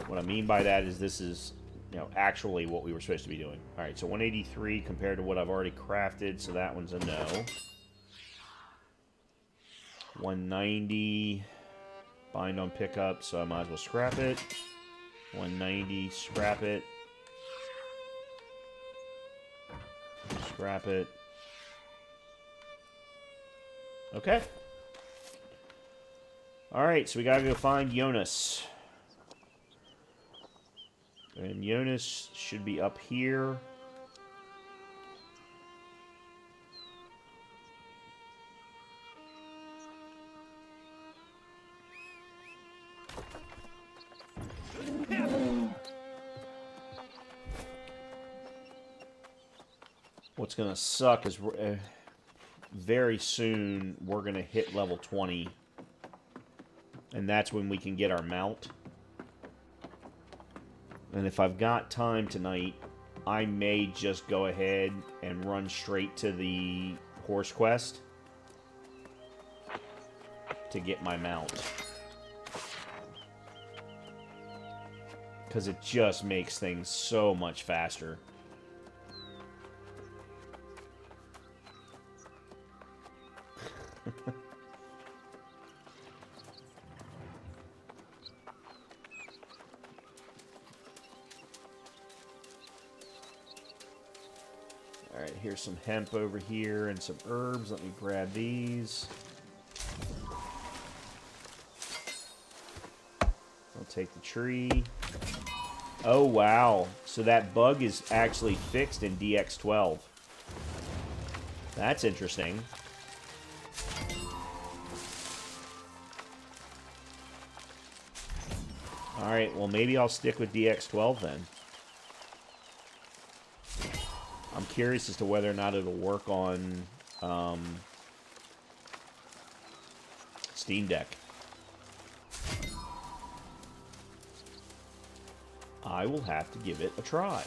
What I mean by that is this is, you know, actually what we were supposed to be doing. Alright, so 183 compared to what I've already crafted, so that one's a no. 190, bind on pickup, so I might as well scrap it. 190, scrap it. Scrap it. Okay. Alright, so we gotta go find Jonas. And Jonas should be up here. What's gonna suck is very soon we're gonna hit level 20. And that's when we can get our mount. And if I've got time tonight, I may just go ahead and run straight to the horse quest to get my mount. Because it just makes things so much faster. Alright, here's some hemp over here and some herbs. Let me grab these. I'll take the tree. Oh, wow. So that bug is actually fixed in DX12. That's interesting. Alright, well maybe I'll stick with DX12 then. I'm curious as to whether or not it'll work on Steam Deck. I will have to give it a try.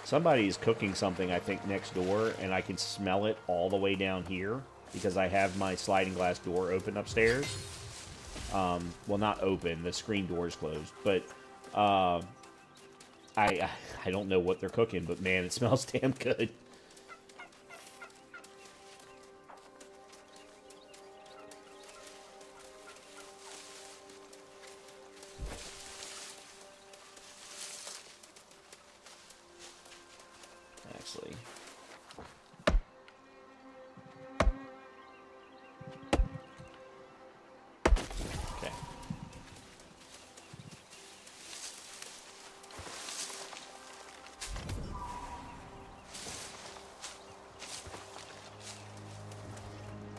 Somebody is cooking something, I think, next door, and I can smell it all the way down here because I have my sliding glass door open upstairs. Well, not open. The screen door is closed. But I don't know what they're cooking, but man, it smells damn good. Actually. Okay.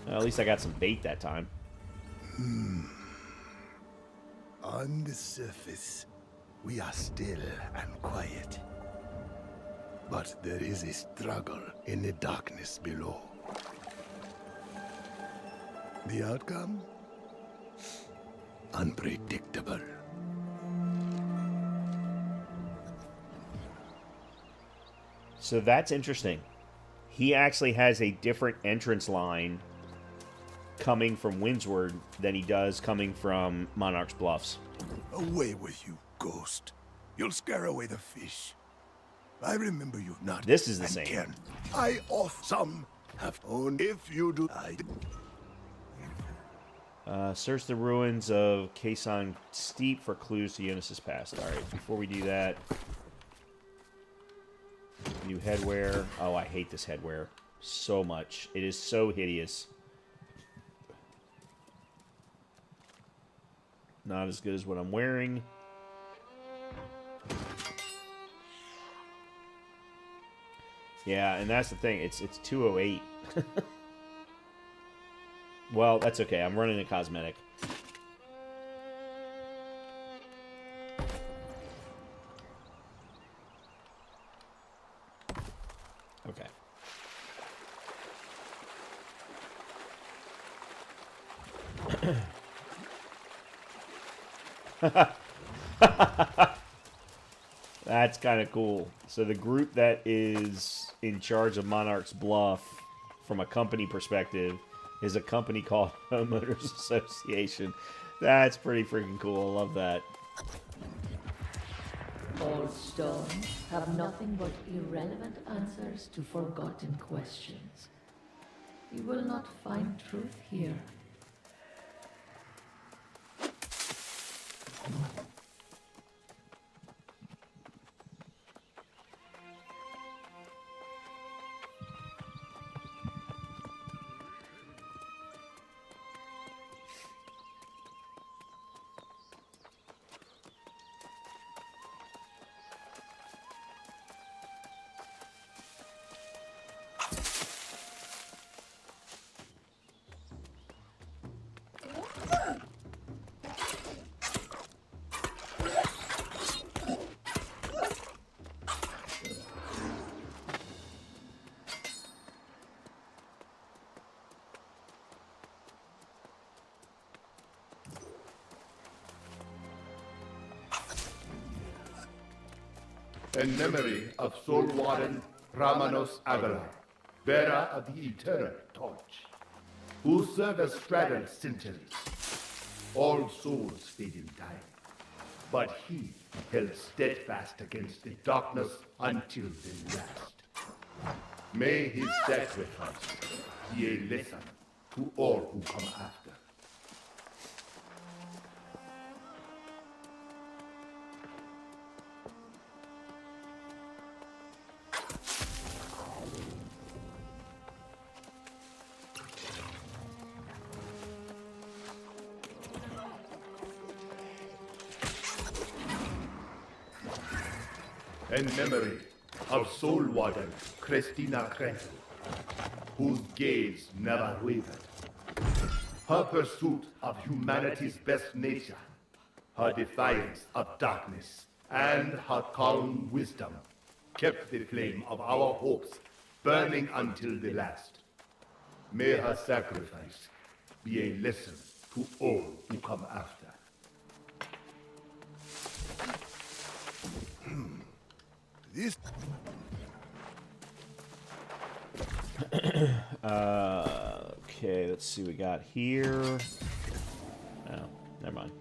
Well, at least I got some bait that time. On the surface, we are still and quiet. But there is a struggle in the darkness below. The outcome? Unpredictable. So that's interesting. He actually has a different entrance line coming from Windsward than he does coming from Monarch's Bluffs. Away with you, ghost. You'll scare away the fish. I remember you not. This is the and same. Can I off some have owned if you do. Search the ruins of Kason Steep for clues to Eunice's past. Alright, before we do that... New headwear. Oh, I hate this headwear so much. It is so hideous. Not as good as what I'm wearing. Yeah, and that's the thing. It's 208. Well, that's okay. I'm running a cosmetic. Okay. That's kind of cool. So the group that is in charge of Monarch's Bluff, from a company perspective, is a company called Homeowners Association. That's pretty freaking cool. I love that. All stones have nothing but irrelevant answers to forgotten questions. You will not find truth here. In memory of Soul Warden Ramanos Aguilar, bearer of the Eternal Torch, who served as straddle centuries. All souls fade in time, but he held steadfast against the darkness until the last. May his sacrifice be a lesson to all who come after. In memory of Soul Warden Christina Krenzel, whose gaze never wavered. her pursuit of humanity's best nature, her defiance of darkness, and her calm wisdom kept the flame of our hopes burning until the last. May her sacrifice be a lesson to all who come after. This. Okay, let's see what we got here. Oh, never mind.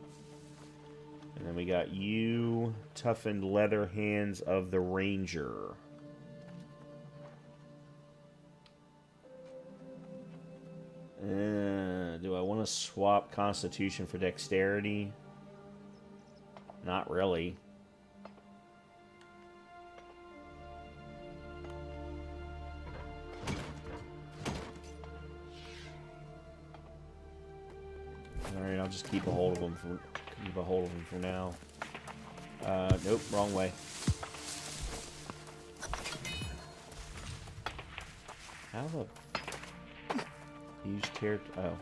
And then we got you, toughened leather hands of the ranger. Do I want to swap constitution for dexterity? Not really. Alright, I'll just keep a hold of them for now. Nope, wrong way. How the use character? Oh.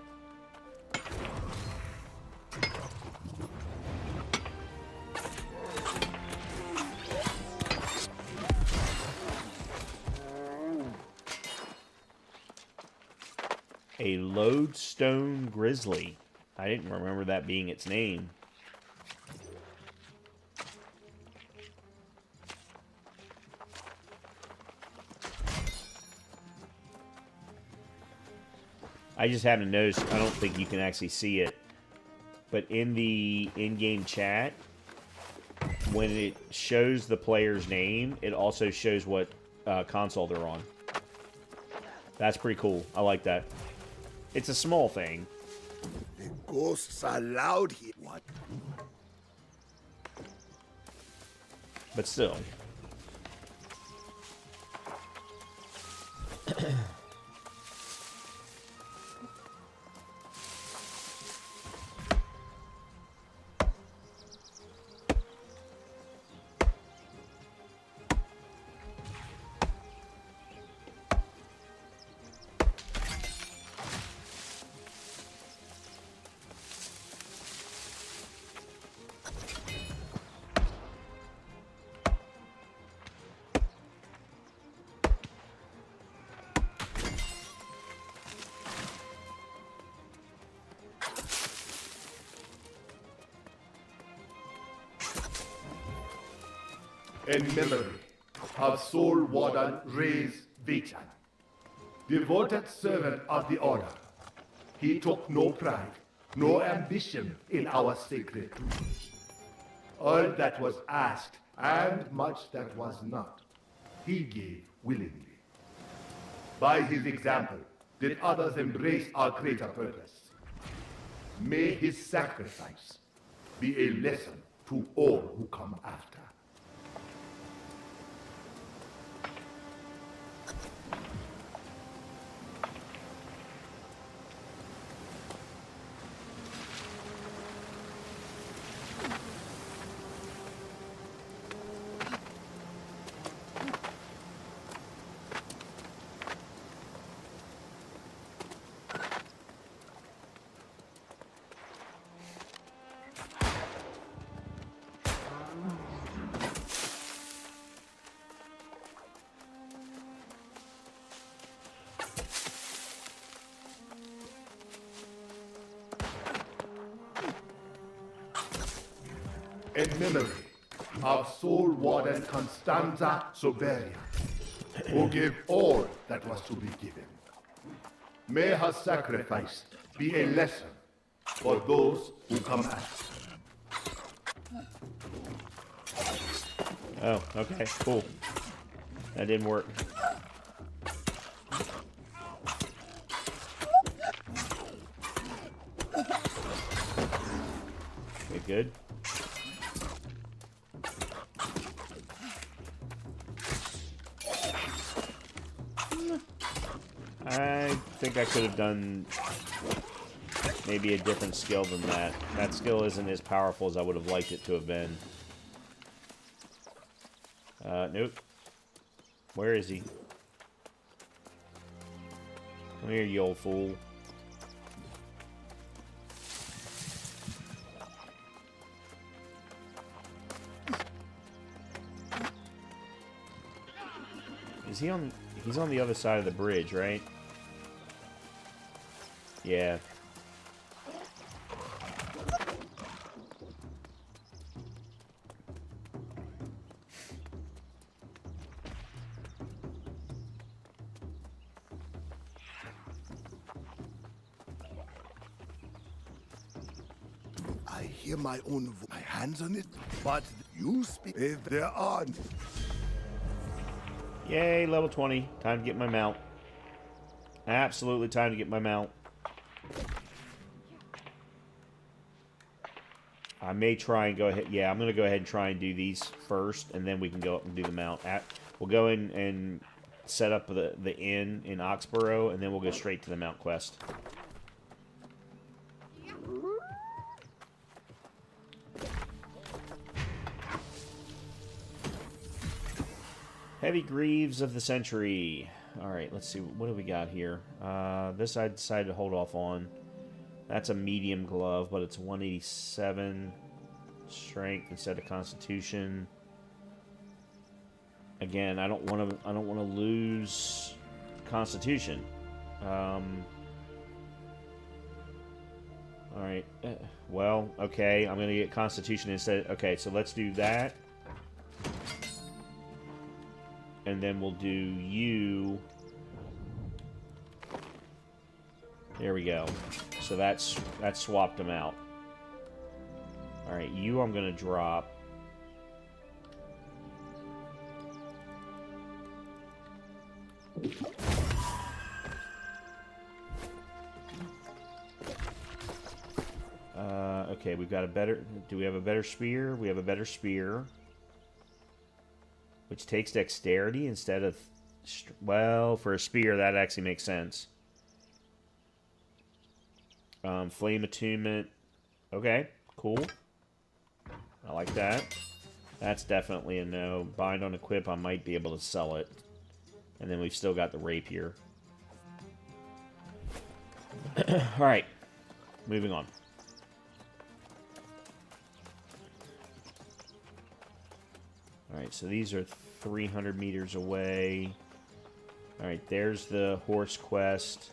A lodestone grizzly. I didn't remember that being its name. I just haven't noticed, I don't think you can actually see it, but in the in-game chat, when it shows the player's name, it also shows what console they're on. That's pretty cool. I like that. It's a small thing. The ghosts are loud here. What? But still. In memory of Soul Warden Reyes Vichan, devoted servant of the Order, he took no pride, no ambition in our sacred duties. All that was asked, and much that was not, he gave willingly. By his example, did others embrace our greater purpose. May his sacrifice be a lesson to all who come after. In memory of Soul Warden Constanza Soberia, who gave all that was to be given. May her sacrifice be a lesson for those who come after. Oh, okay, cool. That didn't work. Okay, good. I think I could have done maybe a different skill than that. That skill isn't as powerful as I would have liked it to have been. Nope. Where is he? Come here, you old fool. Is he on... He's on the other side of the bridge, right? Yeah. I hear my own my hands on it, but you speak if they're on. Yay, level 20. Time to get my mount. Absolutely time to get my mount. I may try and go ahead. Yeah, I'm going to go ahead and try and do these first, and then we can go up and do the mount. We'll go in and set up the inn in Oxborough, and then we'll go straight to the mount quest. Heavy Greaves of the Century. Alright, let's see. What do we got here? This I decided to hold off on. That's a medium glove, but it's 187 strength instead of constitution. Again, I don't want to lose constitution. Alright. Well, okay. I'm going to get constitution instead. Okay, so let's do that. And then we'll do you. There we go. So that swapped them out. Alright, you I'm going to drop. Okay, we've got a better... Do we have a better spear? We have a better spear. Which takes dexterity instead of... Well, for a spear, that actually makes sense. Flame attunement. Okay, cool. I like that. That's definitely a no. Bind on equip, I might be able to sell it. And then we've still got the rapier. Alright. Moving on. Alright, so these are 300 meters away. Alright, there's the horse quest.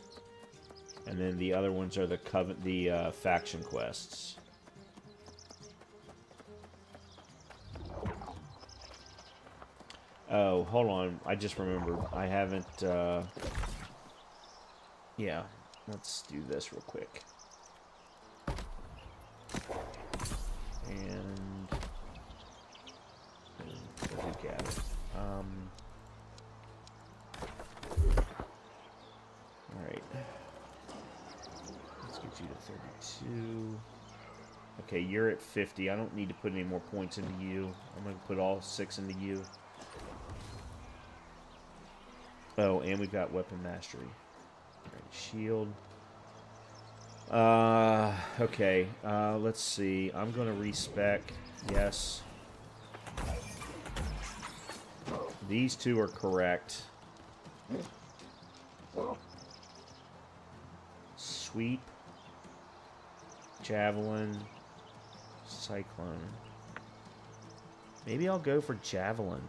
And then the other ones are the faction quests. Oh, hold on. I just remembered. I haven't, yeah. Let's do this real quick. And... look at it. Alright. Let's get you to 32. Okay, you're at 50. I don't need to put any more points into you. I'm going to put all 6 into you. Oh, and we've got weapon mastery. Alright, shield. Okay. Let's see. I'm going to respec. Yes. These two are correct. Sweep. Javelin. Cyclone. Maybe I'll go for Javelin.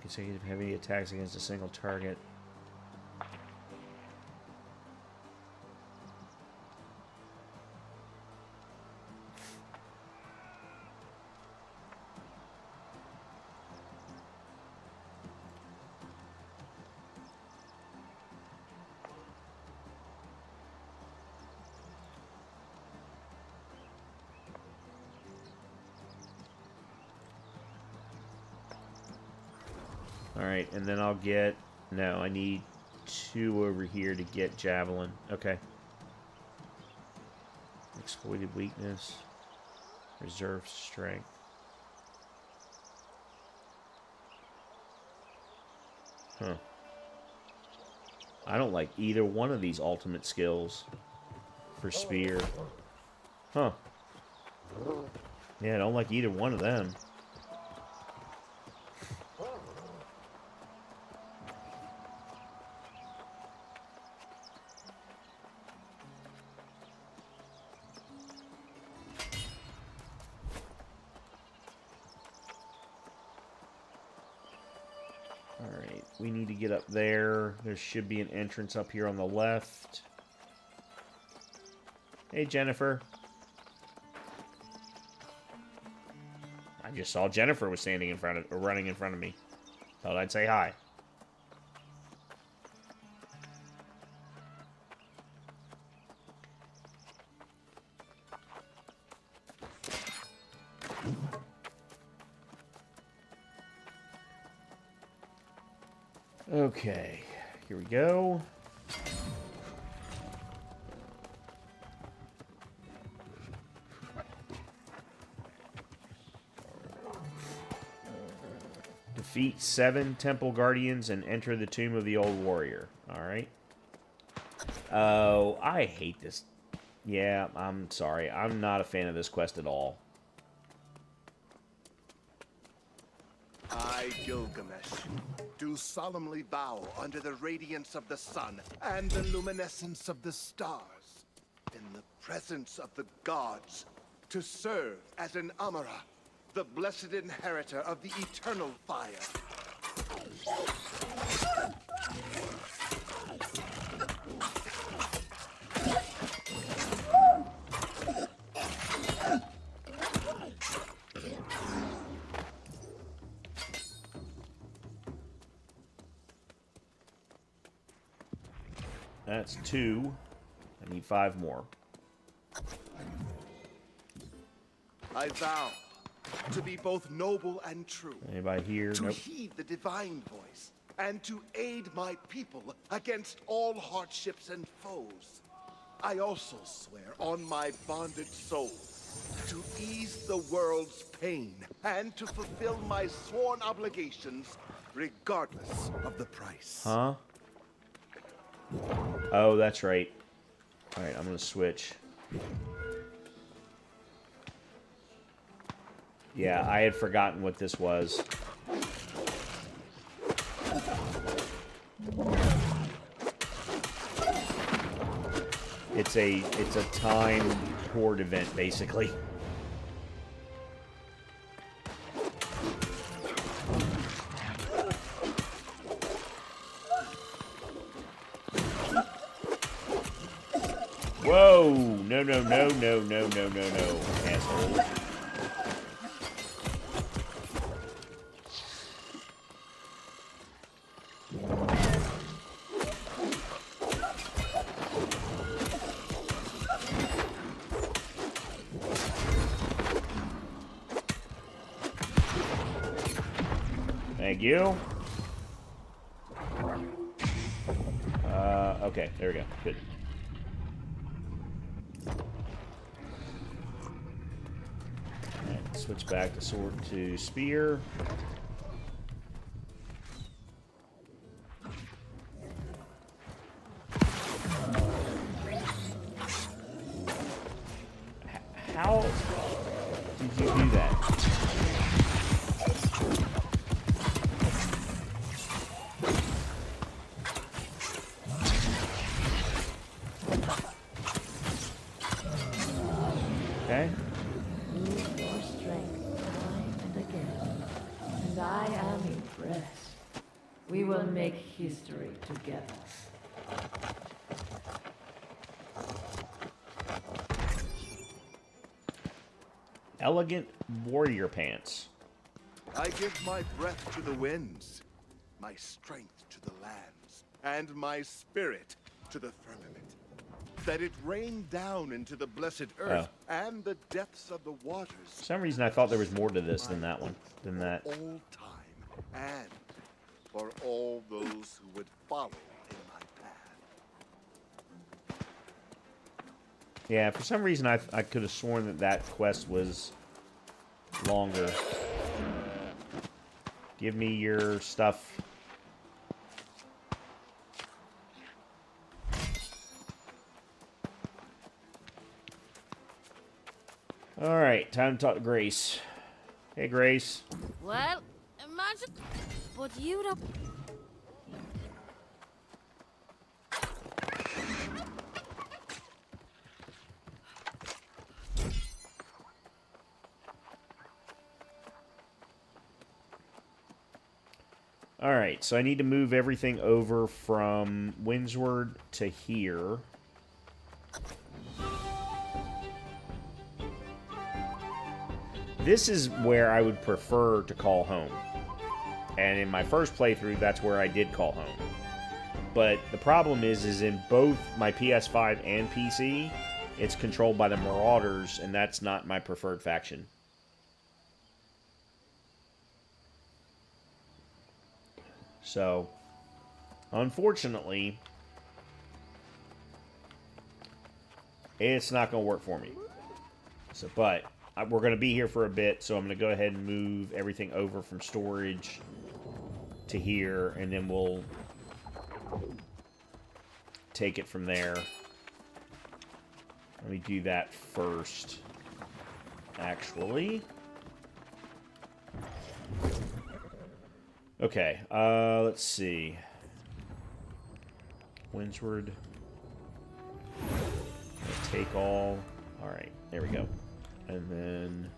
Consecutive heavy attacks against a single target. Alright, and then I'll get... No, I need 2 over here to get Javelin. Okay. Exploited weakness. Reserve strength. Huh. I don't like either one of these ultimate skills for spear. Huh. Yeah, I don't like either one of them. we need to get up there. There should be an entrance up here on the left. Hey, Jennifer. I just saw Jennifer was standing in front of, or running in front of me. Thought I'd say hi. Okay, here we go. Defeat 7 Temple Guardians and enter the Tomb of the Old Warrior. Alright. Oh, I hate this. Yeah, I'm sorry. I'm not a fan of this quest at all. I, Gilgamesh, do solemnly vow under the radiance of the sun and the luminescence of the stars, in the presence of the gods, to serve as an Amara, the blessed inheritor of the eternal fire. That's 2. I need 5 more. I vow to be both noble and true. Anybody here? To Nope. heed the divine voice, and to aid my people against all hardships and foes. I also swear on my bonded soul to ease the world's pain and to fulfill my sworn obligations regardless of the price. Huh? Oh, that's right. Alright, I'm gonna switch. Yeah, I had forgotten what this was. It's a timed horde event, basically. Whoa! No, no, no, no, no, no, no, no, asshole. Thank you. Okay, there we go. Good. Alright, switch back to sword to spear. How did you do that? Okay. Use your strength time and again, and I am impressed. We will make history together. Elegant warrior pants. I give my breath to the winds, my strength to the lands, and my spirit to the firmament. That it rain down into the blessed earth and the depths of the waters. For some reason, I thought there was more to this than that one. Than that. All time, and for all those who would follow in my path. Yeah, for some reason, I could have sworn that that quest was longer. Give me your stuff. Alright, time to talk to Grace. Hey, Grace. Well, imagine... But you don't... Alright, so I need to move everything over from Windsward to here. This is where I would prefer to call home. And in my first playthrough, that's where I did call home. But the problem is in both my PS5 and PC, it's controlled by the Marauders, and that's not my preferred faction. So, unfortunately, it's not going to work for me. So, but we're going to be here for a bit, so I'm going to go ahead and move everything over from storage to here, and then we'll take it from there. Let me do that first, actually. Okay, let's see. Windsward. Let's take all. Alright, there we go. And then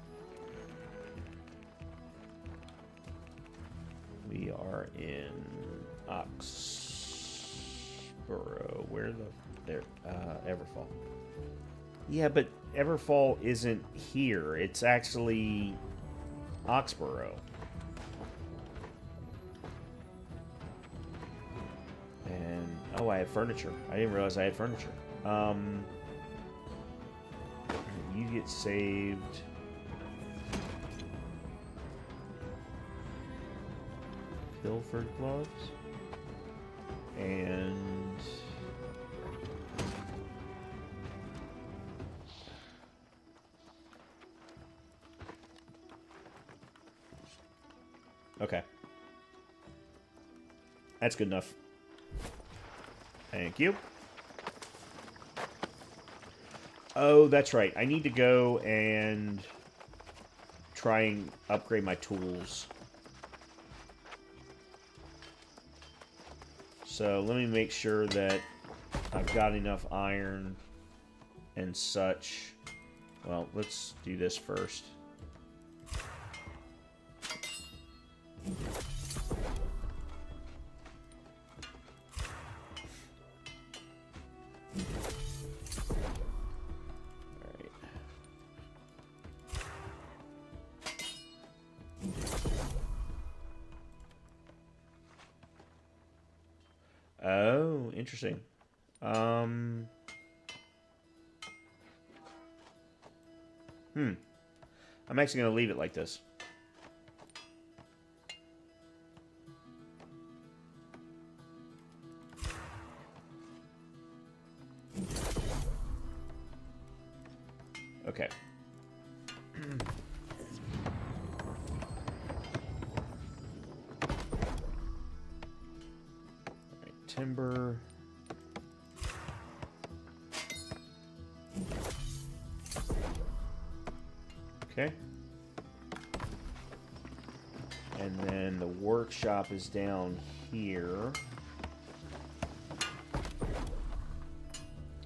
we are in Oxborough. Where the... There, Everfall. Yeah, but Everfall isn't here. It's actually Oxborough. And, oh, I have furniture. I didn't realize I had furniture. You get saved. Pilfered gloves. And... okay. That's good enough. Thank you. Oh, that's right. I need to go and try and upgrade my tools. So let me make sure that I've got enough iron and such. Well, let's do this first. Oh, interesting. I'm actually going to leave it like this. Okay. Timber. Okay. And then the workshop is down here.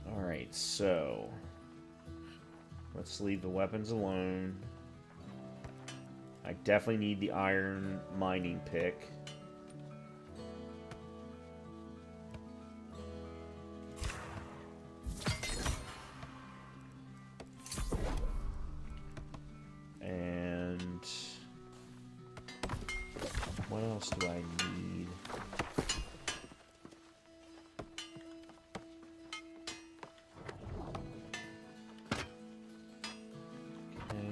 Alright, so let's leave the weapons alone. I definitely need the iron mining pick. What else do I need? Okay.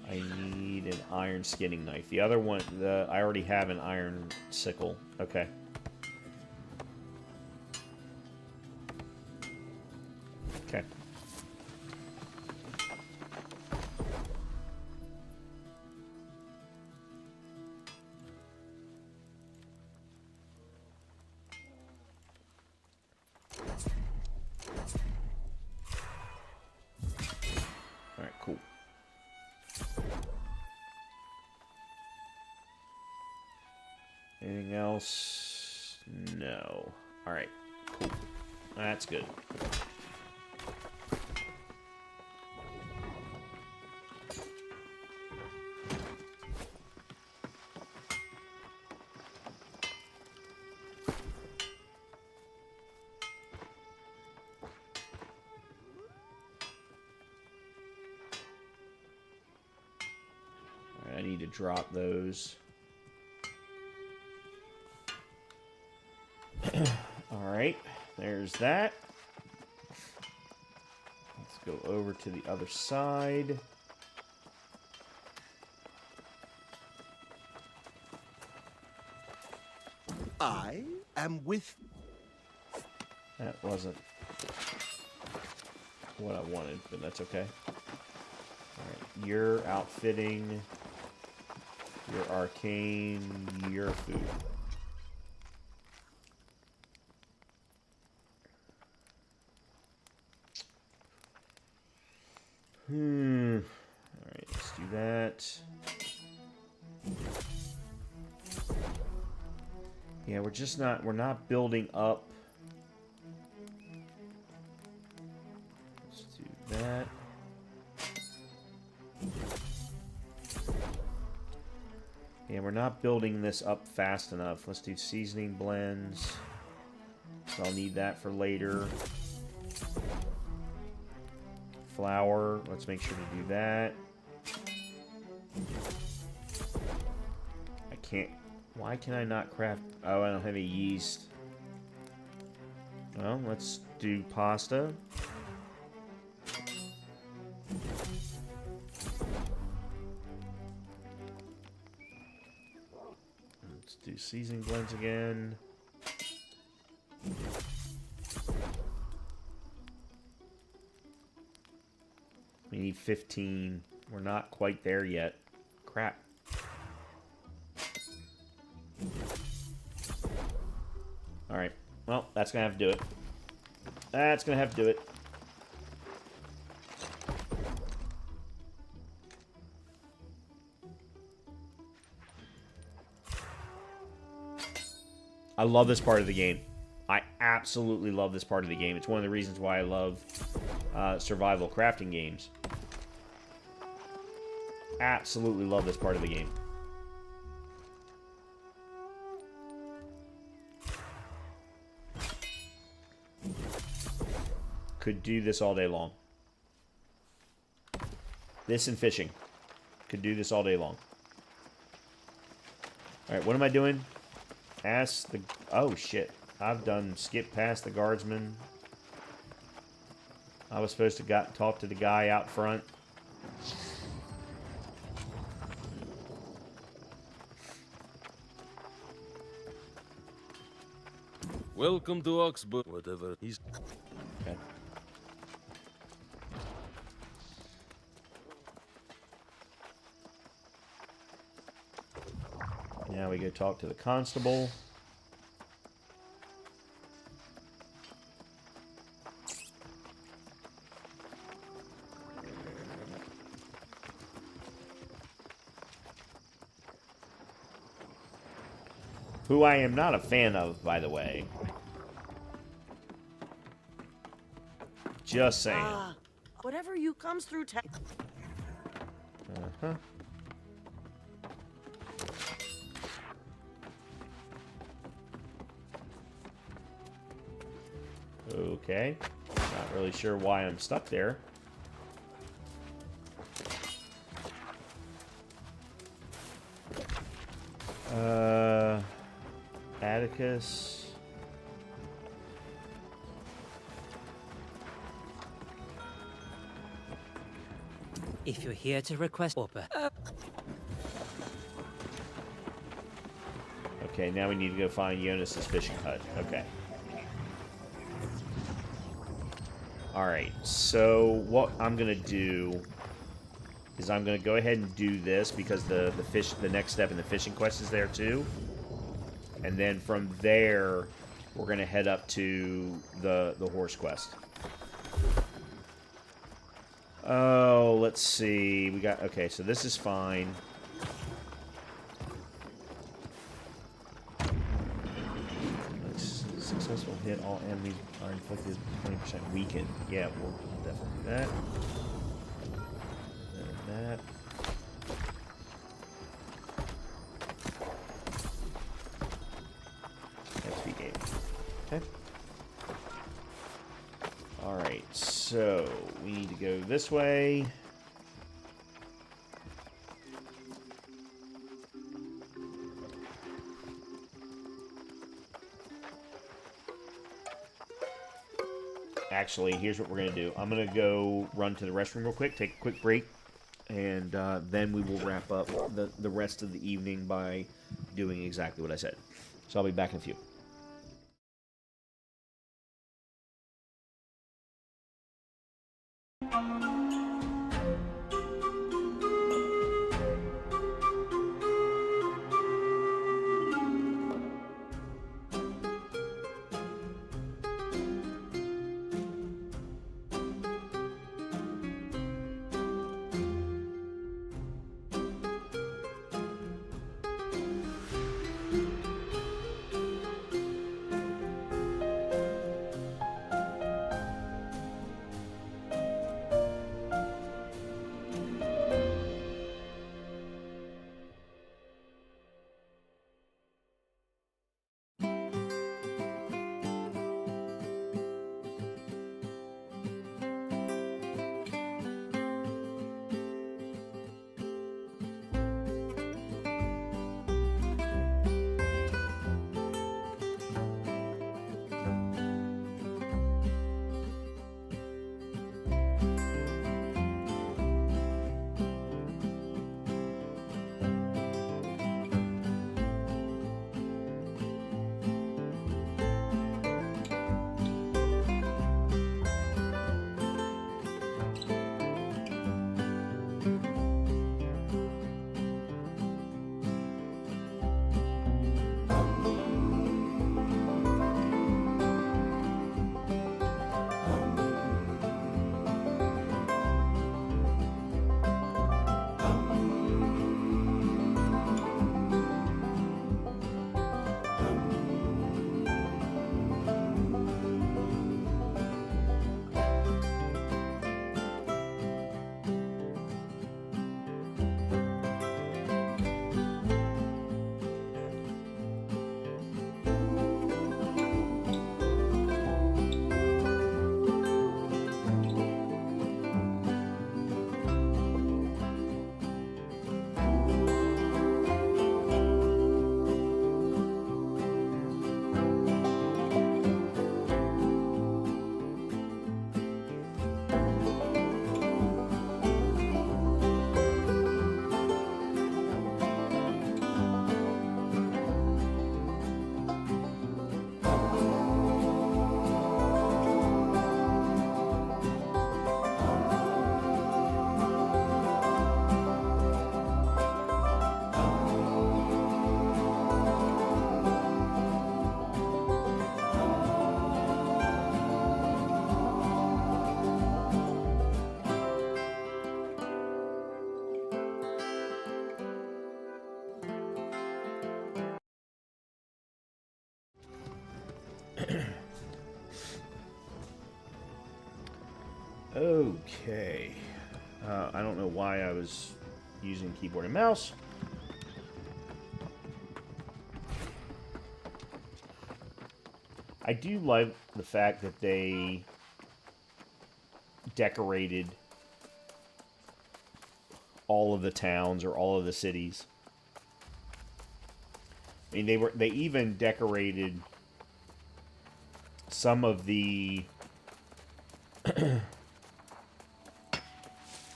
I need an iron skinning knife. The other one, I already have an iron sickle. Okay. Okay. Alright, cool. Anything else? No. Alright, cool. That's good. I need to drop those. Alright, there's that. Let's go over to the other side. I am with... That wasn't what I wanted, but that's okay. Alright, your outfitting, your arcane, your food. Alright, let's do that. Yeah, we're not building up. Let's do that. Yeah, we're not building this up fast enough. Let's do seasoning blends. So I'll need that for later. Flour, let's make sure to do that. I can't... Why can I not craft... Oh, I don't have any yeast. Well, let's do pasta. Let's do seasoning blends again. We need 15. We're not quite there yet. Crap. Alright. Well, that's gonna have to do it. That's gonna have to do it. I love this part of the game. I absolutely love this part of the game. It's one of the reasons why I love survival crafting games. Absolutely love this part of the game. Could do this all day long. This and fishing. Could do this all day long. Alright, what am I doing? Ask the... Oh, shit. I've done skip past the guardsman. I was supposed to talk to the guy out front. Welcome to Oxburg, whatever he's... Okay. Now we go talk to the constable. Who I am not a fan of, by the way. Just saying. Whatever you comes through town. Uh-huh. Okay. Not really sure why I'm stuck there. Atticus. If you're here to request Orpa. Okay, now we need to go find Jonas's fishing hut. Okay. Alright, so what I'm gonna do is I'm gonna go ahead and do this because the next step in the fishing quest is there too. And then from there we're gonna head up to the horse quest. Oh, let's see. We got... Okay, so this is fine. Successful hit. All enemies are inflicted 20% weakened. Yeah, we'll definitely do that. And that. XP game. Okay. Alright, so we need to go this way. actually, here's what we're going to do. I'm going to go run to the restroom real quick, take a quick break, and then we will wrap up the rest of the evening by doing exactly what I said. So I'll be back in a few. Okay. I don't know why I was using keyboard and mouse. I do like the fact that they decorated all of the towns or all of the cities. I mean, they even decorated some of the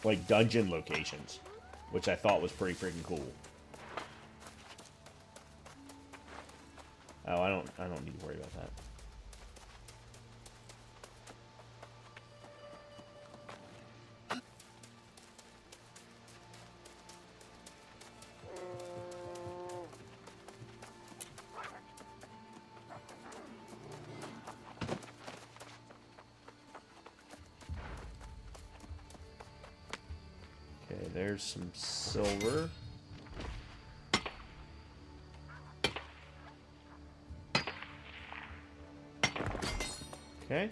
like dungeon locations, which I thought was pretty freaking cool. Oh, I don't need to worry about that. Okay, there's some silver. Okay.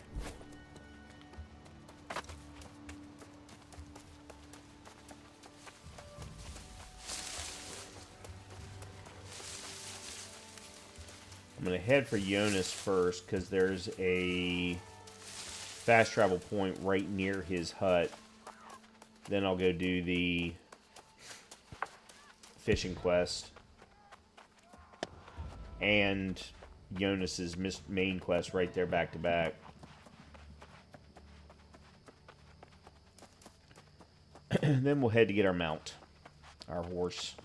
I'm going to head for Jonas first because there's a fast travel point right near his hut. Then I'll go do the fishing quest and Jonas's main quest right there back to back. And then we'll head to get our mount, our horse.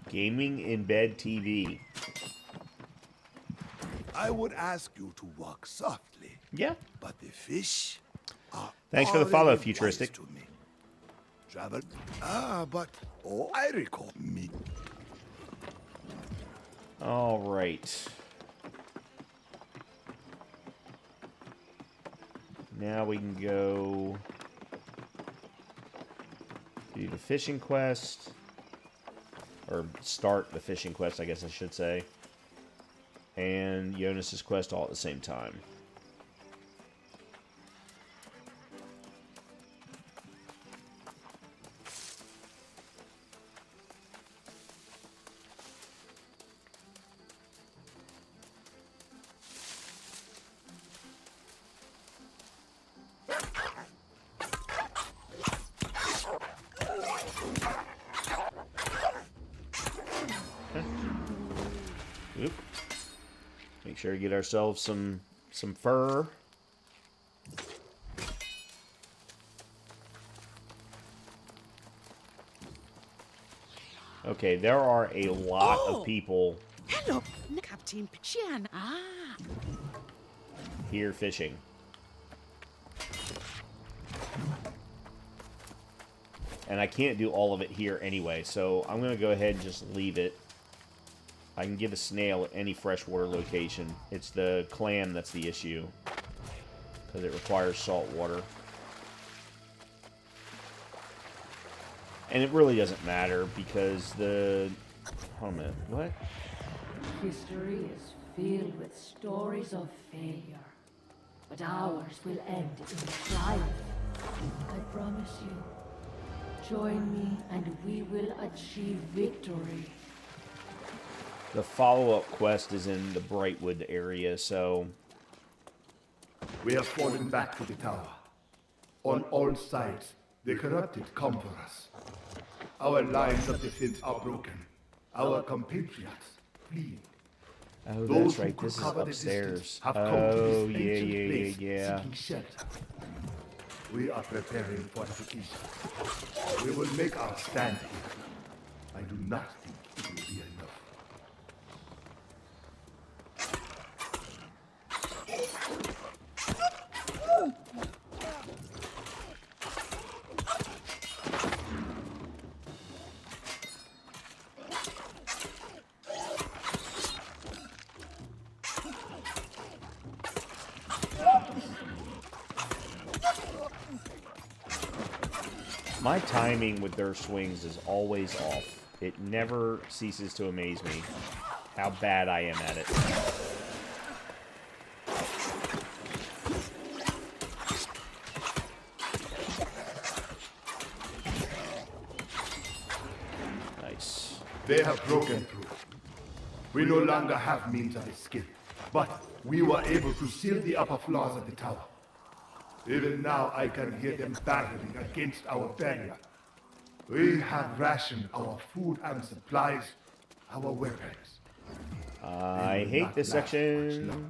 Gaming in bed TV. I would ask you to walk softly. Yeah. But the fish are Thanks for the follow, already Futuristic. wise to me. Travel. But I recall me. All right. Now we can go do the fishing quest. Or start the fishing quest, I guess I should say. And Jonas's quest all at the same time. Oop. Make sure to get ourselves some fur. Okay, there are a lot of people Hello, Captain Pichian. here fishing. And I can't do all of it here anyway, so I'm going to go ahead and just leave it. I can give a snail at any freshwater location. It's the clam that's the issue, because it requires salt water. And it really doesn't matter, because the... Hold a minute, what? History is filled with stories of failure, but ours will end in triumph. I promise you. Join me and we will achieve victory. The follow-up quest is in the Brightwood area, so... We have fallen back to the tower. On all sides, the corrupted come for us. Our lines of defense are broken. Our compatriots flee. Oh, Those that's right. who This is could cover the upstairs. distance have come to Oh, this yeah, ancient yeah, place yeah. seeking shelter. We are preparing fortifications. We will make our stand here. I do not think it will be enough. My timing with their swings is always off. It never ceases to amaze me how bad I am at it. Nice. They have broken through. We no longer have means of escape, but we were able to seal the upper floors of the tower. Even now I can hear them battering against our barrier. We have rationed our food and supplies, our weapons. I hate this section.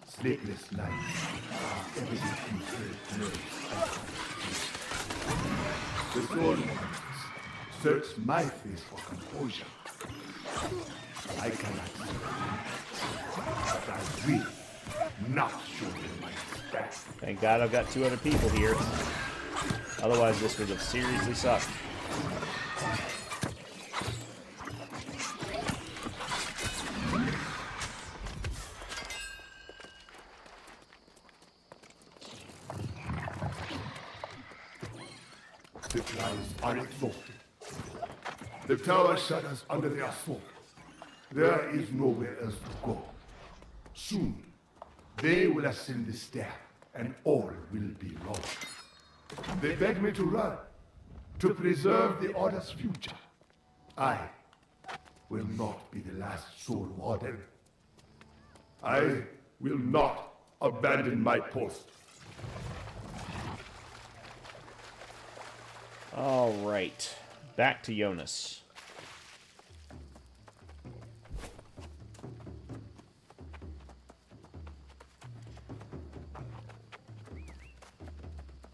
Sleepless nights. Everything nerves. The soul moments. Search my face for composure. I cannot see. But I will not show them my respect. Thank God I've got 2 other people here. Otherwise this would have seriously sucked. Supplies are exhausted. The tower shudders under their assault. There is nowhere else to go. Soon, they will ascend the stair, and all will be lost. They beg me to run, to preserve the Order's future. I will not be the last Soul Warden. I will not abandon my post. All right, back to Jonas.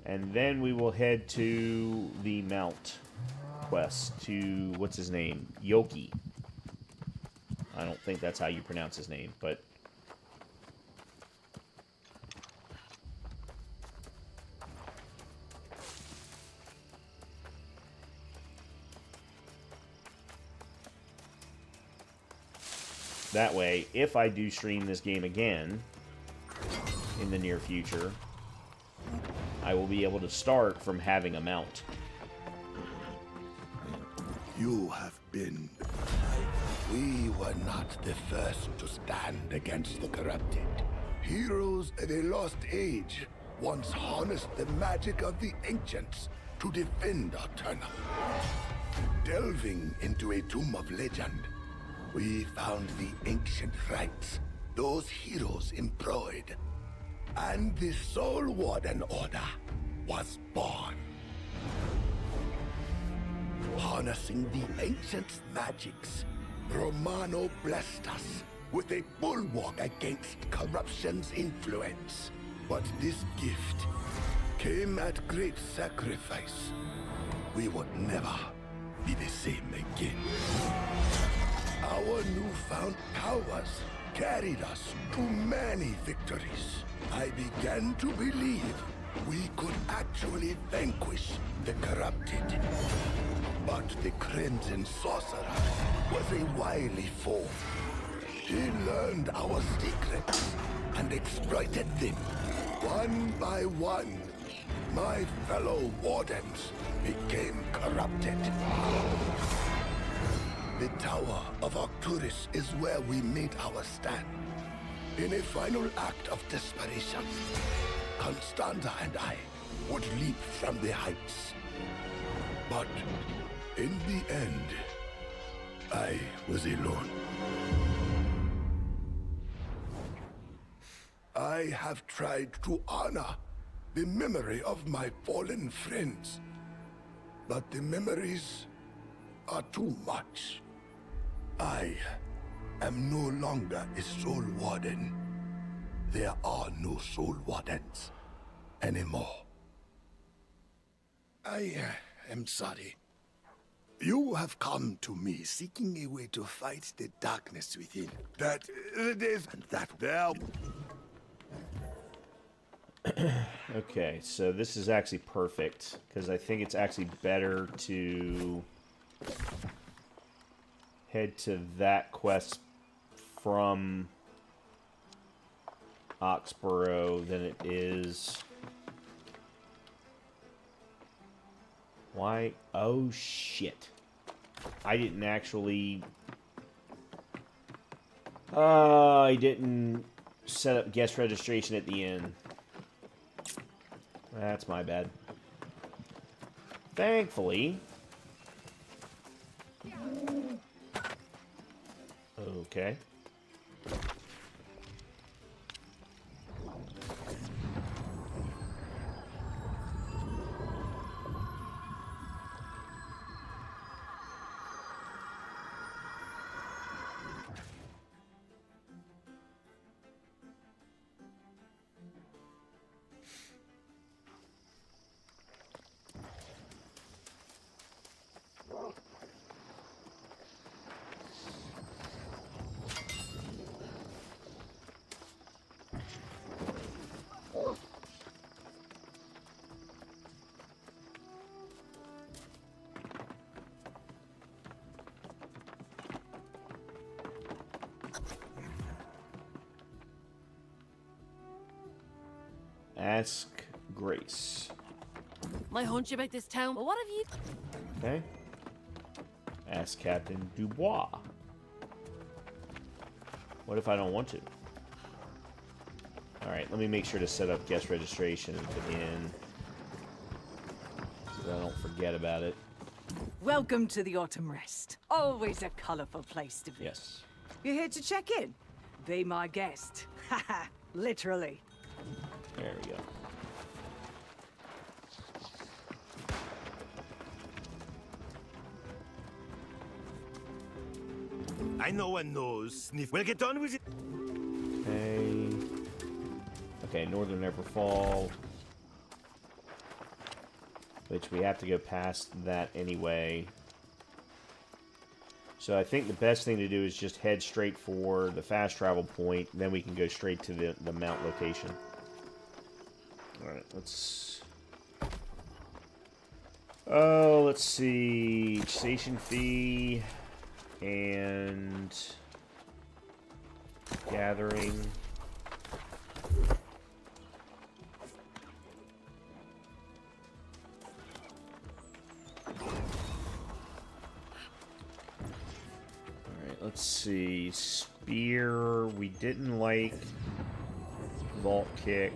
And then we will head to the Mount quest to, what's his name? Yoki. I don't think that's how you pronounce his name, but... that way, if I do stream this game again in the near future, I will be able to start from having a mount. You have been. We were not the first to stand against the corrupted. Heroes of a lost age once harnessed the magic of the ancients to defend Eterna. Delving into a tomb of legend, we found the ancient rites those heroes employed. And the Soul Warden Order was born. Harnessing the ancient magics, Romano blessed us with a bulwark against corruption's influence. But this gift came at great sacrifice. We would never be the same again. Our newfound powers carried us to many victories. I began to believe we could actually vanquish the corrupted. But the Crimson Sorcerer was a wily foe. He learned our secrets and exploited them. One by one, my fellow wardens became corrupted. The Tower of Arcturus is where we made our stand. In a final act of desperation, Constanza and I would leap from the heights. But in the end, I was alone. I have tried to honor the memory of my fallen friends, but the memories are too much. I am no longer a Soul Warden. There are no Soul Wardens anymore. I am sorry. You have come to me seeking a way to fight the darkness within. That it is, and that there. Okay, so this is actually perfect, because I think it's actually better to head to that quest from Oxborough than it is... Why? Oh, shit. I didn't actually... I didn't set up guest registration at the end. That's my bad. Thankfully... Okay. Ask Grace. My hunch about this town, but what have you... Okay. Ask Captain Dubois. What if I don't want to? Alright, let me make sure to set up guest registration at the inn. so I don't forget about it. Welcome to the Autumn Rest. Always a colorful place to be. Yes. You're here to check in? Be my guest. Haha, literally. There we go. I know one knows. Sniff. We'll get on with it. Okay. Okay, Northern Everfall. Which we have to go past that anyway. So I think the best thing to do is just head straight for the fast travel point. Then we can go straight to the mount location. Alright, let's... Oh, let's see. Station fee. And... Gathering. Let's see. Spear. We didn't like. Vault kick.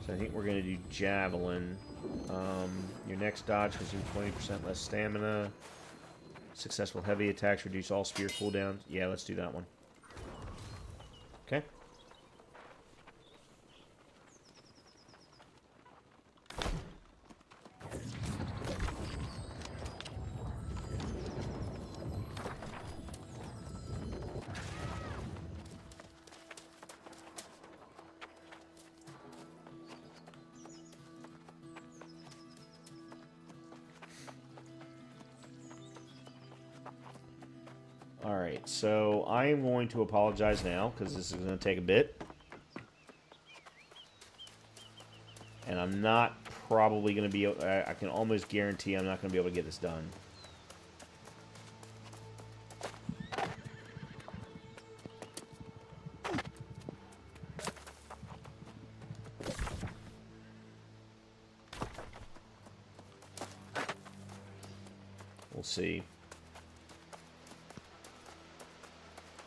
So I think we're going to do javelin. Your next dodge consumes 20% less stamina. Successful heavy attacks reduce all spear cooldowns. Yeah, let's do that one. Okay. Alright, so I am going to apologize now, because this is going to take a bit. And I'm not probably going to be able... I can almost guarantee I'm not going to be able to get this done. We'll see.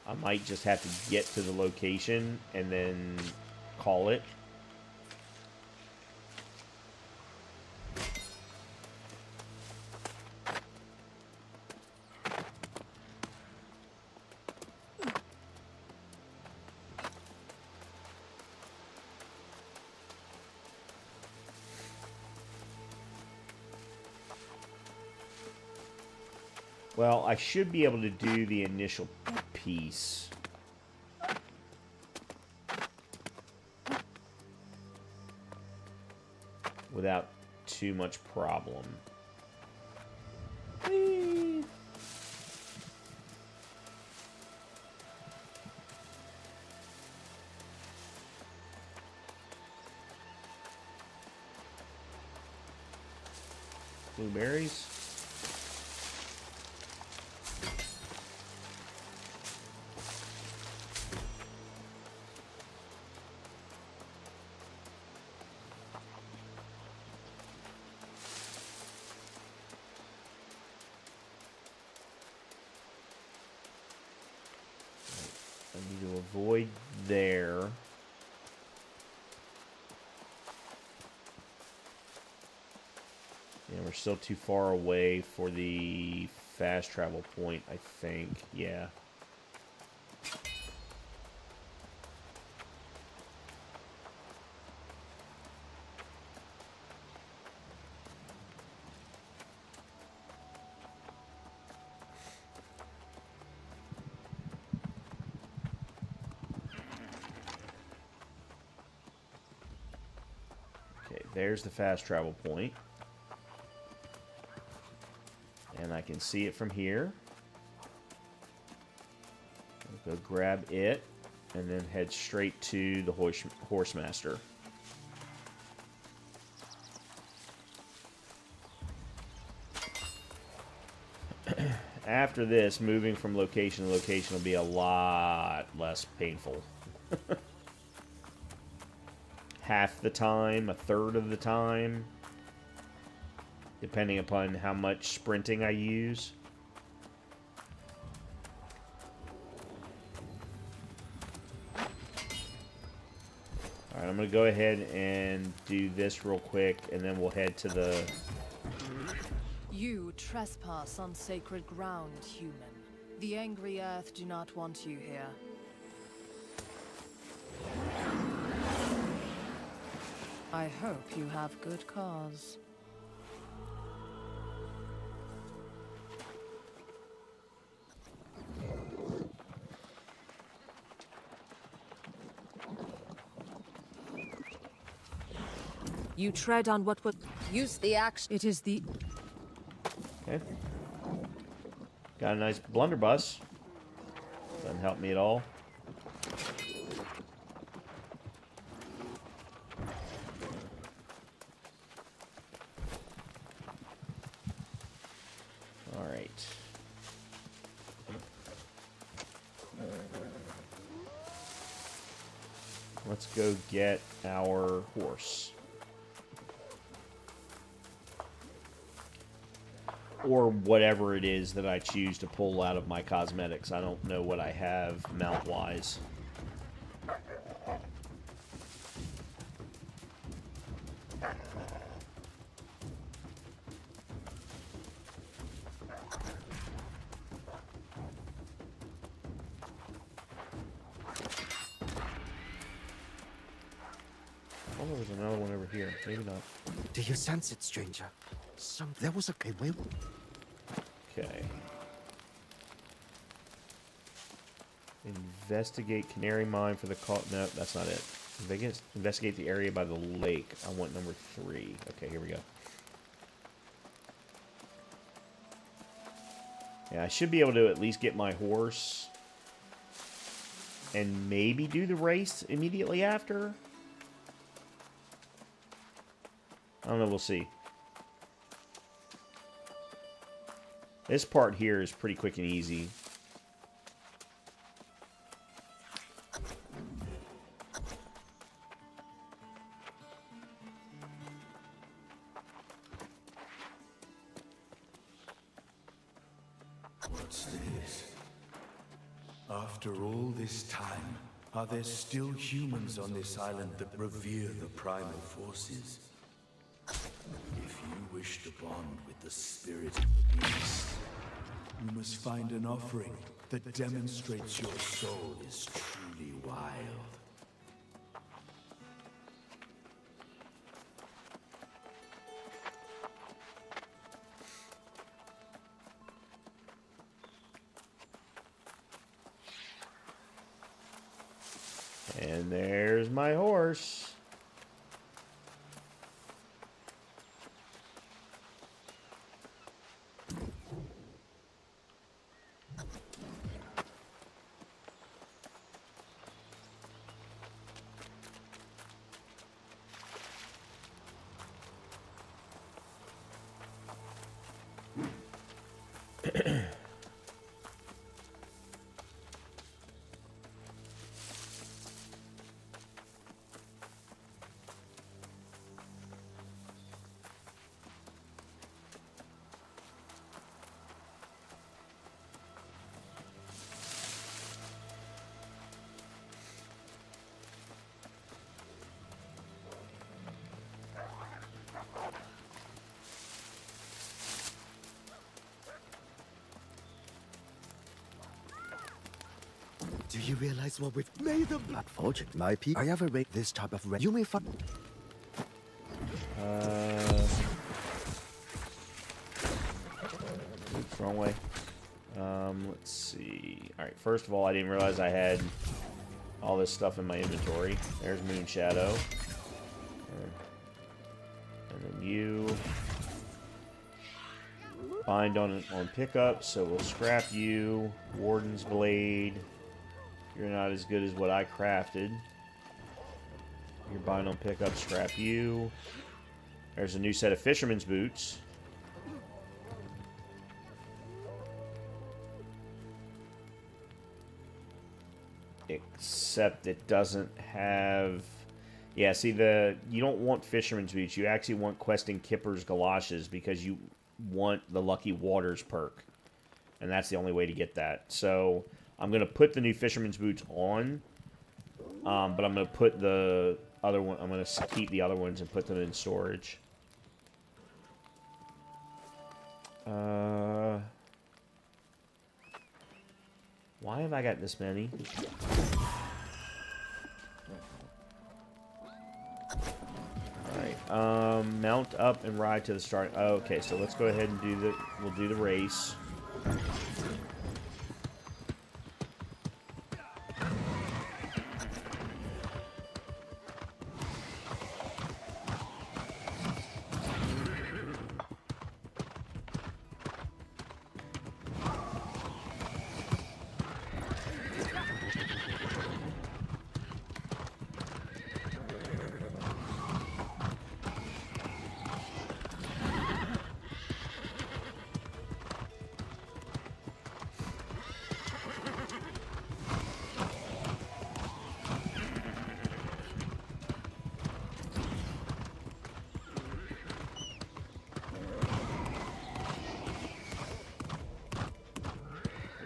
I might just have to get to the location and then call it. Well, I should be able to do the initial piece. Without too much problem. Whee! Blueberries. Avoid there. Yeah, we're still too far away for the fast travel point, I think. Yeah. There's the fast travel point. And I can see it from here. I'll go grab it and then head straight to the Horsemaster. After this, moving from location to location will be a lot less painful. Half the time, a third of the time, depending upon how much sprinting I use. Alright, Alright, I'm going to go ahead and do this real quick, and then we'll head to the... You trespass on sacred ground, human. The angry earth do not want you here. I hope you have good cause. You tread on what would use the axe. It is the... Okay. Got a nice blunderbuss. Doesn't help me at all. Alright. Let's go get our horse. Or whatever it is that I choose to pull out of my cosmetics. I don't know what I have mount-wise. Oh, there's another one over here. Maybe not. Do you sense it, stranger? There was a way. Okay. Investigate Canary Mine for the call. No, that's not it. Investigate the area by the lake. I want number 3. Okay, here we go. Yeah, I should be able to at least get my horse and maybe do the race immediately after. I don't know, we'll see. This part here is pretty quick and easy. What's this? After all this time, are there still humans on this island that revere the primal forces? If you wish to bond with the spirit of the beast, you must find an offering that demonstrates your soul is truly wild. And there's my horse. Do you realize what we've made them? Unfortunately, my people, I ever rate this type of red. You may find. Oops, wrong way. Let's see. Alright, first of all, I didn't realize I had all this stuff in my inventory. There's Moon Shadow. And then you. Bind on pickup, so we'll scrap you. Warden's Blade. You're not as good as what I crafted. You're bind on pickup, scrap you. There's a new set of Fisherman's Boots. Except it doesn't have... Yeah, see, you don't want Fisherman's Boots. You actually want Questing Kipper's Galoshes because you want the Lucky Waters perk. And that's the only way to get that. So I'm going to put the new Fisherman's Boots on. But I'm going to put the other one. I'm gonna keep the other ones and put them in storage. Why have I got this many? Alright, mount up and ride to the start. Okay, so let's go ahead and we'll do the race.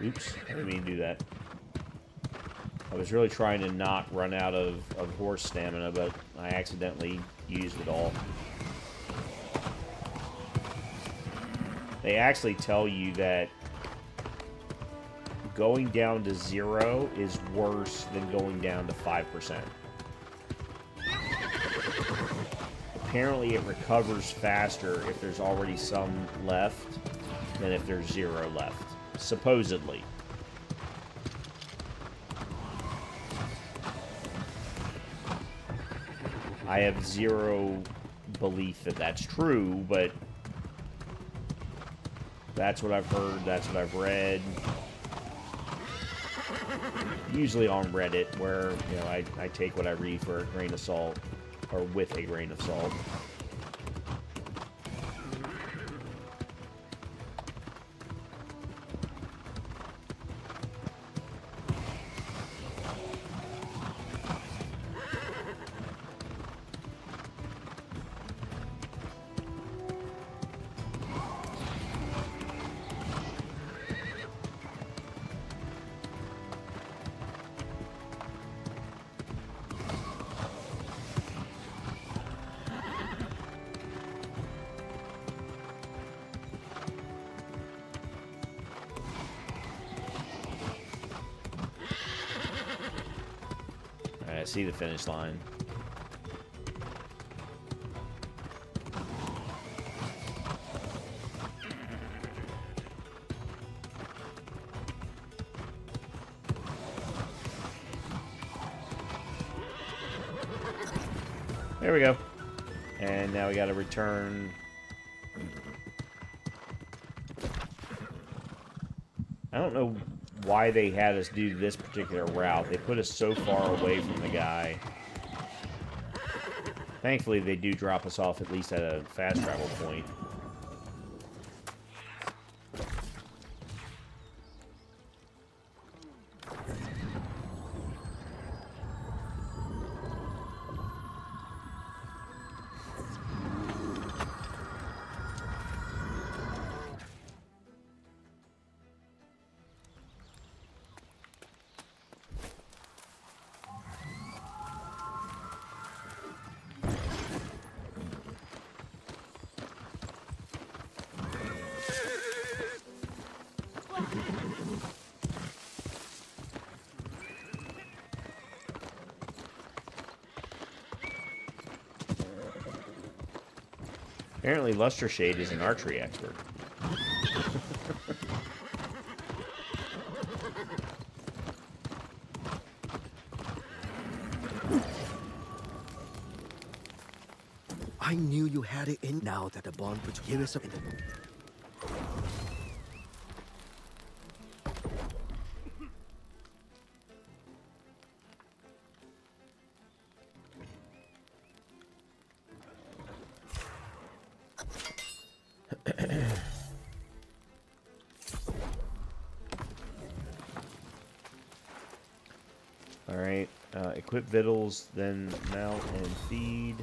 Oops, I didn't mean to do that. I was really trying to not run out of horse stamina, but I accidentally used it all. They actually tell you that going down to 0 is worse than going down to 5%. Apparently it recovers faster if there's already some left than if there's 0 left. Supposedly. I have zero belief that that's true, but that's what I've heard, that's what I've read. Usually on Reddit, where, you know, I take what I read for a grain of salt, or with a grain of salt. I see the finish line. There we go. And now we got to return. I don't know why they had us do this particular route. They put us so far away from the guy. Thankfully, they do drop us off at least at a fast travel point. Apparently, Luster Shade is an archery expert. I knew you had it in now that the bond between here is up in the... Alright, equip victuals, then mount and feed.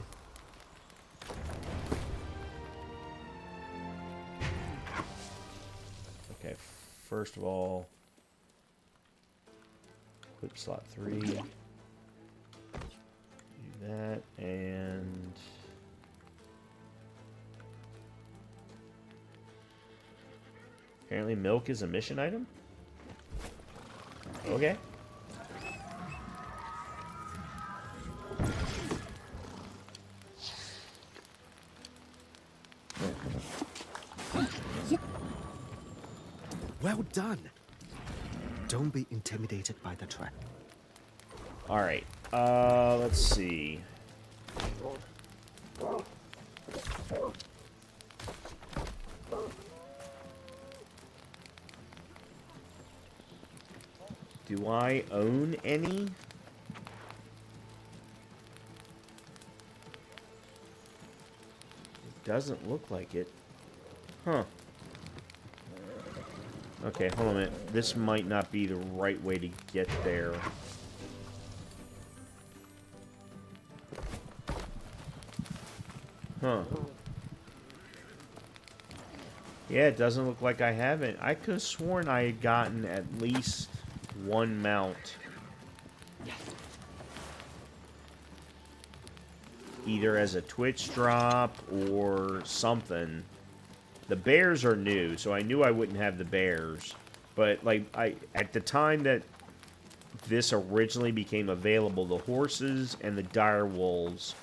Okay, first of all, equip slot 3. Do That and... Apparently milk is a mission item? Okay. Well done. Don't be intimidated by the trap. Alright, let's see. Do I own any? It doesn't look like it. Huh. Okay, hold on a minute. This might not be the right way to get there. Huh. Yeah, it doesn't look like I haven't. I could have sworn I had gotten at least one mount. Either as a Twitch drop or something. The bears are new, so I knew I wouldn't have the bears. But, like, at the time that this originally became available, the horses and the dire wolves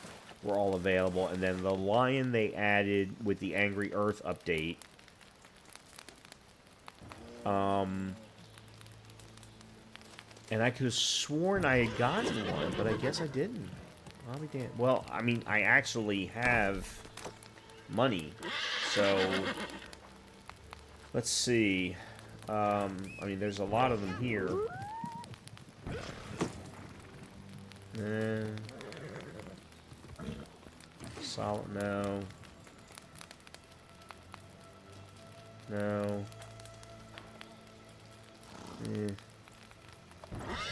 were all available. And then the lion they added with the Angry Earth update. And I could have sworn I had gotten one, but I guess I didn't. I'll be damned. Well, I mean, I actually have money, so let's see. I mean, there's a lot of them here. Solid, no. No.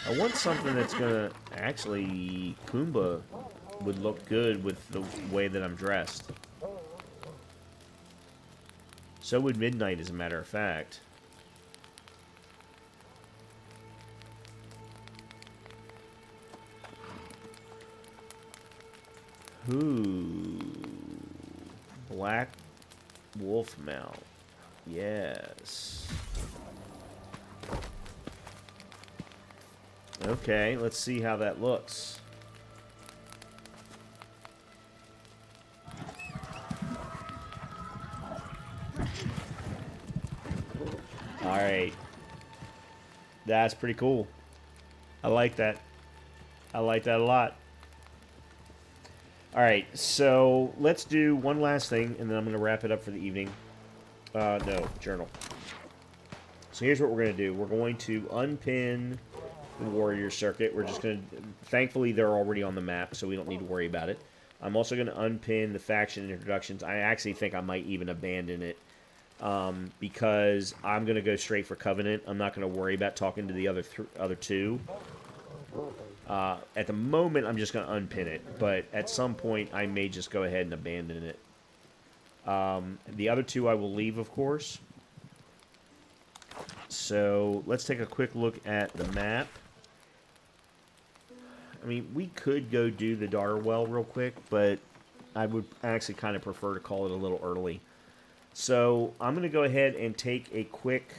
I want something that's gonna actually... Pumbaa would look good with the way that I'm dressed. So would Midnight, as a matter of fact. Ooh. Black wolf mount. Yes. Okay, let's see how that looks. Alright. That's pretty cool. I like that. I like that a lot. Alright, so let's do one last thing, and then I'm going to wrap it up for the evening. No, journal. So here's what we're going to do. We're going to unpin the warrior circuit. We're just going to... Thankfully, they're already on the map, so we don't need to worry about it. I'm also going to unpin the faction introductions. I actually think I might even abandon it. Because I'm going to go straight for Covenant. I'm not going to worry about talking to the other two. At the moment, I'm just going to unpin it. But at some point, I may just go ahead and abandon it. The other two I will leave, of course. So, let's take a quick look at the map. I mean, we could go do the Darwell real quick, but I would actually kind of prefer to call it a little early. So, I'm going to go ahead and take a quick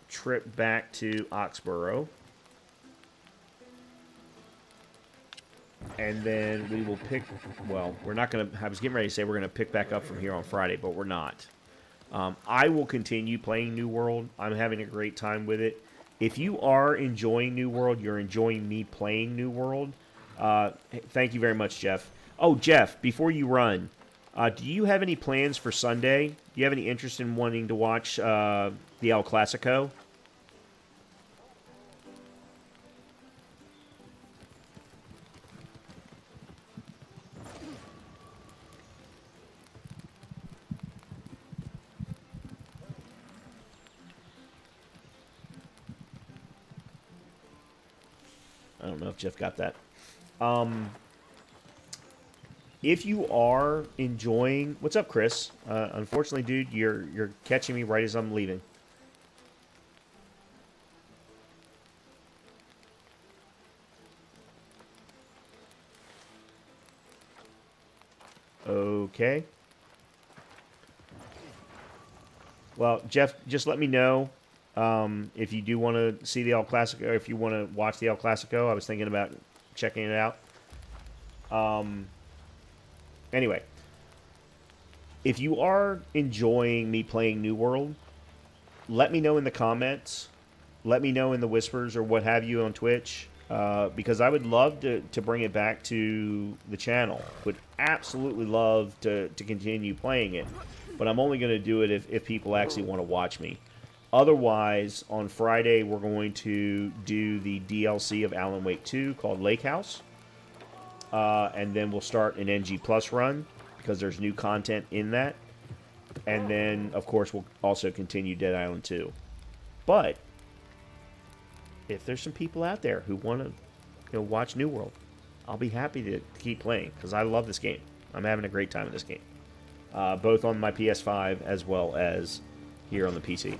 trip back to Oxborough. And then we will pick... Well, we're not going to... I was getting ready to say we're going to pick back up from here on Friday, but we're not. I will continue playing New World. I'm having a great time with it. If you are enjoying New World, you're enjoying me playing New World. Thank you very much, Jeff. Oh, Jeff, before you run... do you have any plans for Sunday? Do you have any interest in wanting to watch the El Clasico? I don't know if Jeff got that. If you are enjoying... What's up, Chris? Unfortunately, dude, you're catching me right as I'm leaving. Okay. Well, Jeff, just let me know if you do want to see the El Clasico, or if you want to watch the El Clasico. I was thinking about checking it out. Anyway, if you are enjoying me playing New World, let me know in the comments. Let me know in the whispers or what have you on Twitch, because I would love to bring it back to the channel. Would absolutely love to continue playing it, but I'm only going to do it if people actually want to watch me. Otherwise, on Friday, we're going to do the DLC of Alan Wake 2 called Lake House, and then we'll start an NG Plus run because there's new content in that. And then, of course, we'll also continue Dead Island 2. But if there's some people out there who want to watch New World, I'll be happy to keep playing because I love this game. I'm having a great time in this game, both on my PS5 as well as here on the PC.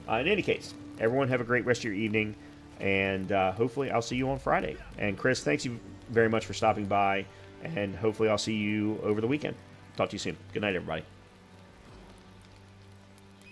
In any case, everyone have a great rest of your evening, and hopefully I'll see you on Friday. And Chris, thanks you very much for stopping by, and hopefully I'll see you over the weekend. Talk to you soon. Good night, everybody.